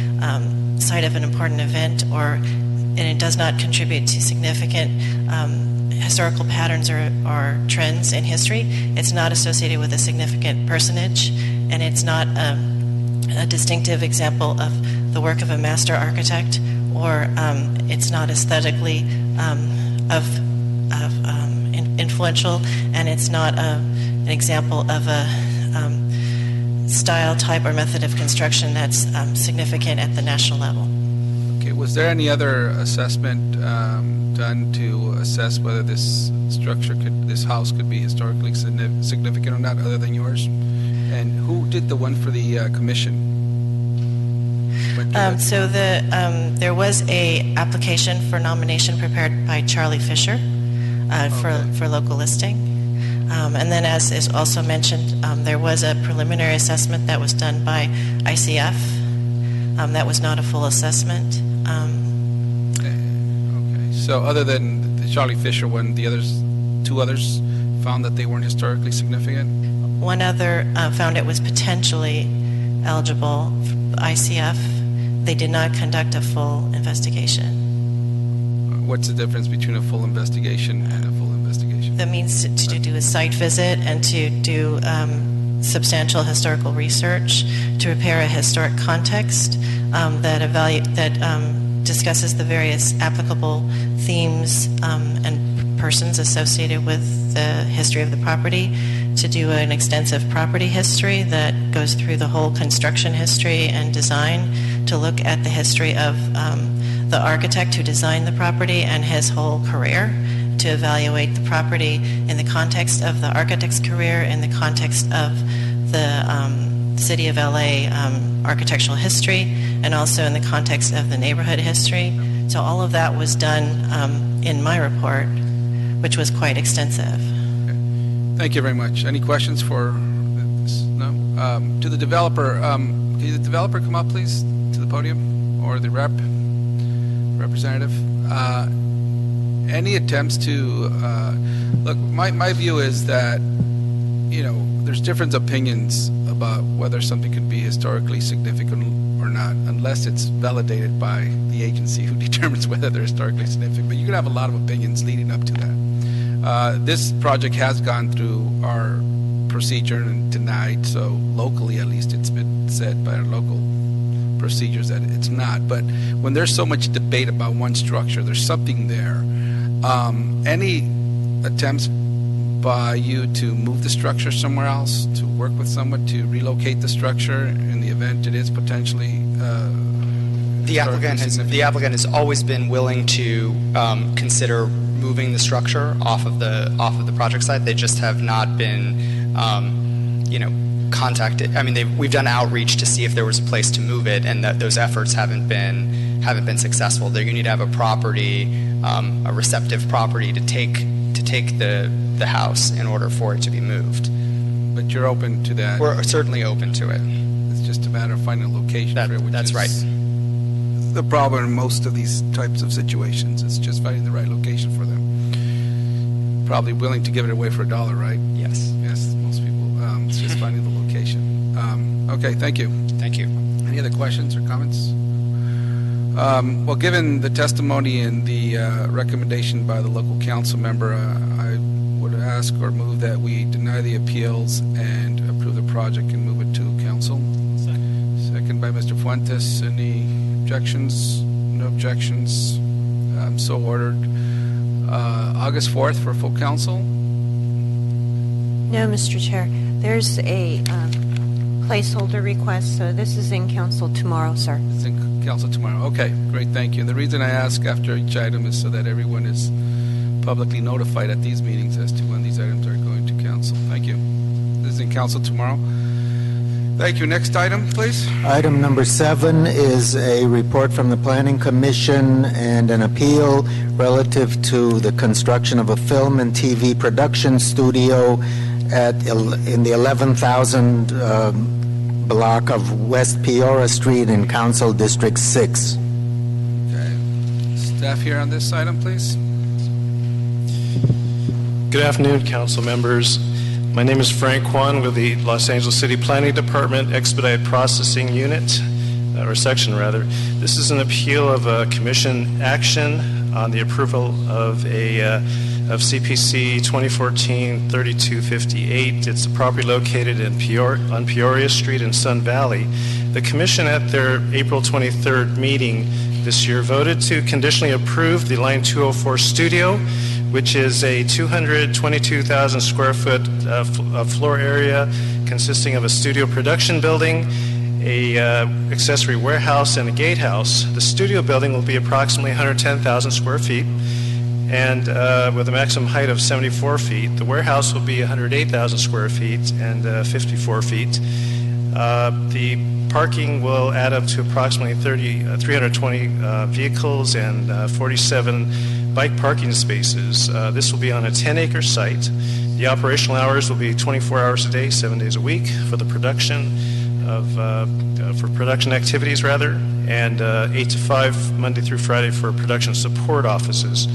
S7: site of an important event, and it does not contribute to significant historical patterns or trends in history. It's not associated with a significant personage, and it's not a distinctive example of the work of a master architect, or it's not aesthetically influential, and it's not an example of a style, type, or method of construction that's significant at the national level.
S1: Okay. Was there any other assessment done to assess whether this house could be historically significant or not, other than yours? And who did the one for the commission?
S7: So there was a application for nomination prepared by Charlie Fisher for local listing. And then, as is also mentioned, there was a preliminary assessment that was done by ICF. That was not a full assessment.
S1: Okay. So other than the Charlie Fisher one, the two others found that they weren't historically significant?
S7: One other found it was potentially eligible, ICF. They did not conduct a full investigation.
S1: What's the difference between a full investigation and a full investigation?
S7: That means to do a site visit and to do substantial historical research, to prepare a historic context that discusses the various applicable themes and persons associated with the history of the property, to do an extensive property history that goes through the whole construction history and design, to look at the history of the architect who designed the property and his whole career, to evaluate the property in the context of the architect's career, in the context of the City of LA architectural history, and also in the context of the neighborhood history. So all of that was done in my report, which was quite extensive.
S1: Okay. Thank you very much. Any questions for this? No? To the developer, can the developer come up, please, to the podium, or the representative? Any attempts to look? My view is that there's different opinions about whether something could be historically significant or not, unless it's validated by the agency who determines whether they're historically significant. But you can have a lot of opinions leading up to that. This project has gone through our procedure and tonight, so locally at least it's been said by our local procedures that it's not. But when there's so much debate about one structure, there's something there. Any attempts by you to move the structure somewhere else, to work with someone to relocate the structure in the event it is potentially
S20: the applicant has always been willing to consider moving the structure off of the project site. They just have not been contacted. I mean, we've done outreach to see if there was a place to move it, and that those efforts haven't been successful. There, you need to have a property, a receptive property to take the house in order for it to be moved.
S1: But you're open to that?
S20: We're certainly open to it.
S1: It's just a matter of finding a location for it, which
S20: that's
S1: is
S20: right.
S1: The problem in most of these types of situations is just finding the right location for them. Probably willing to give it away for $1, right?
S20: Yes.
S1: Yes, most people. It's just finding the location. Okay, thank you.
S20: Thank you.
S1: Any other questions or comments? Well, given the testimony and the recommendation by the local council member, I would ask or move that we deny the appeals and approve the project and move it to council. Second by Mr. Fuentes. Any objections? No objections. So ordered. August 4th for full council?
S3: No, Mr. Chair. There's a placeholder request, so this is in council tomorrow, sir.
S1: It's in council tomorrow. Okay, great, thank you. And the reason I ask after each item is so that everyone is publicly notified at these meetings as to when these items are going to council. Thank you. This is in council tomorrow. Thank you. Next item, please.
S8: Item number 7 is a report from the Planning Commission and an appeal relative to the construction of a film and TV production studio in the 11,000 block of West Piora Street in Council District 6.
S1: Okay. Staff here on this item, please.
S12: Good afternoon, council members. My name is Frank Kwan with the Los Angeles City Planning Department Expedited Processing Unit, or Section rather. This is an appeal of a commission action on the approval of of CPC 2014-3258. It's a property located in on Peoria Street in Sun Valley. The commission at their April 23rd meeting this year voted to conditionally approve the Line 204 studio, which is a 222,000 square foot floor area consisting of a studio production building, a accessory warehouse, and a gatehouse. The studio building will be approximately 110,000 square feet and with a maximum height of 74 feet. The warehouse will be 108,000 square feet and 54 feet. The parking will add up to approximately 320 vehicles and 47 bike parking spaces. This will be on a 10-acre site. The operational hours will be 24 hours a day, 7 days a week for the production for production activities rather, and 8 to 5 Monday through Friday for production support offices.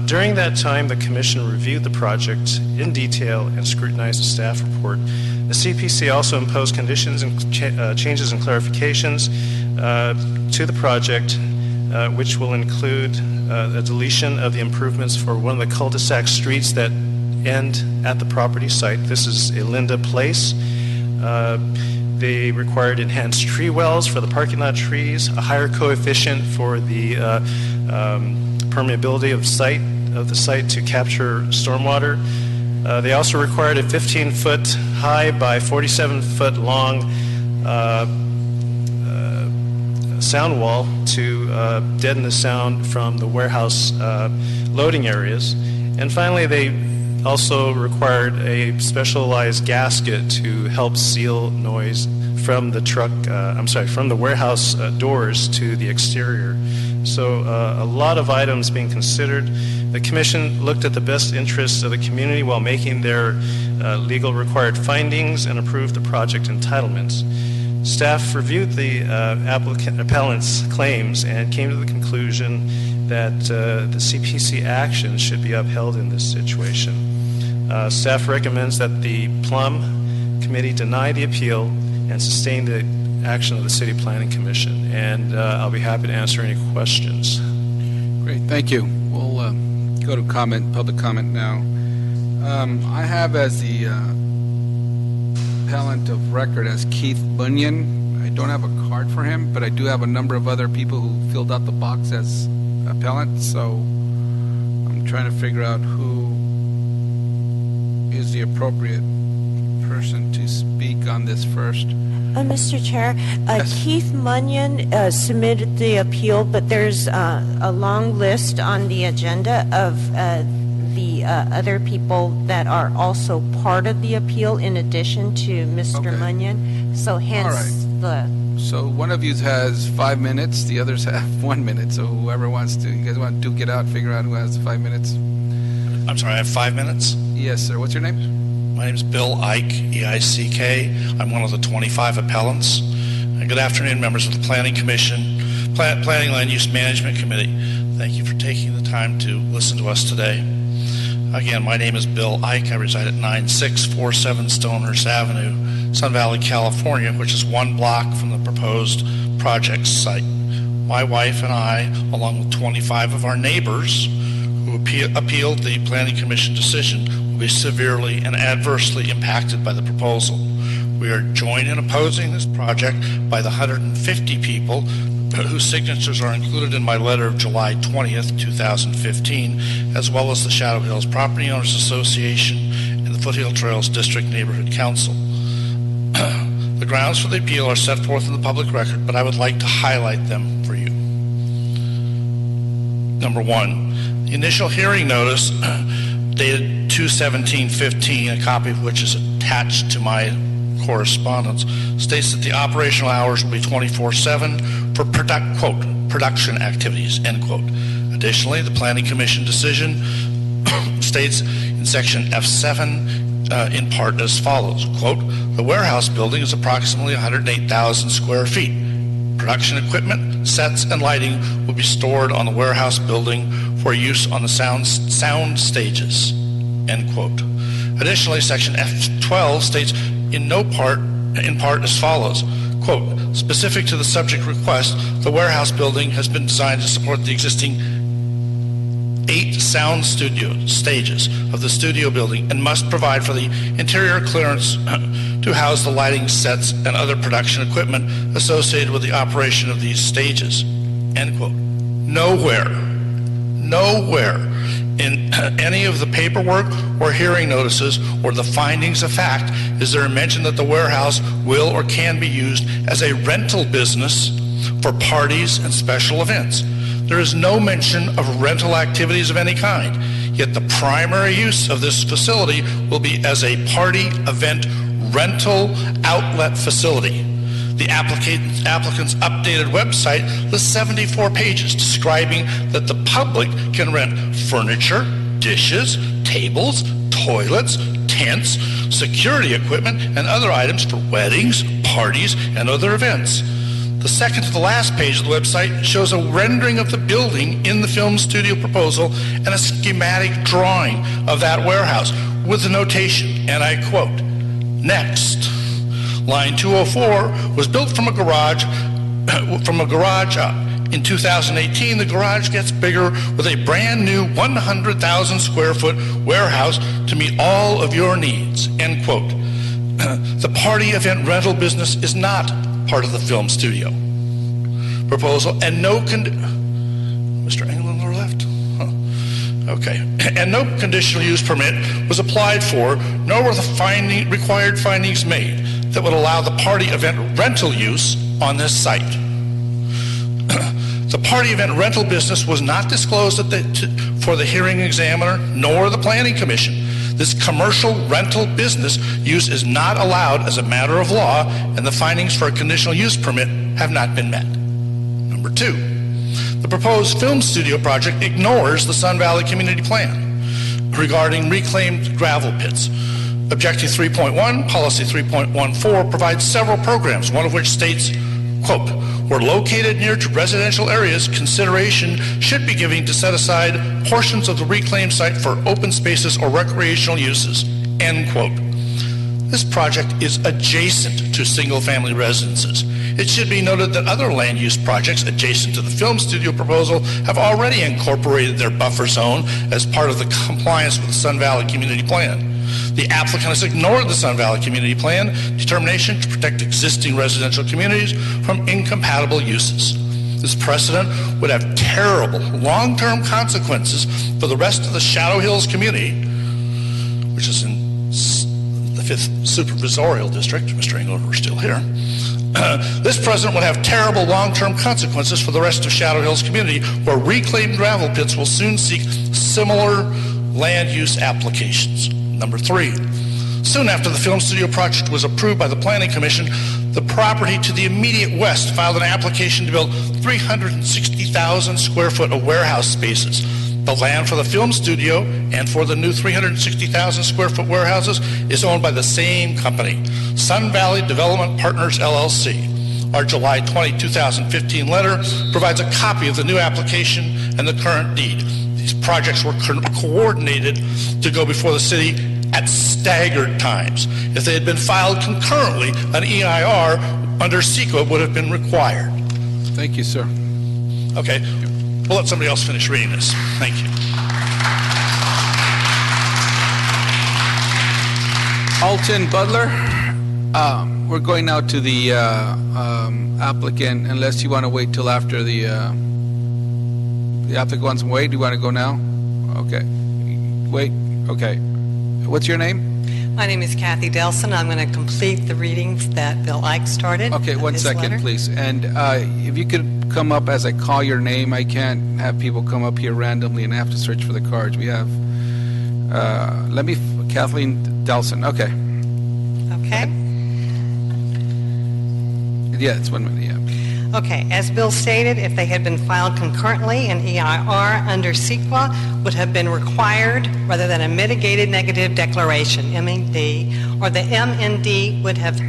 S12: During that time, the Commission reviewed the project in detail and scrutinized the staff report. The CPC also imposed conditions and changes and clarifications to the project, which will include a deletion of the improvements for one of the cul-de-sac streets that end at the property site. This is Elinda Place. They required enhanced tree wells for the parking lot trees, a higher coefficient for the permeability of the site to capture stormwater. They also required a 15-foot high by 47-foot long sound wall to deaden the sound from the warehouse loading areas. And finally, they also required a specialized gasket to help seal noise from the from the warehouse doors to the exterior. So a lot of items being considered. The Commission looked at the best interests of the community while making their legal required findings and approved the project entitlements. Staff reviewed the appellants' claims and came to the conclusion that the CPC action should be upheld in this situation. Staff recommends that the Plum Committee deny the appeal and sustain the action of the City Planning Commission. And I'll be happy to answer any questions.
S1: Great, thank you. We'll go to public comment now. I have as the appellant of record as Keith Bunyan. I don't have a card for him, but I do have a number of other people who filled out the box as appellant, so I'm trying to figure out who is the appropriate person to speak on this first.
S3: Mr. Chair,
S1: Yes.
S3: Keith Munyon submitted the appeal, but there's a long list on the agenda of the other people that are also part of the appeal in addition to Mr. Munyon. So hence
S1: So one of you has 5 minutes, the others have 1 minute. So whoever wants to, you guys want to duke it out, figure out who has 5 minutes?
S19: I'm sorry, I have 5 minutes?
S1: Yes, sir. What's your name?
S19: My name is Bill Ike, E-I-C-K. I'm one of the 25 appellants. And good afternoon, members of the Planning Commission, Planning Land Use Management Committee. Thank you for taking the time to listen to us today. Again, my name is Bill Ike. I reside at 9647 Stonehurst Avenue, Sun Valley, California, which is 1 block from the proposed project site. My wife and I, along with 25 of our neighbors who appealed the Planning Commission decision, will be severely and adversely impacted by the proposal. We are joined in opposing this project by the 150 people whose signatures are included in my letter of July 20th, 2015, as well as the Shadow Hills Property Owners Association and the Foothill Trails District Neighborhood Council. The grounds for the appeal are set forth in the public record, but I would like to highlight them for you. Number 1, the initial hearing notice dated 2/17/15, a copy of which is attached to my correspondence, states that the operational hours will be 24/7 for quote, production activities, end quote. Additionally, the Planning Commission decision states in section F7 in part as follows, quote, the warehouse building is approximately 108,000 square feet. Production equipment, sets, and lighting will be stored on the warehouse building for use on the sound stages, end quote. Additionally, section F12 states in part as follows, quote, specific to the subject request, the warehouse building has been designed to support the existing 8 sound studio stages of the studio building and must provide for the interior clearance to house the lighting sets and other production equipment associated with the operation of these stages, end quote. Nowhere in any of the paperwork or hearing notices or the findings of fact is there a mention that the warehouse will or can be used as a rental business for parties and special events. There is no mention of rental activities of any kind, yet the primary use of this facility will be as a party event rental outlet facility. The applicant's updated website lists 74 pages describing that the public can rent furniture, dishes, tables, toilets, tents, security equipment, and other items for weddings, parties, and other events. The second to the last page of the website shows a rendering of the building in the film studio proposal and a schematic drawing of that warehouse with the notation, and I quote, next. Line 204 was built from a garage. In 2018, the garage gets bigger with a brand new 100,000 square foot warehouse to meet all of your needs, end quote. The party event rental business is not part of the film studio proposal, and no Mr. Englander left? Huh. Okay. And no conditional use permit was applied for, nor were the required findings made that would allow the party event rental use on this site. The party event rental business was not disclosed for the hearing examiner nor the Planning Commission. This commercial rental business use is not allowed as a matter of law, and the findings for a conditional use permit have not been met. Number 2, the proposed film studio project ignores the Sun Valley Community Plan regarding reclaimed gravel pits. Objective 3.1, Policy 3.14 provides several programs, one of which states, quote, where located near to residential areas, consideration should be given to set aside portions of the reclaimed site for open spaces or recreational uses, end quote. This project is adjacent to single-family residences. It should be noted that other land use projects adjacent to the film studio proposal have already incorporated their buffer zone as part of the compliance with the Sun Valley Community Plan. The applicant has ignored the Sun Valley Community Plan determination to protect existing residential communities from incompatible uses. This precedent would have terrible long-term consequences for the rest of the Shadow Hills community, which is in the 5th Supervisorial District. Mr. England, we're still here. This precedent would have terrible long-term consequences for the rest of Shadow Hills community, where reclaimed gravel pits will soon seek similar land use applications. Number 3, soon after the film studio project was approved by the Planning Commission, the property to the immediate west filed an application to build 360,000 square foot of warehouse spaces. The land for the film studio and for the new 360,000 square foot warehouses is owned by the same company, Sun Valley Development Partners, LLC. Our July 20, 2015 letter provides a copy of the new application and the current deed. These projects were coordinated to go before the city at staggered times. If they had been filed concurrently, an EIR under CEQA would have been required.
S1: Thank you, sir.
S19: Okay, we'll let somebody else finish reading this. Thank you.
S1: Alton Butler, we're going now to the applicant, unless you want to wait till after the applicant wants to wait. Do you want to go now? Okay. Wait. Okay. What's your name?
S5: My name is Kathy Delson. I'm going to complete the readings that Bill Ike started.
S1: Okay, one second, please. And if you could come up as I call your name. I can't have people come up here randomly and have to search for the cards. We have, Kathleen Delson. Okay.
S5: Okay.
S1: Yeah, it's 1 minute, yeah.
S5: Okay, as Bill stated, if they had been filed concurrently, an EIR under CEQA would have been required rather than a mitigated negative declaration, MED, or the MND would have to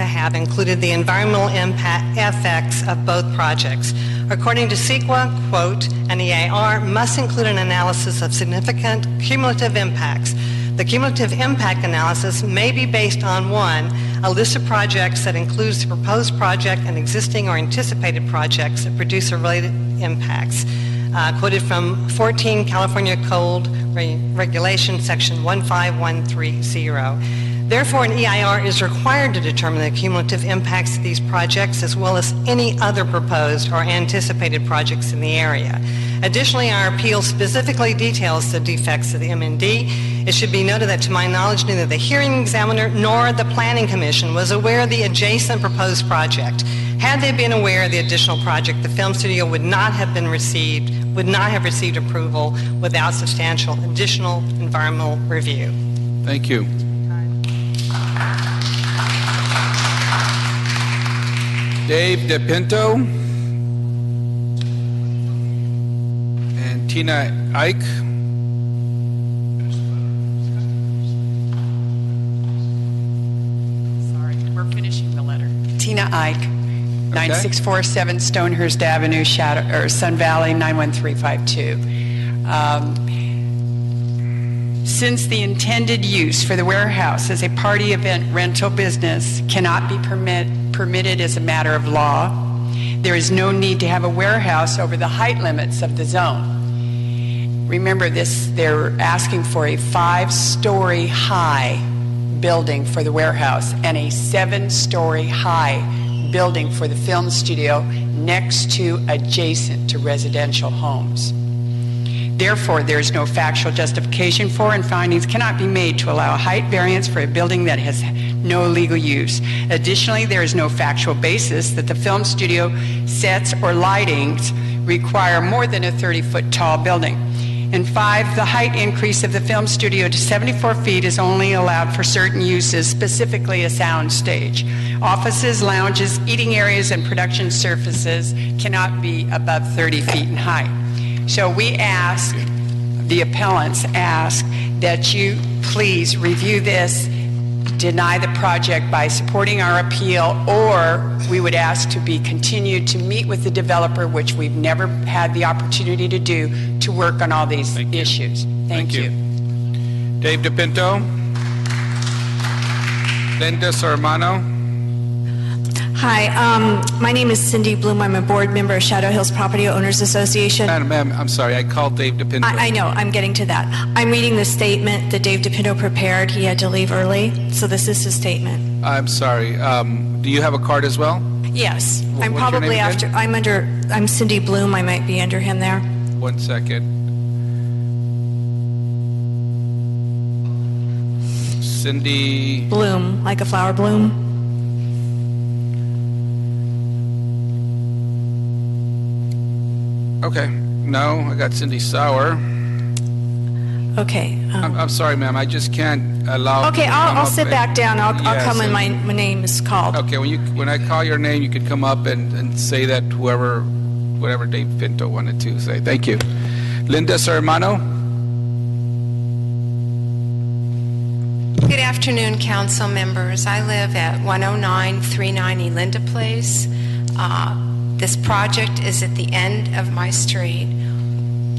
S5: have included the environmental impact effects of both projects. According to CEQA, quote, an EIR must include an analysis of significant cumulative impacts. The cumulative impact analysis may be based on, 1, a list of projects that includes the proposed project and existing or anticipated projects that produce related impacts. Quoted from 14 California Code Regulation Section 15130. Therefore, an EIR is required to determine the cumulative impacts of these projects as well as any other proposed or anticipated projects in the area. Additionally, our appeal specifically details the defects of the MND. It should be noted that to my knowledge, neither the hearing examiner nor the Planning Commission was aware of the adjacent proposed project. Had they been aware of the additional project, the film studio would not have received approval without substantial additional environmental review.
S1: Thank you. Dave DePinto and Tina Ike.
S6: Sorry, we're finishing the letter. Tina Ike, 9647 Stonehurst Avenue, Sun Valley, 91352. Since the intended use for the warehouse as a party event rental business cannot be permitted as a matter of law, there is no need to have a warehouse over the height limits of the zone. Remember this, they're asking for a 5-story high building for the warehouse and a 7-story high building for the film studio next to adjacent to residential homes. Therefore, there is no factual justification for and findings cannot be made to allow a height variance for a building that has no legal use. Additionally, there is no factual basis that the film studio sets or lightings require more than a 30-foot tall building. And 5, the height increase of the film studio to 74 feet is only allowed for certain uses, specifically a sound stage. Offices, lounges, eating areas, and production surfaces cannot be above 30 feet in height. So we ask, the appellants ask, that you please review this, deny the project by supporting our appeal, or we would ask to be continued to meet with the developer, which we've never had the opportunity to do, to work on all these issues. Thank you.
S1: Dave DePinto. Linda Serrano.
S21: Hi, my name is Cindy Bloom. I'm a board member of Shadow Hills Property Owners Association.
S1: Ma'am, I'm sorry. I called Dave DePinto.
S21: I know. I'm getting to that. I'm reading the statement that Dave DePinto prepared. He had to leave early, so this is his statement.
S1: I'm sorry. Do you have a card as well?
S21: Yes. I'm
S1: What's your
S21: probably
S1: name again?
S21: I'm Cindy Bloom. I might be under him there.
S1: 1 second. Cindy
S21: Bloom, like a flower bloom.
S1: Okay. No, I got Cindy Sauer.
S21: Okay.
S1: I'm sorry, ma'am. I just can't allow.
S21: Okay, I'll sit back down. I'll come when my name is called.
S1: Okay, when I call your name, you could come up and say that whatever Dave Pinto wanted to say. Thank you. Linda Serrano.
S22: Good afternoon, council members. I live at 10939 Elinda Place. This project is at the end of my street.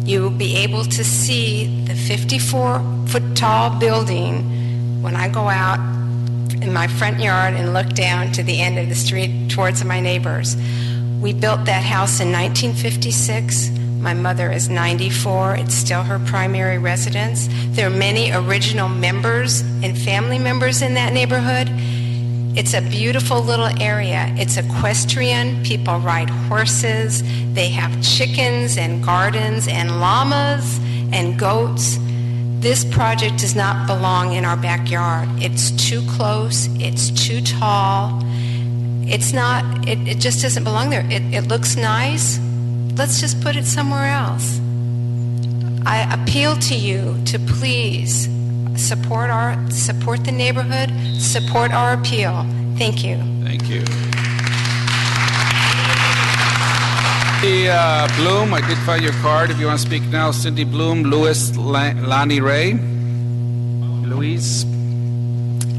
S22: You will be able to see the 54 8-foot tall building when I go out in my front yard and look down to the end of the street towards my neighbors. We built that house in 1956. My mother is 94. It's still her primary residence. There are many original members and family members in that neighborhood. It's a beautiful little area. It's equestrian. People ride horses. They have chickens and gardens and llamas and goats. This project does not belong in our backyard. It's too close. It's too tall. It's not, it just doesn't belong there. It looks nice. Let's just put it somewhere else. I appeal to you to please support the neighborhood, support our appeal. Thank you.
S1: Thank you. Bloom, I did find your card. If you want to speak now, Cindy Bloom, Louis Lonnie Ray. Louise.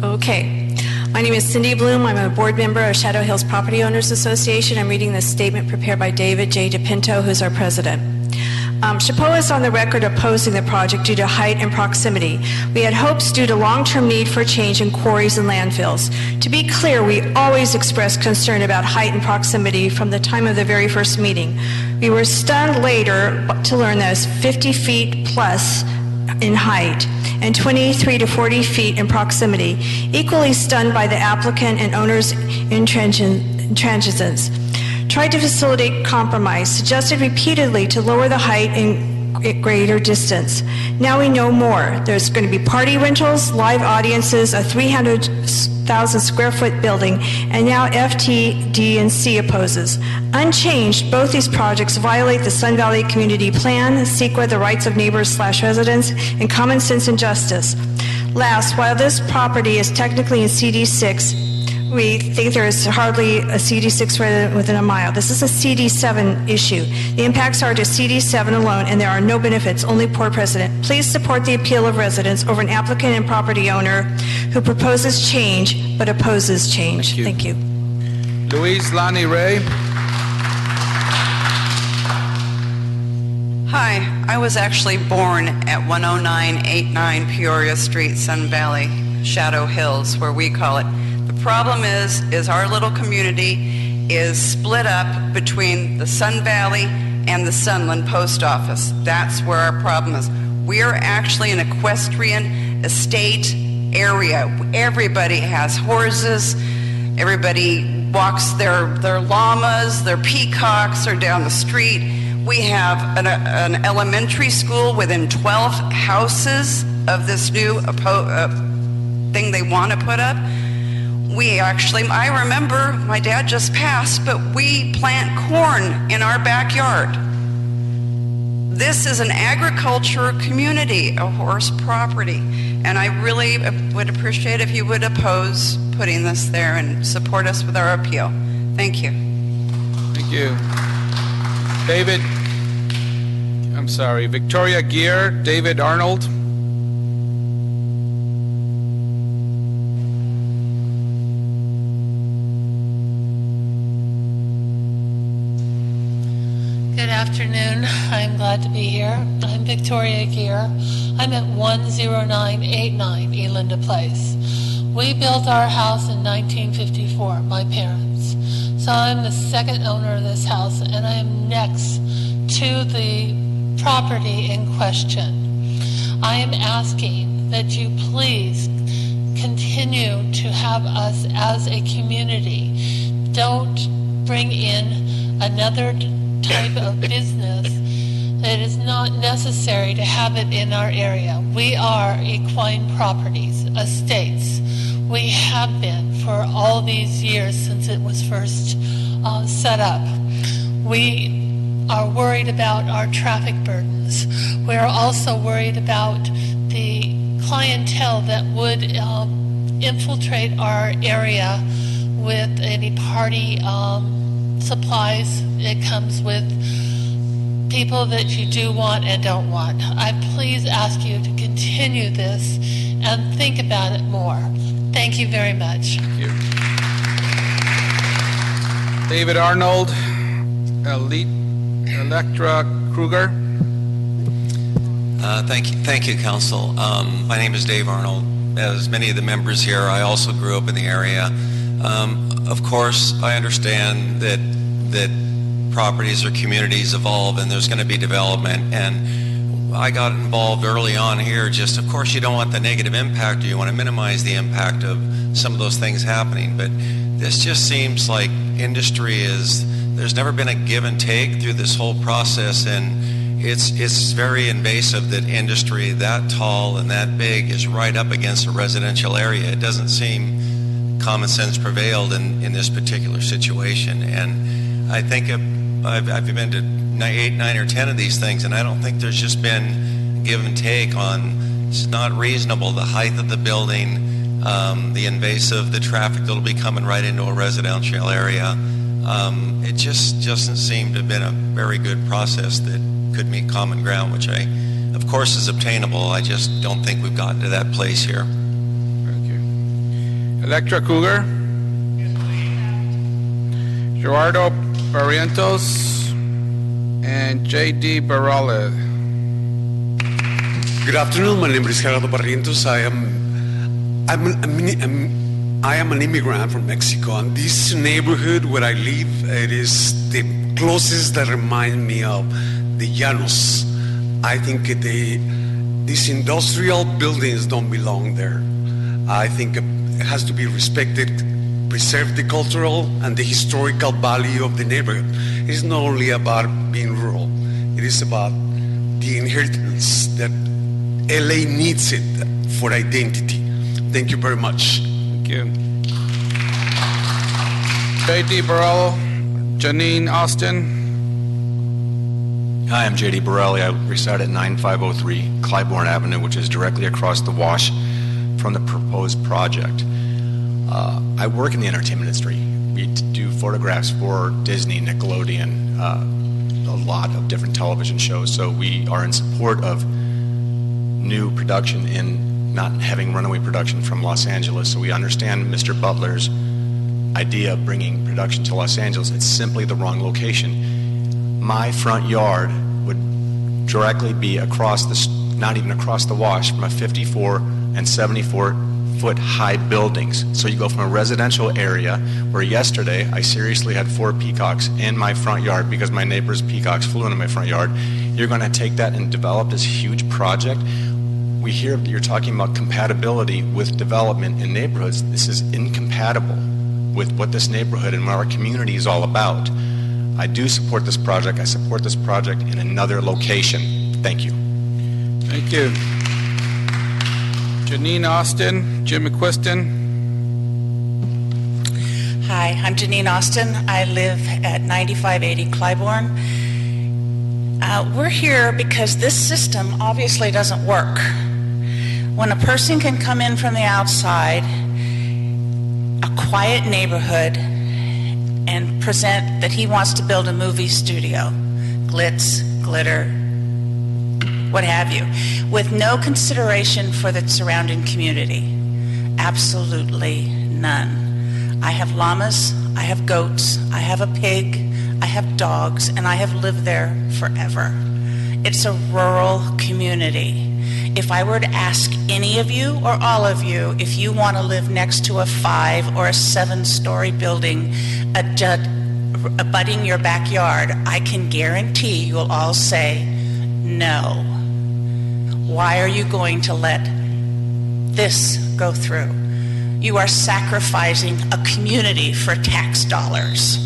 S21: Okay. My name is Cindy Bloom. I'm a board member of Shadow Hills Property Owners Association. I'm reading this statement prepared by David J. DePinto, who's our president. SHPOA is on the record opposing the project due to height and proximity. We had hopes due to long-term need for change in quarries and landfills. To be clear, we always expressed concern about height and proximity from the time of the very first meeting. We were stunned later to learn that it's 50 feet plus in height and 23 to 40 feet in proximity. Equally stunned by the applicant and owner's intransigence. Tried to facilitate compromise, suggested repeatedly to lower the height and greater distance. Now we know more. There's going to be party rentals, live audiences, a 300,000 square foot building, and now FTD&C opposes. Unchanged, both these projects violate the Sun Valley Community Plan, CEQA, the rights of neighbors/residents, and common sense and justice. Last, while this property is technically in CD6, we think there is hardly a CD6 resident within a mile. This is a CD7 issue. The impacts are to CD7 alone, and there are no benefits, only poor precedent. Please support the appeal of residents over an applicant and property owner who proposes change but opposes change. Thank you.
S1: Louise Lonnie Ray.
S9: Hi, I was actually born at 10989 Peoria Street, Sun Valley, Shadow Hills, where we call it. The problem is our little community is split up between the Sun Valley and the Sunland Post Office. That's where our problem is. We are actually an equestrian estate area. Everybody has horses. Everybody walks their llamas, their peacocks are down the street. We have an elementary school within 12 houses of this new thing they want to put up. I remember my dad just passed, but we plant corn in our backyard. This is an agriculture community, a horse property, and I really would appreciate if you would oppose putting this there and support us with our appeal. Thank you.
S1: Thank you. Victoria Gear, David Arnold.
S11: Good afternoon. I'm glad to be here. I'm Victoria Gear. I'm at 10989 Elinda Place. We built our house in 1954, my parents. So I'm the second owner of this house, and I am next to the property in question. I am asking that you please continue to have us as a community. Don't bring in another type of business. It is not necessary to have it in our area. We are equine properties, estates. We have been for all these years since it was first set up. We are worried about our traffic burdens. We are also worried about the clientele that would infiltrate our area with any party supplies. It comes with people that you do want and don't want. I please ask you to continue this and think about it more. Thank you very much.
S1: Thank you. David Arnold, Electra Kruger.
S4: Thank you, Council. My name is Dave Arnold. As many of the members here, I also grew up in the area. Of course, I understand that properties or communities evolve and there's going to be development. And I got involved early on here. Just, of course, you don't want the negative impact, or you want to minimize the impact of some of those things happening. But this just seems like industry there's never been a give and take through this whole process, and it's very invasive that industry that tall and that big is right up against a residential area. It doesn't seem common sense prevailed in this particular situation. And I think I've been to 8, 9, or 10 of these things, and I don't think there's just been give and take on, it's not reasonable, the height of the building, the invasive, the traffic that'll be coming right into a residential area. It just doesn't seem to have been a very good process that could meet common ground, which of course is obtainable. I just don't think we've gotten to that place here.
S1: Thank you. Electra Cougar. Gerardo Barrientos and J.D. Barala.
S15: Good afternoon. My name is Gerardo Barrientos. I am an immigrant from Mexico, and this neighborhood where I live, it is the closest that reminds me of the Llanos. I think these industrial buildings don't belong there. I think it has to be respected, preserve the cultural and the historical value of the neighborhood. It's not only about being rural, it is about the inheritance that LA needs it for identity. Thank you very much.
S1: Thank you. J.D. Burrell, Janine Austin.
S23: Hi, I'm J.D. Borelli. I reside at 9503 Clybourne Avenue, which is directly across the wash from the proposed project. I work in the entertainment industry. We do photographs for Disney, Nickelodeon, a lot of different television shows. So we are in support of new production in not having runaway production from Los Angeles. So we understand Mr. Butler's idea of bringing production to Los Angeles. It's simply the wrong location. My front yard would directly be across not even across the wash from a 54 and 74-foot high buildings. So you go from a residential area where yesterday I seriously had 4 peacocks in my front yard because my neighbor's peacocks flew into my front yard. You're going to take that and develop this huge project. We hear that you're talking about compatibility with development in neighborhoods. This is incompatible with what this neighborhood and what our community is all about. I do support this project. I support this project in another location. Thank you.
S1: Thank you. Janine Austin, Jim McQuiston.
S24: Hi, I'm Janine Austin. I live at 9580 Clybourne. We're here because this system obviously doesn't work. When a person can come in from the outside, a quiet neighborhood, and present that he wants to build a movie studio, glitz, glitter, what have you, with no consideration for the surrounding community. Absolutely none. I have llamas, I have goats, I have a pig, I have dogs, and I have lived there forever. It's a rural community. If I were to ask any of you or all of you if you want to live next to a 5 or a 7-story building abutting your backyard, I can guarantee you'll all say no. Why are you going to let this go through? You are sacrificing a community for tax dollars.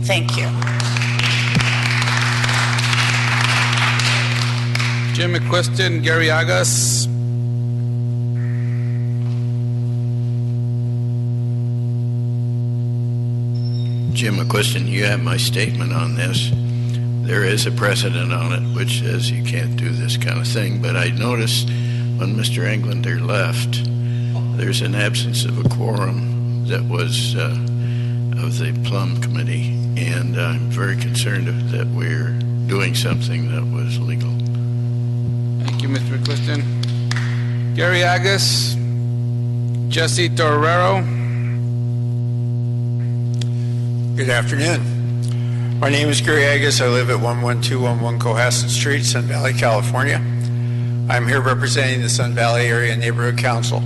S24: Thank you.
S1: Jim McQuiston, Gary Agas.
S25: Jim McQuiston, you have my statement on this. There is a precedent on it which says you can't do this kind of thing, but I noticed when Mr. Englander left, there's an absence of a quorum that was of the Plum Committee, and I'm very concerned that we're doing something that was legal.
S1: Thank you, Mr. McQuiston. Gary Agas, Jesse Torrero.
S26: Good afternoon. My name is Gary Agas. I live at 11211 Cohasset Street, Sun Valley, California. I'm here representing the Sun Valley Area Neighborhood Council.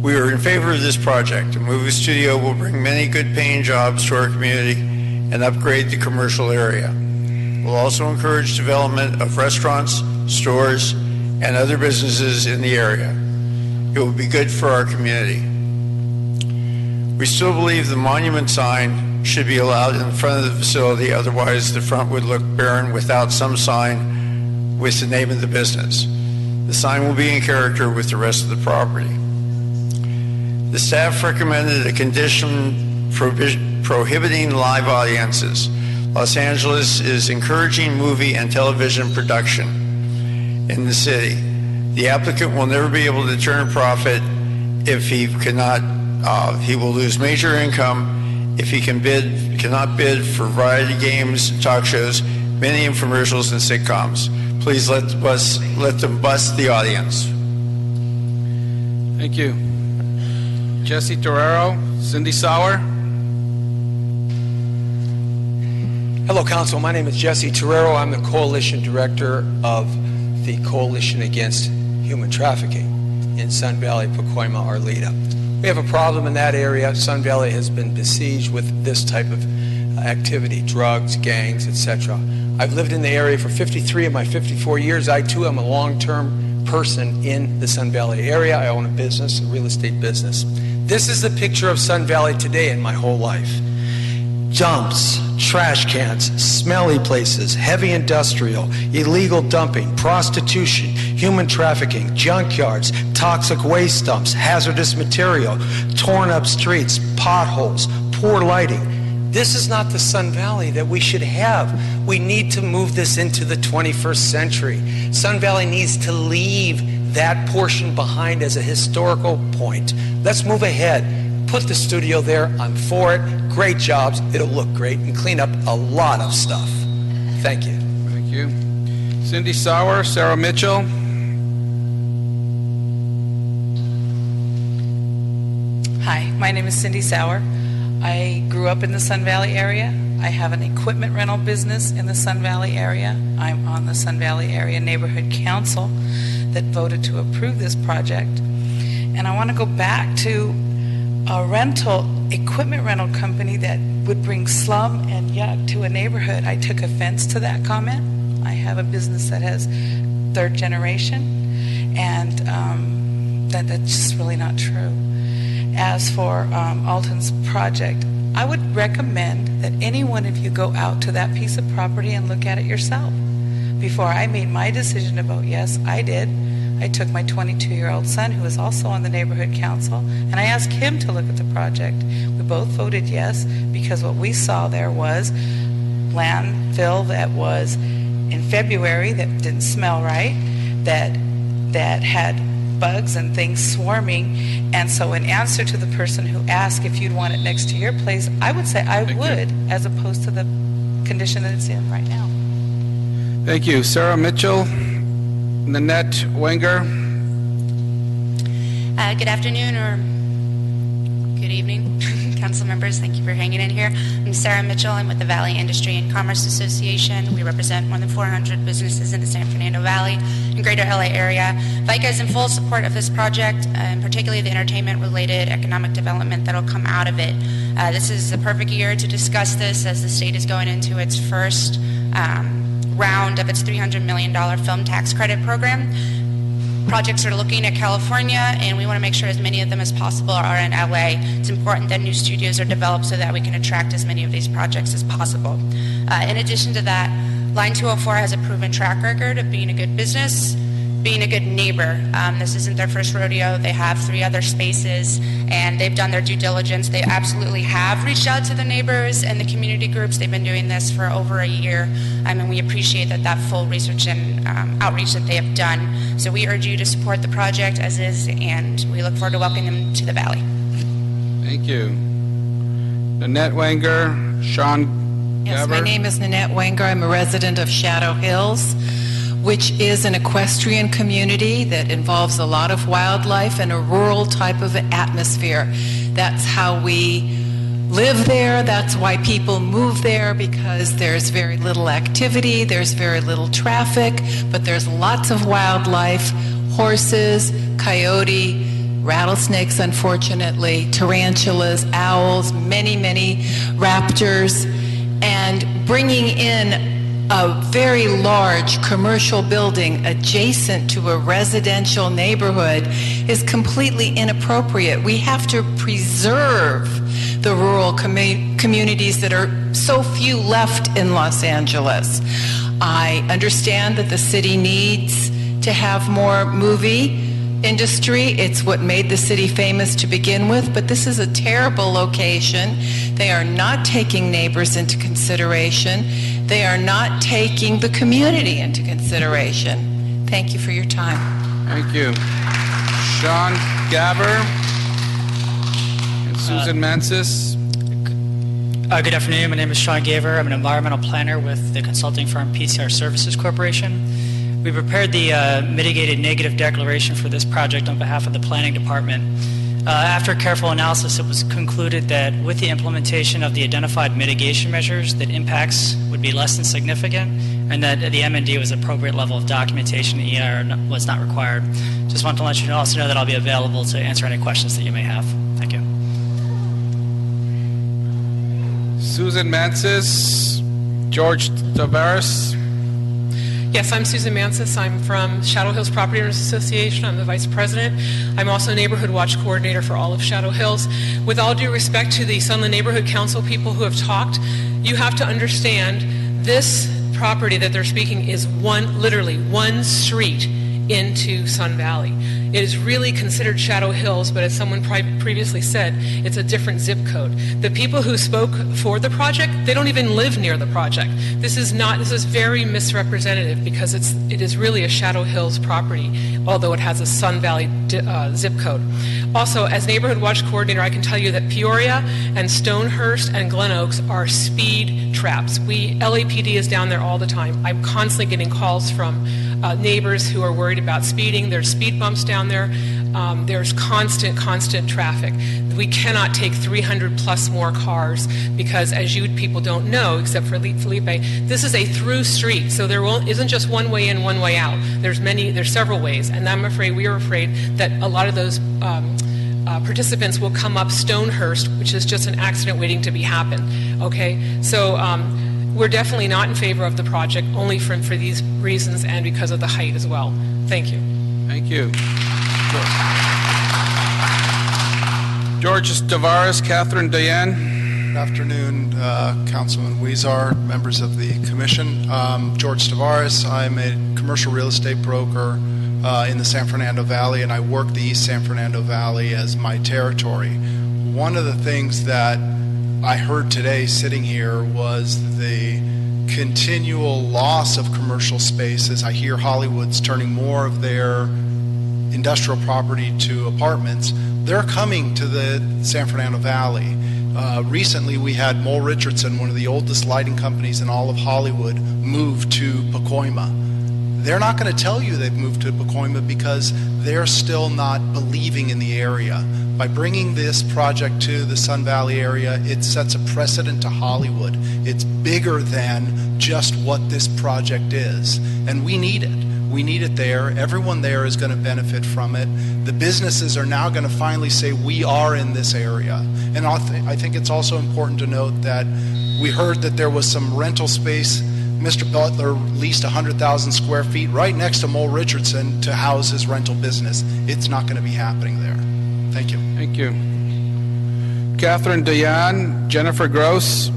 S26: We are in favor of this project. A movie studio will bring many good paying jobs to our community and upgrade the commercial area. We'll also encourage development of restaurants, stores, and other businesses in the area. It will be good for our community. We still believe the monument sign should be allowed in front of the facility, otherwise the front would look barren without some sign with the name of the business. The sign will be in character with the rest of the property. The staff recommended a condition prohibiting live audiences. Los Angeles is encouraging movie and television production in the city. The applicant will never be able to turn a profit if he cannot. He will lose major income if he cannot bid for variety games, talk shows, many infomercials, and sitcoms. Please let them bust the audience.
S1: Thank you. Jesse Torero, Cindy Sauer.
S2: Hello, Council. My name is Jesse Torero. I'm the Coalition Director of the Coalition Against Human Trafficking in Sun Valley, Pacoima, Arleta. We have a problem in that area. Sun Valley has been besieged with this type of activity, drugs, gangs, etc. I've lived in the area for 53 of my 54 years. I, too, am a long-term person in the Sun Valley area. I own a business, a real estate business. This is the picture of Sun Valley today in my whole life. Dumps, trash cans, smelly places, heavy industrial, illegal dumping, prostitution, human trafficking, junkyards, toxic waste dumps, hazardous material, torn up streets, potholes, poor lighting. This is not the Sun Valley that we should have. We need to move this into the 21st century. Sun Valley needs to leave that portion behind as a historical point. Let's move ahead. Put the studio there. I'm for it. Great jobs. It'll look great and clean up a lot of stuff. Thank you.
S1: Thank you. Cindy Sauer, Sarah Mitchell.
S24: Hi, my name is Cindy Sauer. I grew up in the Sun Valley area. I have an equipment rental business in the Sun Valley area. I'm on the Sun Valley Area Neighborhood Council that voted to approve this project. And I want to go back to a equipment rental company that would bring slum and yuck to a neighborhood. I took offense to that comment. I have a business that has third generation, and that's just really not true. As for Alton's project, I would recommend that any one of you go out to that piece of property and look at it yourself. Before I made my decision to vote yes, I did. I took my 22-year-old son, who is also on the neighborhood council, and I asked him to look at the project. We both voted yes because what we saw there was landfill that was in February that didn't smell right, that had bugs and things swarming. And so in answer to the person who asked if you'd want it next to your place, I would say I would, as opposed to the condition that it's in right now.
S1: Thank you. Sarah Mitchell, Nanette Wenger.
S10: Good afternoon or good evening, council members. Thank you for hanging in here. I'm Sarah Mitchell. I'm with the Valley Industry and Commerce Association. We represent more than 400 businesses in the San Fernando Valley and greater LA area. VICA is in full support of this project, and particularly the entertainment-related economic development that will come out of it. This is the perfect year to discuss this as the state is going into its first round of its $300 million film tax credit program. Projects are looking at California, and we want to make sure as many of them as possible are in LA. It's important that new studios are developed so that we can attract as many of these projects as possible. In addition to that, Line 204 has a proven track record of being a good business, being a good neighbor. This isn't their first rodeo. They have 3 other spaces, and they've done their due diligence. They absolutely have reached out to the neighbors and the community groups. They've been doing this for over a year, and we appreciate that full research and outreach that they have done. So we urge you to support the project as is, and we look forward to welcoming them to the Valley.
S1: Thank you. Nanette Wenger, Sean
S13: Yes,
S1: Gabbard.
S13: my name is Nanette Wenger. I'm a resident of Shadow Hills, which is an equestrian community that involves a lot of wildlife and a rural type of atmosphere. That's how we live there. That's why people move there, because there's very little activity, there's very little traffic, but there's lots of wildlife, horses, coyote, rattlesnakes, unfortunately, tarantulas, owls, many, many raptors, and bringing in a very large commercial building adjacent to a residential neighborhood is completely inappropriate. We have to preserve the rural communities that are so few left in Los Angeles. I understand that the city needs to have more movie industry. It's what made the city famous to begin with, but this is a terrible location. They are not taking neighbors into consideration. They are not taking the community into consideration. Thank you for your time.
S1: Thank you. Sean Gaver and Susan Mansis.
S7: Good afternoon. My name is Sean Gaver. I'm an environmental planner with the consulting firm PCR Services Corporation. We prepared the mitigated negative declaration for this project on behalf of the planning department. After careful analysis, it was concluded that with the implementation of the identified mitigation measures, that impacts would be less than significant, and that the M&D was appropriate level of documentation. The EIR was not required. Just want to let you also know that I'll be available to answer any questions that you may have. Thank you.
S1: Susan Mansis, George Tavares.
S14: Yes, I'm Susan Mansis. I'm from Shadow Hills Property Owners Association. I'm the vice president. I'm also neighborhood watch coordinator for all of Shadow Hills. With all due respect to the Sunland Neighborhood Council people who have talked, you have to understand this property that they're speaking is literally one street into Sun Valley. It is really considered Shadow Hills, but as someone previously said, it's a different zip code. The people who spoke for the project, they don't even live near the project. This is very misrepresentative because it is really a Shadow Hills property, although it has a Sun Valley zip code. Also, as neighborhood watch coordinator, I can tell you that Peoria and Stonehurst and Glen Oaks are speed traps. LAPD is down there all the time. I'm constantly getting calls from neighbors who are worried about speeding. There's speed bumps down there. There's constant traffic. We cannot take 300 plus more cars because, as you people don't know, except for Felipe, this is a through street. So there isn't just one way in, one way out. There's several ways, and we are afraid that a lot of those participants will come up Stonehurst, which is just an accident waiting to be happen. Okay, so we're definitely not in favor of the project, only for these reasons and because of the height as well. Thank you.
S1: Thank you. George Tavares, Catherine Diane.
S16: Good afternoon, Councilman Weezar, members of the Commission. George Tavares. I'm a commercial real estate broker in the San Fernando Valley, and I work the East San Fernando Valley as my territory. One of the things that I heard today sitting here was the continual loss of commercial spaces. I hear Hollywood's turning more of their industrial property to apartments. They're coming to the San Fernando Valley. Recently we had Mole Richardson, one of the oldest lighting companies in all of Hollywood, move to Pacoima. They're not going to tell you they've moved to Pacoima because they're still not believing in the area. By bringing this project to the Sun Valley area, it sets a precedent to Hollywood. It's bigger than just what this project is, and we need it. We need it there. Everyone there is going to benefit from it. The businesses are now going to finally say, we are in this area. And I think it's also important to note that we heard that there was some rental space. Mr. Butler leased 100,000 square feet right next to Mole Richardson to house his rental business. It's not going to be happening there. Thank you.
S1: Thank you. Catherine Diane, Jennifer Gross.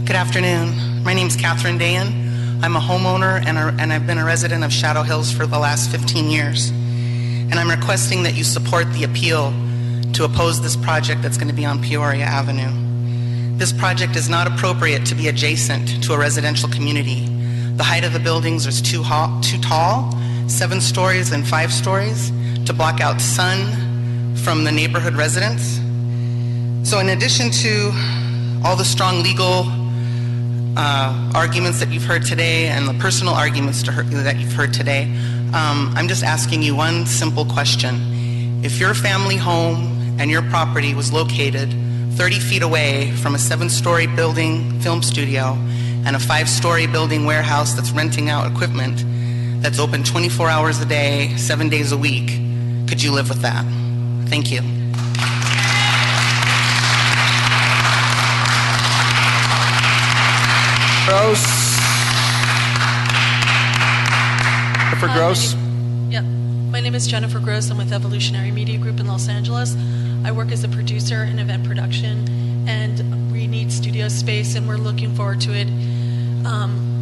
S17: Good afternoon. My name is Catherine Dayan. I'm a homeowner and I've been a resident of Shadow Hills for the last 15 years. And I'm requesting that you support the appeal to oppose this project that's going to be on Peoria Avenue. This project is not appropriate to be adjacent to a residential community. The height of the buildings is too tall, 7 stories and 5 stories, to block out sun from the neighborhood residents. So in addition to all the strong legal arguments that you've heard today and the personal arguments that you've heard today, I'm just asking you one simple question. If your family home and your property was located 30 feet away from a 7-story building film studio and a 5-story building warehouse that's renting out equipment that's open 24 hours a day, 7 days a week, could you live with that? Thank you.
S1: Gross. Jennifer Gross.
S3: My name is Jennifer Gross. I'm with Evolutionary Media Group in Los Angeles. I work as a producer in event production, and we need studio space, and we're looking forward to it.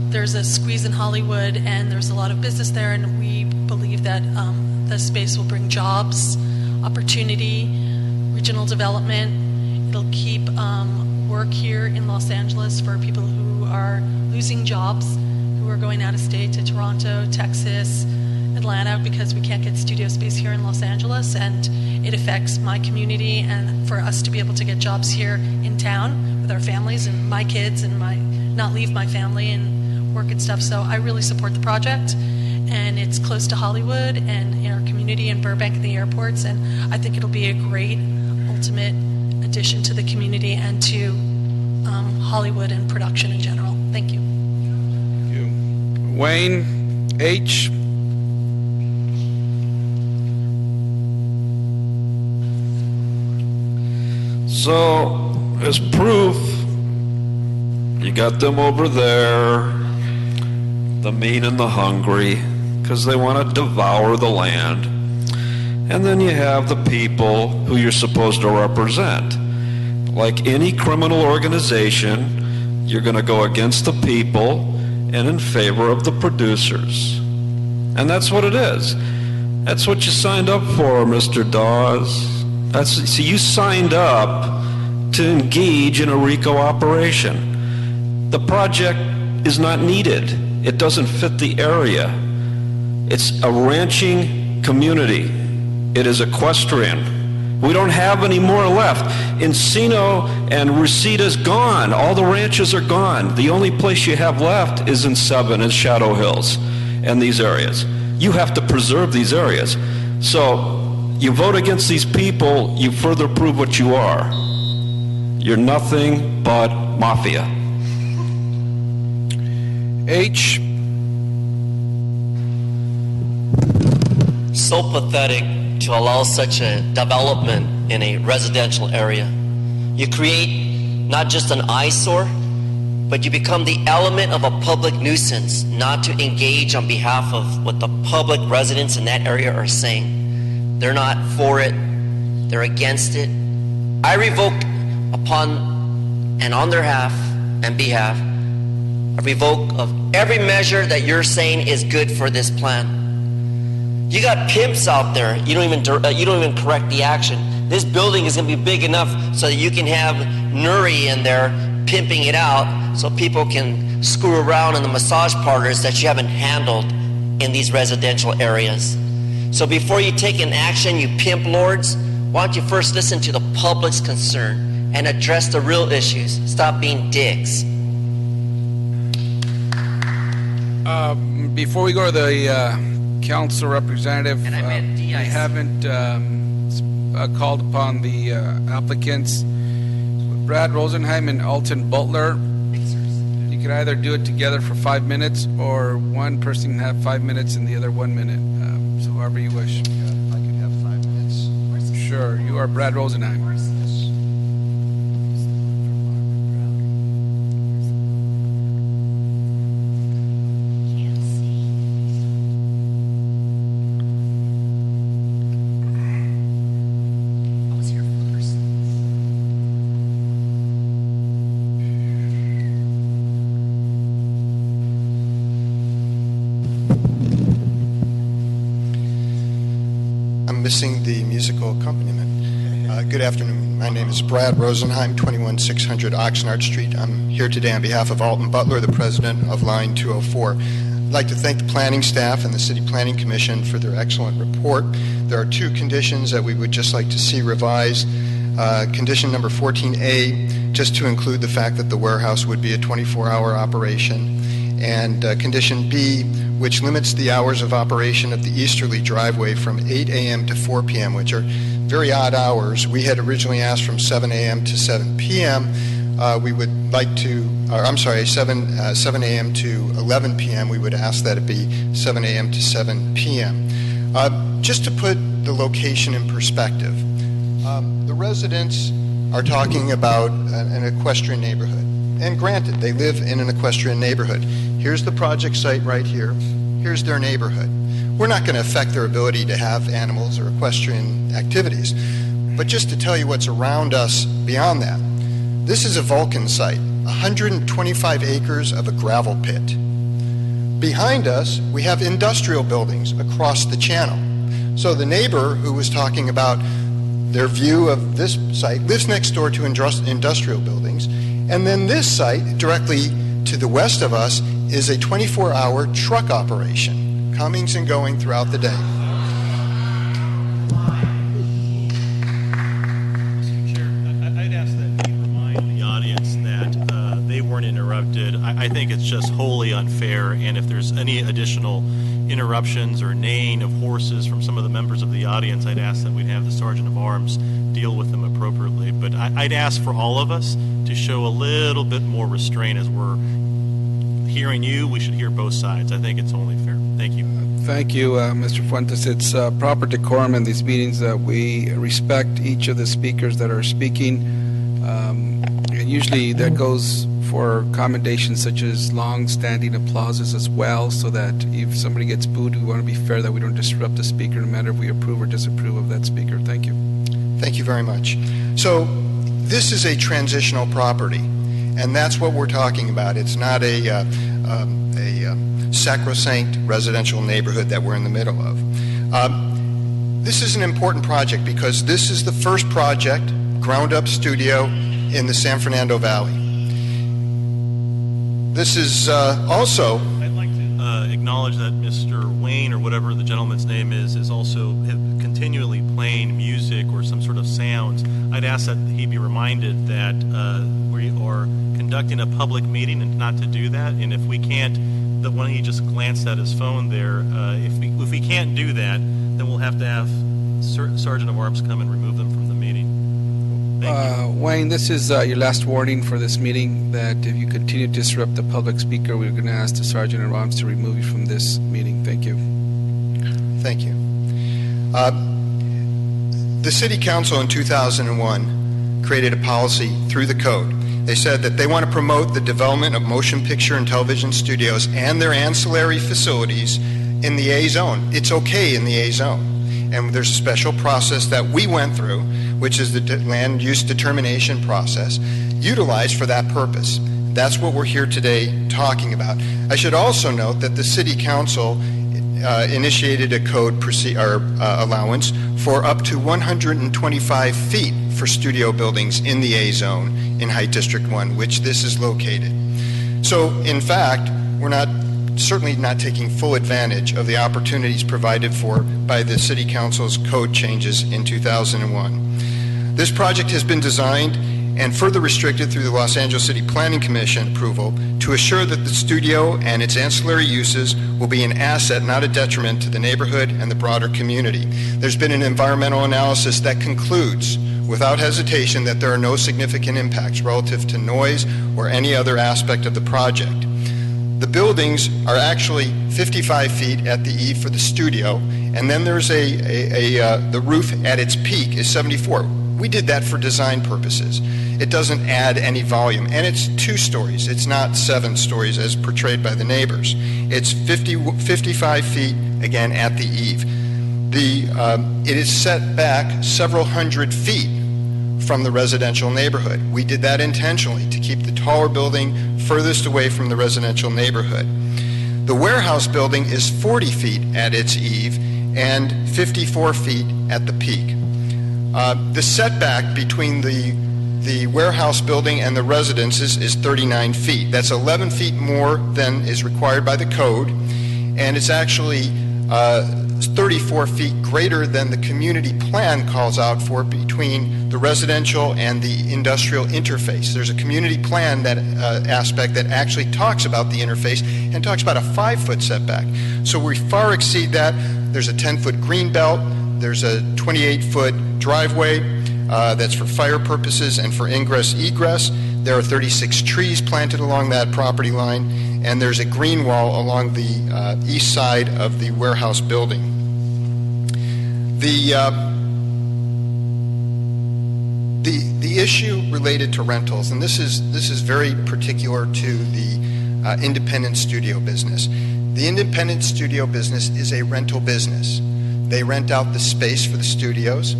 S3: There's a squeeze in Hollywood, and there's a lot of business there, and we believe that the space will bring jobs, opportunity, regional development. It'll keep work here in Los Angeles for people who are losing jobs, who are going out of state to Toronto, Texas, Atlanta, because we can't get studio space here in Los Angeles, and it affects my community, and for us to be able to get jobs here in town with our families and my kids and not leave my family and work and stuff. So I really support the project, and it's close to Hollywood and in our community in Burbank and the airports, and I think it'll be a great ultimate addition to the community and to Hollywood and production in general. Thank you.
S1: Wayne H.
S8: So, as proof, you got them over there, the mean and the hungry, because they want to devour the land. And then you have the people who you're supposed to represent. Like any criminal organization, you're going to go against the people and in favor of the producers. And that's what it is. That's what you signed up for, Mr. Dawes. So you signed up to engage in a RICO operation. The project is not needed. It doesn't fit the area. It's a ranching community. It is equestrian. We don't have any more left. Encino and Resita's gone. All the ranches are gone. The only place you have left is in 7 and Shadow Hills and these areas. You have to preserve these areas. So you vote against these people, you further prove what you are. You're nothing but mafia.
S1: H.
S12: So pathetic to allow such a development in a residential area. You create not just an eyesore, but you become the element of a public nuisance, not to engage on behalf of what the public residents in that area are saying. They're not for it, they're against it. I revoke upon and on their behalf, a revoke of every measure that you're saying is good for this plan. You got pimps out there. You don't even correct the action. This building is going to be big enough so that you can have Nuri in there pimping it out, so people can screw around in the massage parlors that you haven't handled in these residential areas. So before you take an action, you pimp lords, why don't you first listen to the public's concern and address the real issues? Stop being dicks.
S1: Before we go to the council representative, we haven't called upon the applicants. Brad Rosenheim and Alton Butler. You can either do it together for 5 minutes, or one person can have 5 minutes and the other 1 minute. So however you wish.
S16: I can have 5 minutes.
S1: Sure, you are Brad Rosenheim.
S18: Missing the musical accompaniment. Good afternoon. My name is Brad Rosenheim, 21600 Oxnard Street. I'm here today on behalf of Alton Butler, the president of Line 204. I'd like to thank the planning staff and the City Planning Commission for their excellent report. There are 2 conditions that we would just like to see revised. condition number 14A, just to include the fact that the warehouse would be a 24-hour operation, and condition B, which limits the hours of operation of the easterly driveway from 8 a.m. to 4 p.m., which are very odd hours. We had originally asked from 7 a.m. to 7 p.m. We would like to, 7 a.m. to 11 p.m. We would ask that it be 7 a.m. to 7 p.m. Just to put the location in perspective, the residents are talking about an equestrian neighborhood. And granted, they live in an equestrian neighborhood. Here's the project site right here. Here's their neighborhood. We're not going to affect their ability to have animals or equestrian activities. But just to tell you what's around us beyond that, this is a Vulcan site, 125 acres of a gravel pit. Behind us, we have industrial buildings across the channel. So the neighbor who was talking about their view of this site lives next door to industrial buildings. And then this site, directly to the west of us, is a 24-hour truck operation, comings and going throughout the day.
S5: I'd ask that you remind the audience that they weren't interrupted. I think it's just wholly unfair, and if there's any additional interruptions or neighing of horses from some of the members of the audience, I'd ask that we'd have the Sergeant of Arms deal with them appropriately. But I'd ask for all of us to show a little bit more restraint as we're hearing you. We should hear both sides. I think it's only fair. Thank you.
S1: Thank you, Mr. Fuentes. It's proper decorum in these meetings that we respect each of the speakers that are speaking. And usually that goes for commendations such as long-standing applauses as well, so that if somebody gets booed, we want to be fair that we don't disrupt the speaker no matter if we approve or disapprove of that speaker. Thank you.
S18: Thank you very much. So this is a transitional property, and that's what we're talking about. It's not a sacrosanct residential neighborhood that we're in the middle of. This is an important project because this is the first project, ground-up studio, in the San Fernando Valley. This is also...
S5: I'd like to acknowledge that Mr. Wayne, or whatever the gentleman's name is also continually playing music or some sort of sounds. I'd ask that he be reminded that we are conducting a public meeting and not to do that. And if we can't, the one he just glanced at his phone there, if we can't do that, then we'll have to have Sergeant of Arms come and remove them from the meeting.
S1: Wayne, this is your last warning for this meeting, that if you continue to disrupt the public speaker, we're going to ask the Sergeant at Arms to remove you from this meeting. Thank you.
S18: Thank you. The City Council in 2001 created a policy through the code. They said that they want to promote the development of motion picture and television studios and their ancillary facilities in the A zone. It's okay in the A zone. And there's a special process that we went through, which is the land use determination process, utilized for that purpose. That's what we're here today talking about. I should also note that the City Council initiated a code allowance for up to 125 feet for studio buildings in the A zone in Height District 1, which this is located. So, in fact, we're certainly not taking full advantage of the opportunities provided for by the City Council's code changes in 2001. This project has been designed and further restricted through the Los Angeles City Planning Commission approval to assure that the studio and its ancillary uses will be an asset, not a detriment to the neighborhood and the broader community. There's been an environmental analysis that concludes without hesitation that there are no significant impacts relative to noise or any other aspect of the project. The buildings are actually 55 feet at the eave for the studio, and then there's the roof at its peak is 74. We did that for design purposes. It doesn't add any volume, and it's 2 stories. It's not 7 stories as portrayed by the neighbors. It's 55 feet, again, at the eave. It is set back several hundred feet from the residential neighborhood. We did that intentionally to keep the taller building furthest away from the residential neighborhood. The warehouse building is 40 feet at its eave and 54 feet at the peak. The setback between the warehouse building and the residences is 39 feet. That's 11 feet more than is required by the code, and it's actually 34 feet greater than the community plan calls out for between the residential and the industrial interface. There's a community plan that aspect that actually talks about the interface and talks about a 5-foot setback. So we far exceed that. There's a 10-foot green belt. There's a 28-foot driveway that's for fire purposes and for ingress egress. There are 36 trees planted along that property line, and there's a green wall along the east side of the warehouse building. The issue related to rentals, and this is very particular to the independent studio business. The independent studio business is a rental business. They rent out the space for the studios.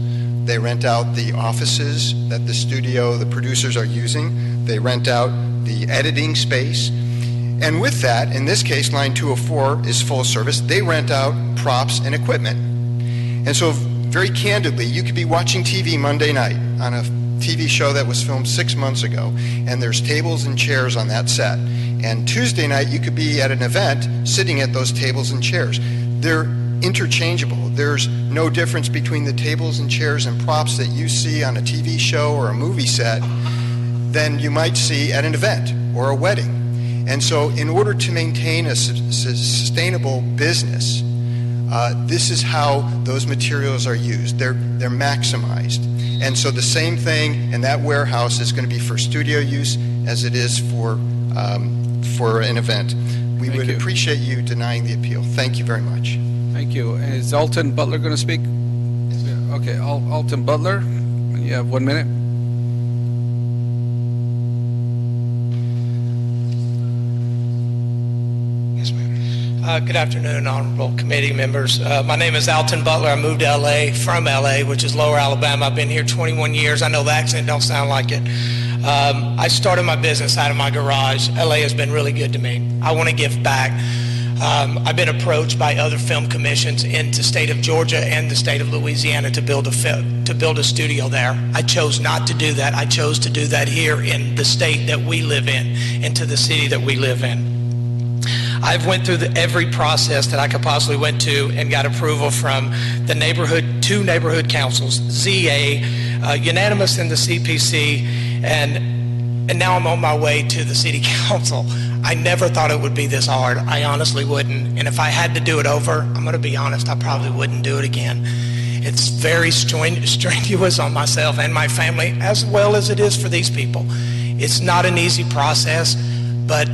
S18: They rent out the offices that the producers are using. They rent out the editing space. And with that, in this case, line 204 is full service. They rent out props and equipment. And so, very candidly, you could be watching TV Monday night on a TV show that was filmed 6 months ago, and there's tables and chairs on that set. And Tuesday night, you could be at an event sitting at those tables and chairs. They're interchangeable. There's no difference between the tables and chairs and props that you see on a TV show or a movie set than you might see at an event or a wedding. And so in order to maintain a sustainable business, this is how those materials are used. They're maximized. And so the same thing in that warehouse is going to be for studio use as it is for an event. We would appreciate you denying the appeal. Thank you very much.
S1: Thank you. Is Alton Butler going to speak? Okay, Alton Butler, you have 1 minute.
S6: Yes, ma'am. Good afternoon, honorable committee members. My name is Alton Butler. I moved to LA from LA, which is Lower Alabama. I've been here 21 years. I know the accent don't sound like it. I started my business out of my garage. LA has been really good to me. I want to give back. I've been approached by other film commissions in the state of Georgia and the state of Louisiana to build a studio there. I chose not to do that. I chose to do that here in the state that we live in, into the city that we live in. I've went through every process that I could possibly went to and got approval from the two neighborhood councils, ZA, unanimous in the CPC, and now I'm on my way to the city council. I never thought it would be this hard. I honestly wouldn't. And if I had to do it over, I'm going to be honest, I probably wouldn't do it again. It's very strenuous on myself and my family, as well as it is for these people. It's not an easy process, but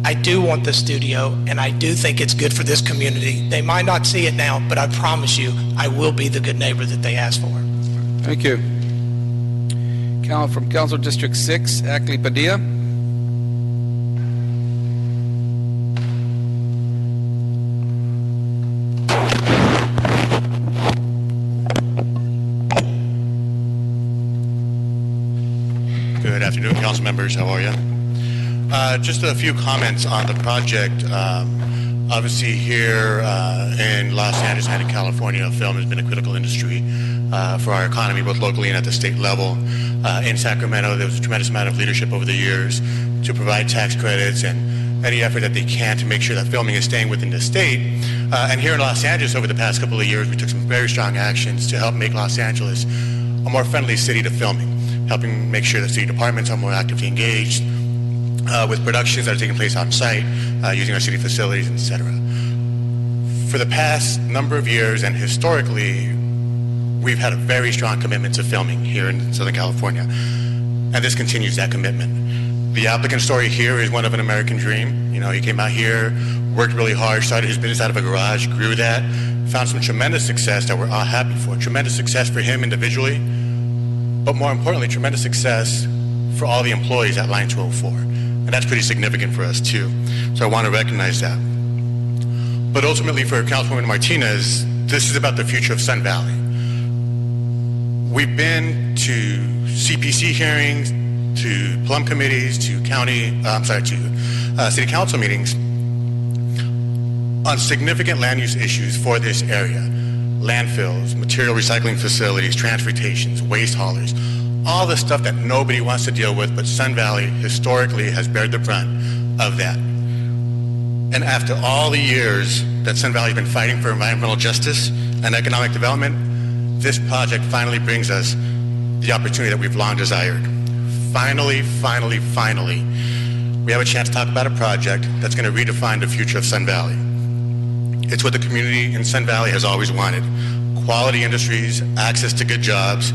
S6: I do want the studio, and I do think it's good for this community. They might not see it now, but I promise you, I will be the good neighbor that they asked for.
S1: Thank you. From Council District 6, Ackley Padilla.
S9: Good afternoon, council members. How are you? Just a few comments on the project. Obviously here in Los Angeles and in California, film has been a critical industry for our economy, both locally and at the state level. In Sacramento, there was a tremendous amount of leadership over the years to provide tax credits and any effort that they can to make sure that filming is staying within the state. And here in Los Angeles, over the past couple of years, we took some very strong actions to help make Los Angeles a more friendly city to filming, helping make sure that city departments are more actively engaged with productions that are taking place on site, using our city facilities, etc. For the past number of years and historically, we've had a very strong commitment to filming here in Southern California, and this continues that commitment. The applicant story here is one of an American dream. You know, he came out here, worked really hard, started his business out of a garage, grew that, found some tremendous success that we're all happy for. Tremendous success for him individually, but more importantly, tremendous success for all the employees at Line 204. And that's pretty significant for us too. So I want to recognize that. But ultimately for Councilwoman Martinez, this is about the future of Sun Valley. We've been to CPC hearings, to plum committees, to city council meetings on significant land use issues for this area. Landfills, material recycling facilities, transportations, waste haulers, all the stuff that nobody wants to deal with, but Sun Valley historically has bared the brunt of that. And after all the years that Sun Valley has been fighting for environmental justice and economic development, this project finally brings us the opportunity that we've long desired. Finally, we have a chance to talk about a project that's going to redefine the future of Sun Valley. It's what the community in Sun Valley has always wanted. Quality industries, access to good jobs,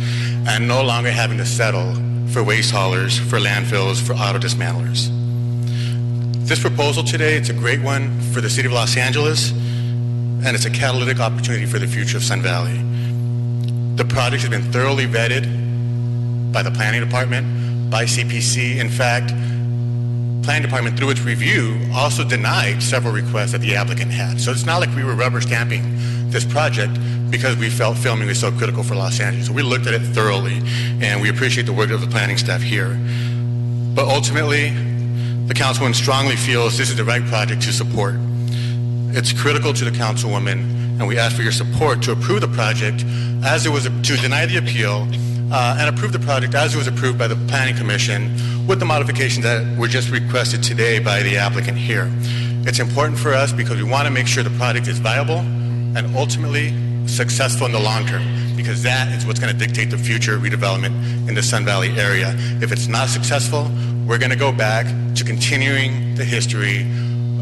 S9: and no longer having to settle for waste haulers, for landfills, for auto dismantlers. This proposal today, it's a great one for the City of Los Angeles, and it's a catalytic opportunity for the future of Sun Valley. The project has been thoroughly vetted by the Planning Department, by CPC. In fact, Planning Department, through its review, also denied several requests that the applicant had. So it's not like we were rubber stamping this project because we felt filming was so critical for Los Angeles. So we looked at it thoroughly, and we appreciate the work of the planning staff here. But ultimately, the councilwoman strongly feels this is the right project to support. It's critical to the councilwoman, and we ask for your support to approve the project as it was, to deny the appeal, and approve the project as it was approved by the Planning Commission with the modifications that were just requested today by the applicant here. It's important for us because we want to make sure the project is viable and ultimately successful in the long term, because that is what's going to dictate the future redevelopment in the Sun Valley area. If it's not successful, we're going to go back to continuing the history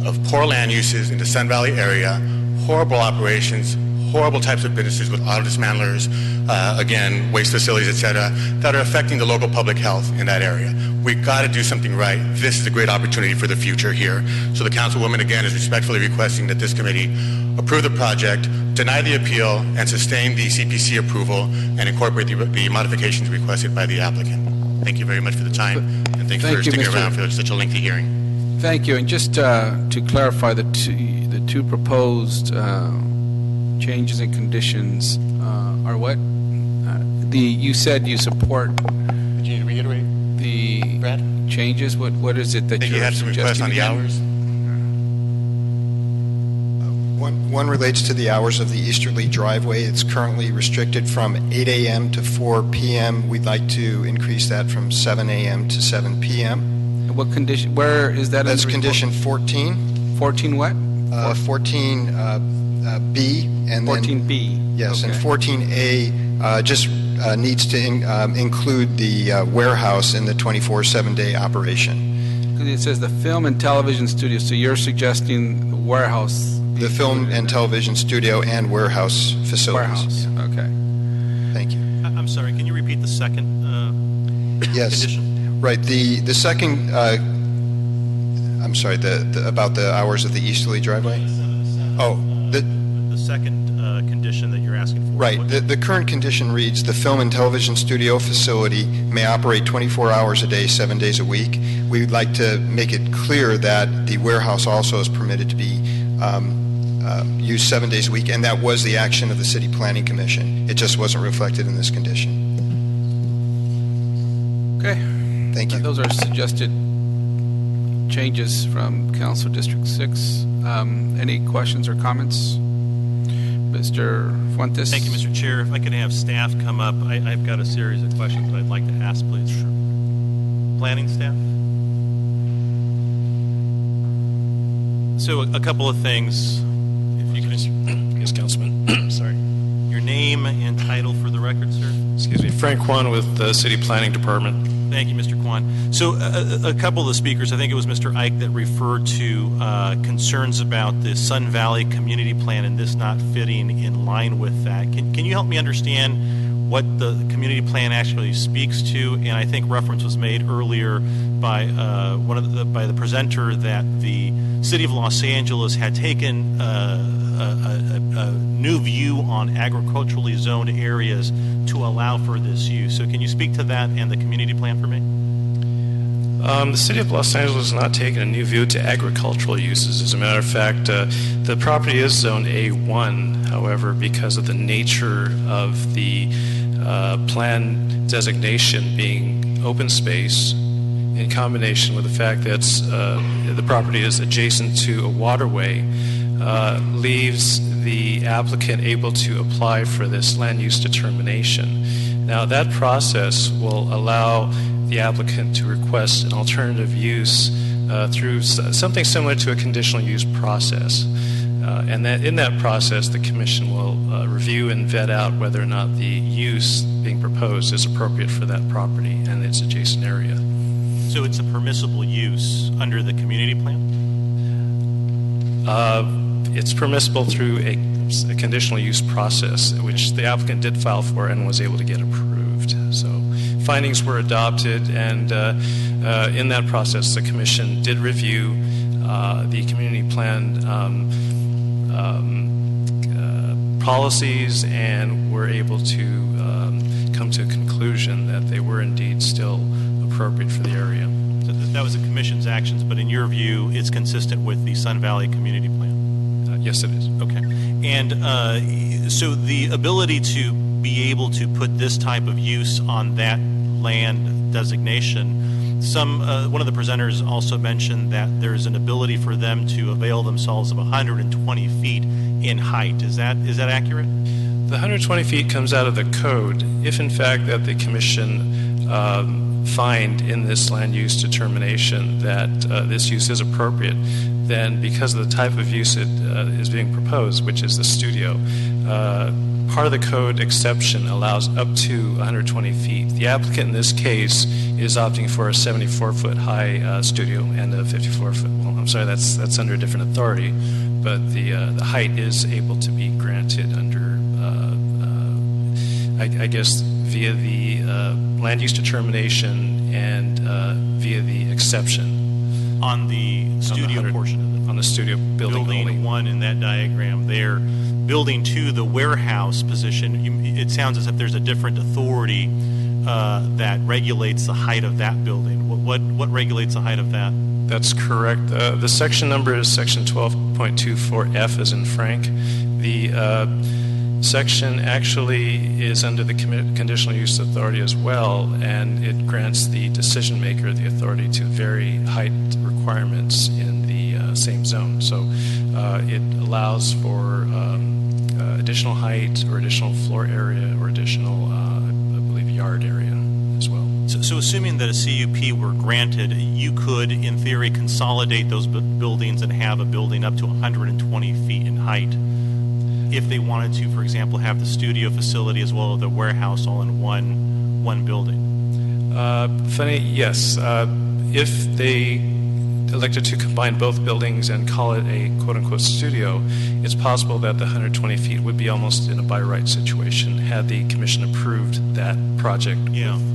S9: of poor land uses in the Sun Valley area, horrible operations, horrible types of businesses with auto dismantlers, again, waste facilities, etc., that are affecting the local public health in that area. We've got to do something right. This is a great opportunity for the future here. So the councilwoman, again, is respectfully requesting that this committee approve the project, deny the appeal, and sustain the CPC approval, and incorporate the modifications requested by the applicant. Thank you very much for the time, and thanks for sticking around for such a lengthy hearing.
S1: Thank you. And just to clarify, the two proposed changes and conditions are what? You said you support.
S9: Can you reiterate?
S1: The
S9: Brad?
S1: Changes. What is it that
S9: you had some requests on the hours?
S18: One relates to the hours of the easterly driveway. It's currently restricted from 8 a.m. to 4 p.m. We'd like to increase that from 7 a.m. to 7 p.m.
S1: What condition? Where is that?
S18: That's condition 14.
S1: 14 what?
S18: 14 B and
S1: 14B.
S18: Yes,
S1: okay.
S18: And 14A just needs to include the warehouse in the 24/7 day operation.
S1: It says the film and television studio. So you're suggesting the warehouse?
S18: The film and television studio and warehouse facilities.
S1: Warehouse. Okay.
S18: Thank you.
S5: I'm sorry. Can you repeat the second
S18: yes.
S5: condition?
S18: Right. The second. I'm sorry. The about the hours of the easterly driveway. Oh.
S5: The second condition that you're asking for.
S18: Right. The current condition reads: the film and television studio facility may operate 24 hours a day, 7 days a week. We'd like to make it clear that the warehouse also is permitted to be used 7 days a week, and that was the action of the City Planning Commission. It just wasn't reflected in this condition.
S1: Okay.
S18: Thank you.
S1: Those are suggested changes from Council District 6. Any questions or comments? Mr. Fuentes?
S5: Thank you, Mr. Chair. If I could have staff come up, I've got a series of questions that I'd like to ask, please. Sure. Planning staff? So a couple of things. If you could...
S4: Yes, Councilman. Sorry.
S5: Your name and title for the record, sir?
S4: Excuse me. Frank Kwan with the City Planning Department.
S5: Thank you, Mr. Kwan. So a couple of the speakers, I think it was Mr. Ike that referred to concerns about the Sun Valley Community Plan and this not fitting in line with that. Can you help me understand what the community plan actually speaks to? And I think reference was made earlier by by the presenter that the City of Los Angeles had taken a new view on agriculturally zoned areas to allow for this use. So can you speak to that and the community plan for me?
S4: The City of Los Angeles has not taken a new view to agricultural uses. As a matter of fact, the property is zoned A1. However, because of the nature of the plan designation being open space, in combination with the fact that the property is adjacent to a waterway, leaves the applicant able to apply for this land use determination. Now, that process will allow the applicant to request an alternative use through something similar to a conditional use process. And that in that process, the commission will review and vet out whether or not the use being proposed is appropriate for that property and its adjacent area.
S5: So it's a permissible use under the community plan?
S4: It's permissible through a conditional use process, which the applicant did file for and was able to get approved. So findings were adopted, and in that process, the commission did review the community plan policies and were able to come to a conclusion that they were indeed still appropriate for the area.
S5: So that was the commission's actions, but in your view, it's consistent with the Sun Valley Community Plan?
S4: Yes, it is.
S5: Okay. And so the ability to be able to put this type of use on that land designation, one of the presenters also mentioned that there's an ability for them to avail themselves of 120 feet in height. Is that accurate?
S4: The 120 feet comes out of the code. If in fact that the commission find in this land use determination that this use is appropriate, then because of the type of use it is being proposed, which is the studio, part of the code exception allows up to 120 feet. The applicant in this case is opting for a 74-foot high studio and a 54-foot. Well, I'm sorry, that's under a different authority, but the height is able to be granted under, I guess, via the land use determination and via the exception.
S5: On the studio portion of it?
S4: On the studio building only.
S5: One in that diagram there, building to the warehouse position, it sounds as if there's a different authority that regulates the height of that building. What regulates the height of that?
S4: That's correct. The section number is section 12.24F as in Frank. The section actually is under the conditional use authority as well, and it grants the decision maker the authority to vary height requirements in the same zone. So it allows for additional height or additional floor area or additional, I believe, yard area as well.
S5: So assuming that a CUP were granted, you could, in theory, consolidate those buildings and have a building up to 120 feet in height if they wanted to, for example, have the studio facility as well as the warehouse all in one building.
S4: Funny, yes. If they elected to combine both buildings and call it a quote-unquote studio, it's possible that the 120 feet would be almost in a by right situation had the commission approved that project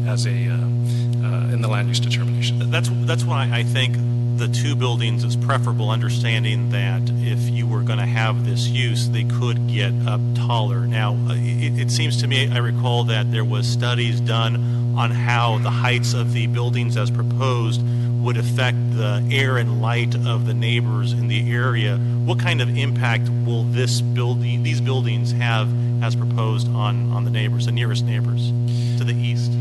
S4: as a in the land use determination.
S5: That's why I think the two buildings is preferable, understanding that if you were going to have this use, they could get up taller. Now, it seems to me, I recall that there was studies done on how the heights of the buildings as proposed would affect the air and light of the neighbors in the area. What kind of impact will these buildings have as proposed on the neighbors, the nearest neighbors to the east?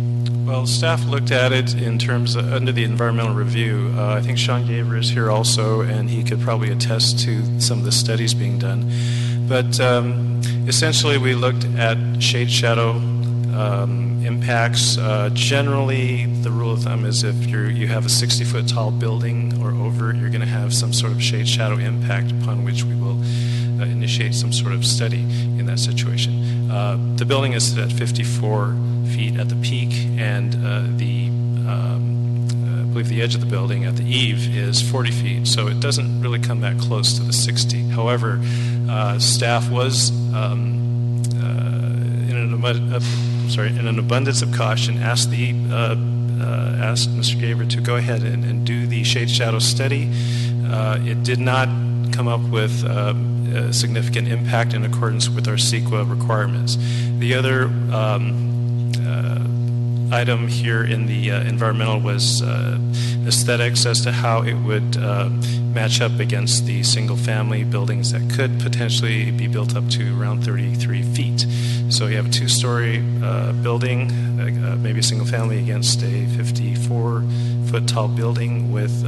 S4: Well, staff looked at it in terms of, under the environmental review. I think Sean Gaver is here also, and he could probably attest to some of the studies being done. But essentially, we looked at shade-shadow impacts. Generally, the rule of thumb is if you have a 60-foot tall building or over, you're going to have some sort of shade-shadow impact upon which we will initiate some sort of study in that situation. The building is at 54 feet at the peak, and I believe the edge of the building at the eave is 40 feet, so it doesn't really come that close to the 60. However, staff was in an abundance of caution asked Mr. Gaver to go ahead and do the shade shadow study. It did not come up with a significant impact in accordance with our CEQA requirements. The other item here in the environmental was aesthetics as to how it would match up against the single-family buildings that could potentially be built up to around 33 feet. So you have a two-story building, maybe a single-family, against a 54-foot tall building with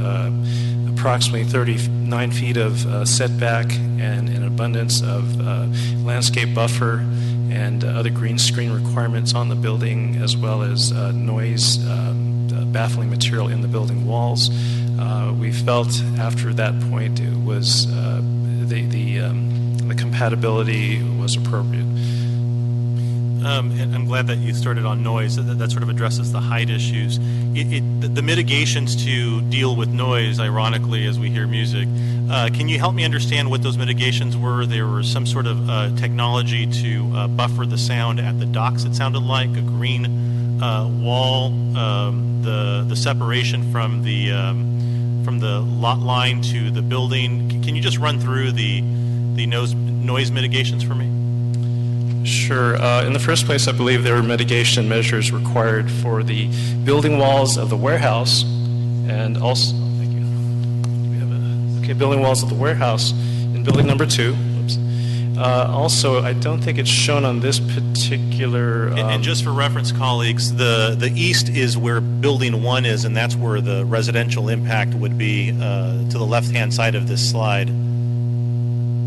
S4: approximately 39 feet of setback and an abundance of landscape buffer and other green screen requirements on the building, as well as noise baffling material in the building walls. We felt after that point it was the compatibility was appropriate.
S5: And I'm glad that you started on noise. That sort of addresses the height issues. The mitigations to deal with noise, ironically, as we hear music, can you help me understand what those mitigations were? There was some sort of technology to buffer the sound at the docks, it sounded like, a green wall, the separation from the lot line to the building. Can you just run through the noise mitigations for me?
S4: Sure. In the first place, I believe there were mitigation measures required for the building walls of the warehouse, and also, thank you. We have building walls of the warehouse in building number 2. Oops. Also, I don't think it's shown on this particular.
S5: And just for reference, colleagues, the east is where building 1 is, and that's where the residential impact would be to the left-hand side of this slide.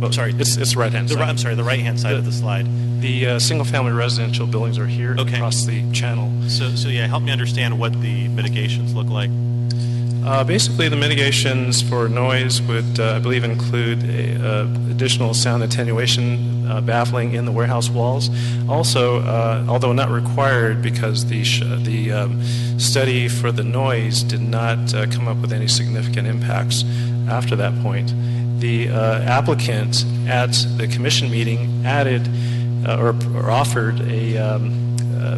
S5: Oh, sorry.
S4: It's right-hand side.
S5: I'm sorry, the right-hand side of the slide.
S4: The single-family residential buildings are here across the channel.
S5: So yeah, help me understand what the mitigations look like.
S4: Basically, the mitigations for noise would, I believe, include additional sound attenuation baffling in the warehouse walls. Also, although not required because the study for the noise did not come up with any significant impacts after that point, the applicant at the commission meeting added or offered a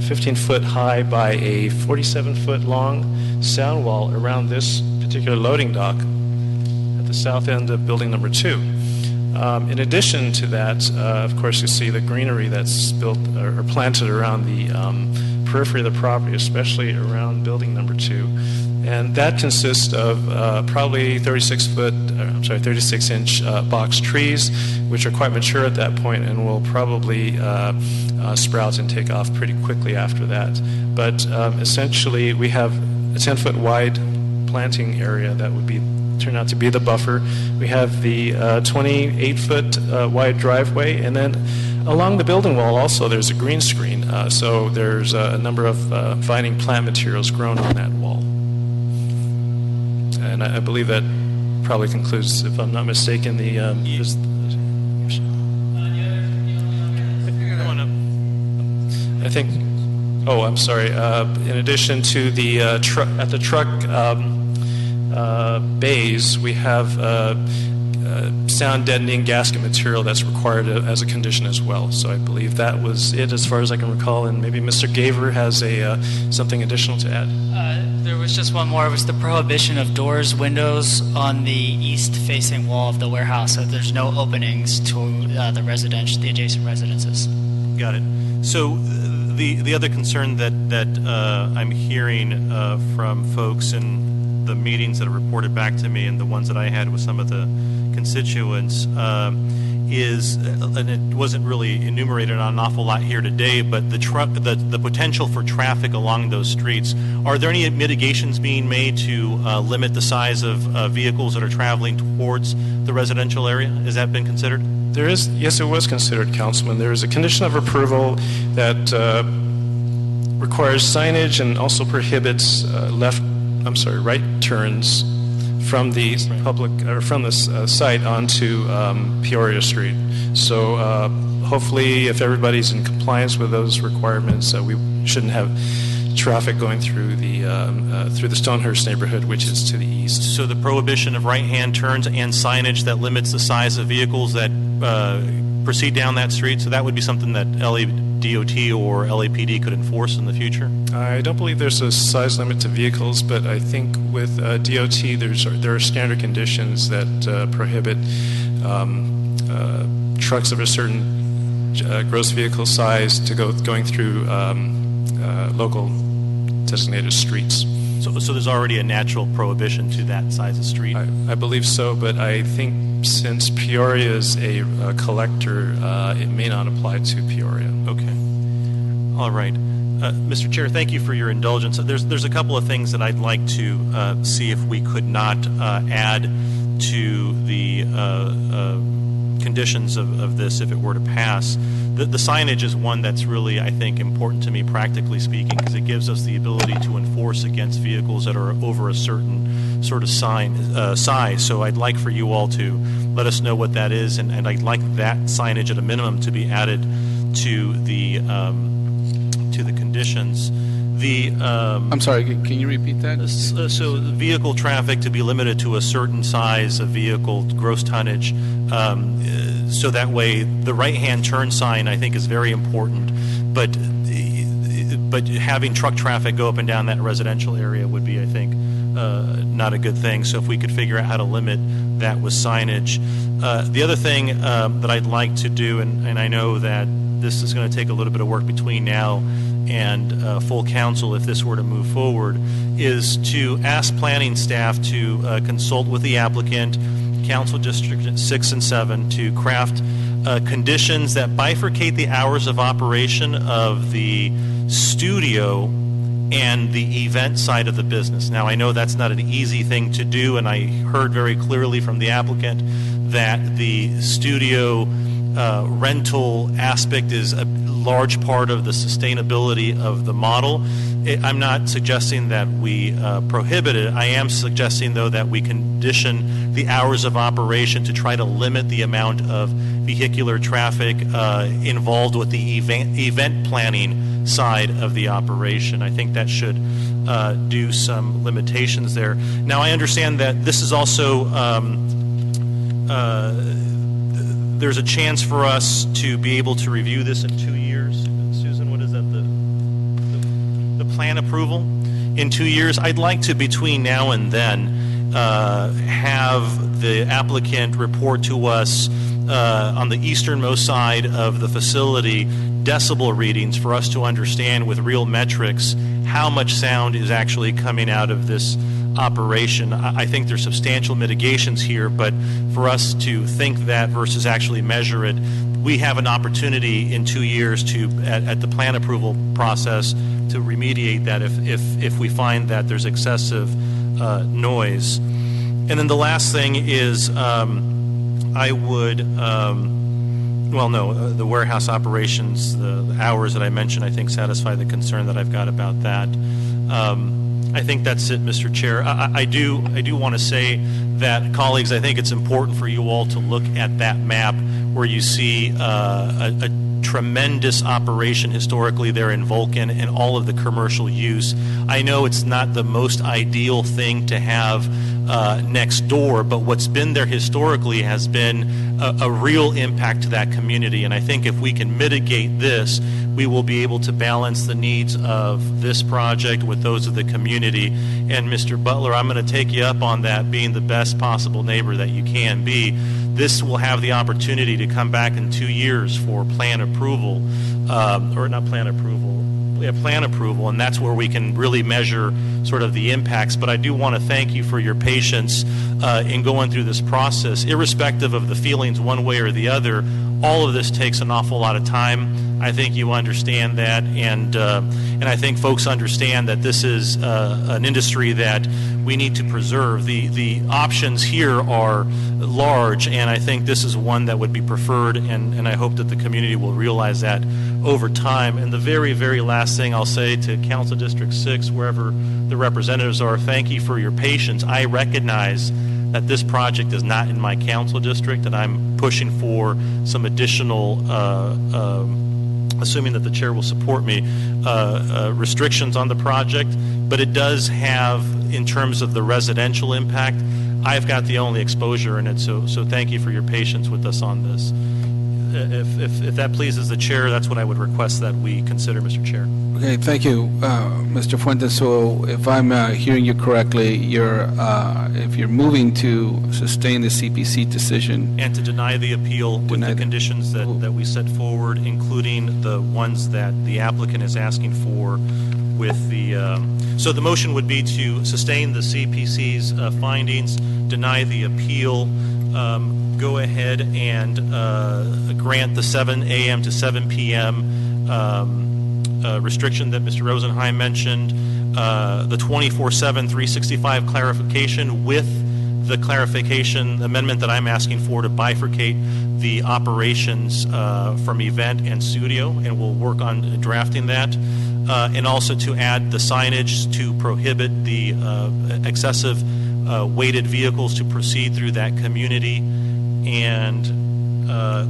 S4: 15-foot high by a 47-foot long sound wall around this particular loading dock at the south end of building number 2. In addition to that, of course, you see the greenery that's built or planted around the periphery of the property, especially around building number 2. And that consists of probably 36-inch box trees, which are quite mature at that point and will probably sprout and take off pretty quickly after that. But essentially, we have a 10-foot wide planting area that would turn out to be the buffer. We have the 28-foot wide driveway, and then along the building wall also there's a green screen. So there's a number of vining plant materials grown on that wall. And I believe that probably concludes, if I'm not mistaken, the. I think. Oh, I'm sorry. In addition to the at the truck bays, we have sound deadening gasket material that's required as a condition as well. So I believe that was it, as far as I can recall. And maybe Mr. Gaver has something additional to add.
S7: There was just one more. It was the prohibition of doors, windows on the east-facing wall of the warehouse. So there's no openings to the adjacent residences.
S5: Got it. So the other concern that I'm hearing from folks in the meetings that are reported back to me, and the ones that I had with some of the constituents, is, and it wasn't really enumerated on an awful lot here today, but the potential for traffic along those streets. Are there any mitigations being made to limit the size of vehicles that are traveling towards the residential area? Has that been considered?
S4: Yes, it was considered, Councilman. There is a condition of approval that requires signage and also prohibits right turns from the public or from this site onto Peoria Street. So hopefully, if everybody's in compliance with those requirements, we shouldn't have traffic going through the Stonehurst neighborhood, which is to the east.
S5: So the prohibition of right-hand turns and signage that limits the size of vehicles that proceed down that street. So that would be something that LADOT or LAPD could enforce in the future?
S4: I don't believe there's a size limit to vehicles, but I think with DOT there are standard conditions that prohibit trucks of a certain gross vehicle size to going through local designated streets.
S5: So there's already a natural prohibition to that size of street?
S4: I believe so, but I think since Peoria is a collector, it may not apply to Peoria.
S5: Okay. All right. Mr. Chair, thank you for your indulgence. There's a couple of things that I'd like to see if we could not add to the conditions of this if it were to pass. The signage is one that's really, I think, important to me, practically speaking, because it gives us the ability to enforce against vehicles that are over a certain sort of size. So I'd like for you all to let us know what that is, and I'd like that signage at a minimum to be added to the conditions.
S1: I'm sorry, can you repeat that?
S5: So vehicle traffic to be limited to a certain size of vehicle, gross tonnage, so that way the right-hand turn sign, I think, is very important, but having truck traffic go up and down that residential area would be, I think, not a good thing. So if we could figure out how to limit that with signage. The other thing that I'd like to do, and I know that this is going to take a little bit of work between now and full council if this were to move forward, is to ask planning staff to consult with the applicant, Council District 6 and 7, to craft conditions that bifurcate the hours of operation of the studio and the event side of the business. Now, I know that's not an easy thing to do, and I heard very clearly from the applicant that the studio rental aspect is a large part of the sustainability of the model. I'm not suggesting that we prohibit it. I am suggesting, though, that we condition the hours of operation to try to limit the amount of vehicular traffic involved with the event planning side of the operation. I think that should do some limitations there. Now, I understand that this is also there's a chance for us to be able to review this in 2 years. Susan, what is that? The plan approval in 2 years. I'd like to, between now and then, have the applicant report to us on the easternmost side of the facility decibel readings for us to understand with real metrics how much sound is actually coming out of this operation. I think there's substantial mitigations here, but for us to think that versus actually measure it, we have an opportunity in 2 years to, at the plan approval process, to remediate that if we find that there's excessive noise. And then the last thing is I would, the warehouse operations, the hours that I mentioned, I think satisfy the concern that I've got about that. I think that's it, Mr. Chair. I do want to say that, colleagues, I think it's important for you all to look at that map where you see a tremendous operation historically there in Vulcan and all of the commercial use. I know it's not the most ideal thing to have next door, but what's been there historically has been a real impact to that community. And I think if we can mitigate this, we will be able to balance the needs of this project with those of the community. And Mr. Butler, I'm going to take you up on that, being the best possible neighbor that you can be. This will have the opportunity to come back in 2 years for plan approval, plan approval, and that's where we can really measure sort of the impacts. But I do want to thank you for your patience in going through this process. Irrespective of the feelings one way or the other, all of this takes an awful lot of time. I think you understand that, and I think folks understand that this is an industry that we need to preserve. The options here are large, and I think this is one that would be preferred, and I hope that the community will realize that over time. And the very, very last thing I'll say to Council District 6, wherever the representatives are, thank you for your patience. I recognize that this project is not in my council district, and I'm pushing for some additional assuming that the chair will support me, restrictions on the project, but it does have, in terms of the residential impact, I've got the only exposure in it, so thank you for your patience with us on this. If that pleases the chair, that's what I would request that we consider, Mr. Chair.
S1: Okay, thank you, Mr. Fuentes. So if I'm hearing you correctly, if you're moving to sustain the CPC decision
S5: and to deny the appeal with the conditions that we set forward, including the ones that the applicant is asking for with the so the motion would be to sustain the CPC's findings, deny the appeal, go ahead and grant the 7 a.m. to 7 p.m. Restriction that Mr. Rosenheim mentioned, the 24/7, 365 clarification with the clarification amendment that I'm asking for to bifurcate the operations from event and studio, and we'll work on drafting that. And also to add the signage to prohibit the excessive weighted vehicles to proceed through that community, and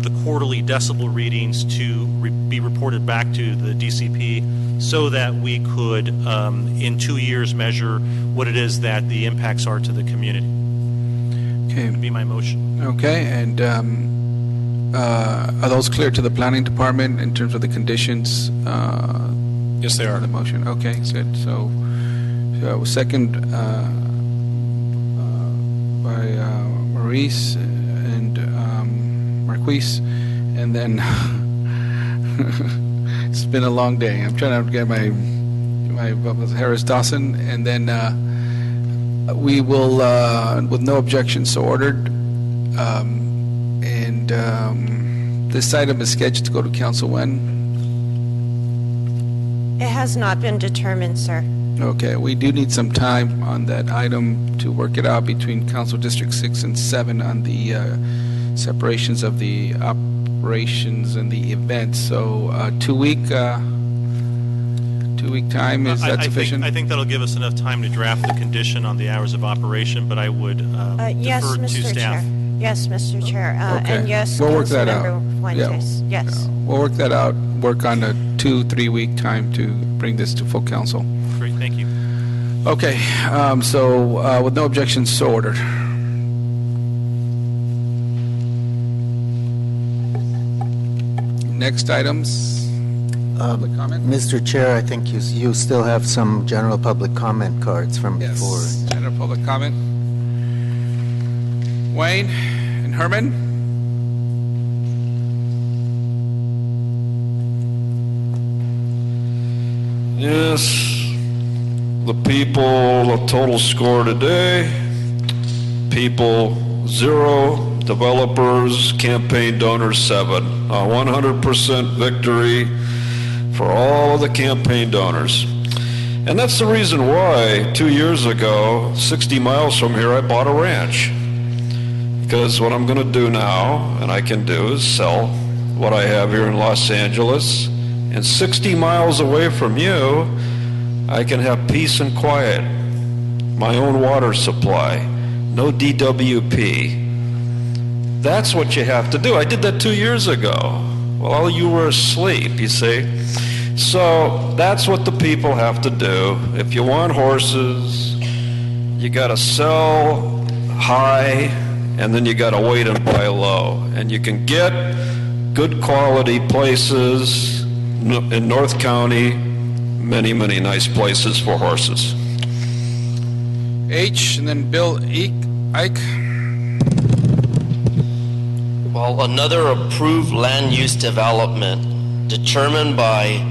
S5: the quarterly decibel readings to be reported back to the DCP so that we could, in 2 years, measure what it is that the impacts are to the community.
S1: Okay.
S5: That would be my motion.
S1: Okay, and are those clear to the planning department in terms of the conditions?
S11: Yes, they are.
S1: The motion. Okay, good. So second by Maurice and Marquise, and then it's been a long day. I'm trying to get my Harris Dawson, and then we will, with no objection, so ordered. And this item is scheduled to go to council when?
S15: It has not been determined, sir.
S1: Okay, we do need some time on that item to work it out between Council District 6 and 7 on the separations of the operations and the events. So 2 week time, is that sufficient?
S5: I think that'll give us enough time to draft the condition on the hours of operation, but I would
S15: yes,
S5: defer to
S15: Mr.
S5: staff.
S15: Chair. Yes, Mr. Chair.
S1: Okay.
S15: And yes,
S1: We'll work that out.
S15: Councilmember Fuentes.
S1: Yeah.
S15: Yes.
S1: We'll work that out, work on a 2-3 week time to bring this to full council.
S5: Great, thank you.
S1: Okay, so with no objections, so ordered. Next items, public comment?
S19: Mr. Chair, I think you still have some general public comment cards from before.
S1: General public comment. Wayne and Herman?
S8: Yes, the people, the total score today, people 0, developers, campaign donors 7. A 100% victory for all of the campaign donors. And that's the reason why 2 years ago, 60 miles from here, I bought a ranch. Because what I'm going to do now, and I can do, is sell what I have here in Los Angeles. And 60 miles away from you, I can have peace and quiet, my own water supply, no DWP. That's what you have to do. I did that 2 years ago while you were asleep, you see. So that's what the people have to do. If you want horses, you got to sell high, and then you got to wait and buy low. And you can get good quality places in North County, many, many nice places for horses.
S1: H, and then Bill Ike.
S12: Well, another approved land use development determined by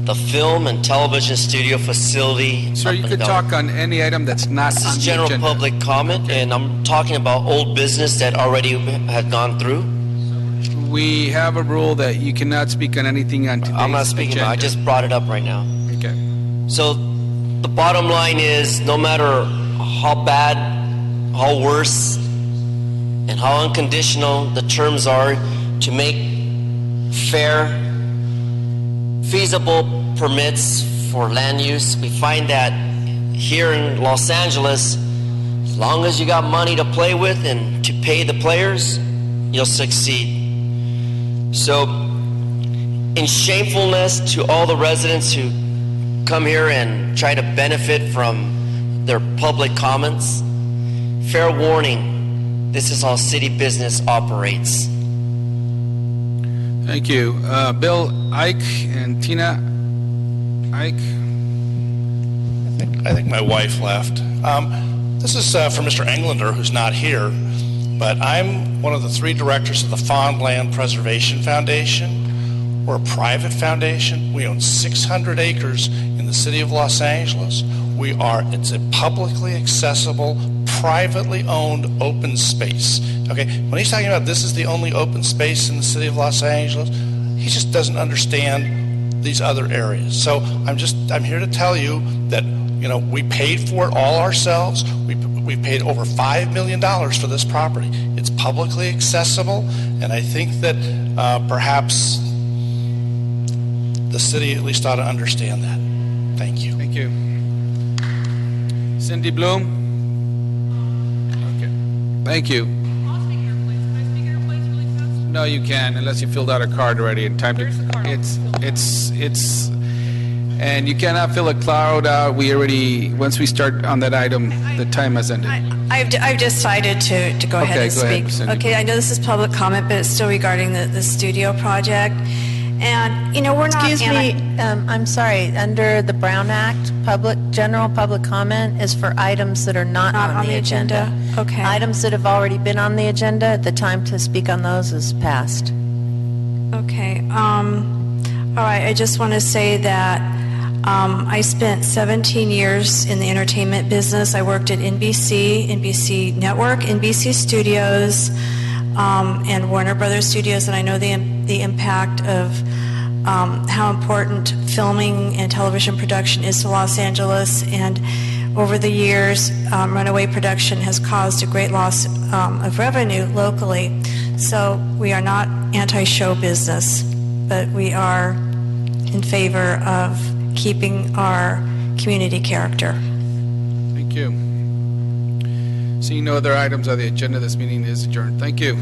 S12: the film and television studio facility.
S1: Sir, you could talk on any item that's not
S12: This
S1: on
S12: is
S1: the
S12: general
S1: agenda.
S12: public comment, and I'm talking about old business that already had gone through.
S1: We have a rule that you cannot speak on anything on today's
S12: I'm not speaking
S1: agenda.
S12: about, I just brought it up right now.
S1: Okay.
S12: So the bottom line is, no matter how bad, how worse, and how unconditional the terms are to make fair, feasible permits for land use, we find that here in Los Angeles, as long as you got money to play with and to pay the players, you'll succeed. So, in shamefulness to all the residents who come here and try to benefit from their public comments, fair warning, this is how city business operates.
S1: Thank you. Bill Ike and Tina Ike.
S20: I think my wife left. This is for Mr. Englander, who's not here, but I'm one of the 3 directors of the Fawn Land Preservation Foundation. We're a private foundation. We own 600 acres in the city of Los Angeles. It's a publicly accessible, privately owned open space. Okay, when he's talking about this is the only open space in the city of Los Angeles, he just doesn't understand these other areas. So I'm here to tell you that, we paid for it all ourselves. We We've paid over $5 million for this property. It's publicly accessible, and I think that perhaps the city at least ought to understand that. Thank you.
S1: Thank you. Cindy Bloom? Okay. Thank you. No, you can't, unless you filled out a card already in time to. It's, and you cannot fill a cloud out. Once we start on that item, the time has ended.
S2: I've decided to go ahead and
S1: go ahead,
S2: speak.
S1: Cindy.
S2: Okay, I know this is public comment, but it's still regarding the studio project. And, we're not...
S15: Excuse me, I'm sorry, under the Brown Act, general public comment is for items that are not on the agenda.
S2: Okay.
S15: Items that have already been on the agenda, the time to speak on those is past.
S2: Okay. All right, I just want to say that I spent 17 years in the entertainment business. I worked at NBC Network, NBC Studios, and Warner Brothers Studios, and I know the impact of how important filming and television production is to Los Angeles. And over the years, runaway production has caused a great loss of revenue locally. So we are not anti-show business, but we are in favor of keeping our community character.
S1: Thank you. Seeing no other items on the agenda, this meeting is adjourned. Thank you.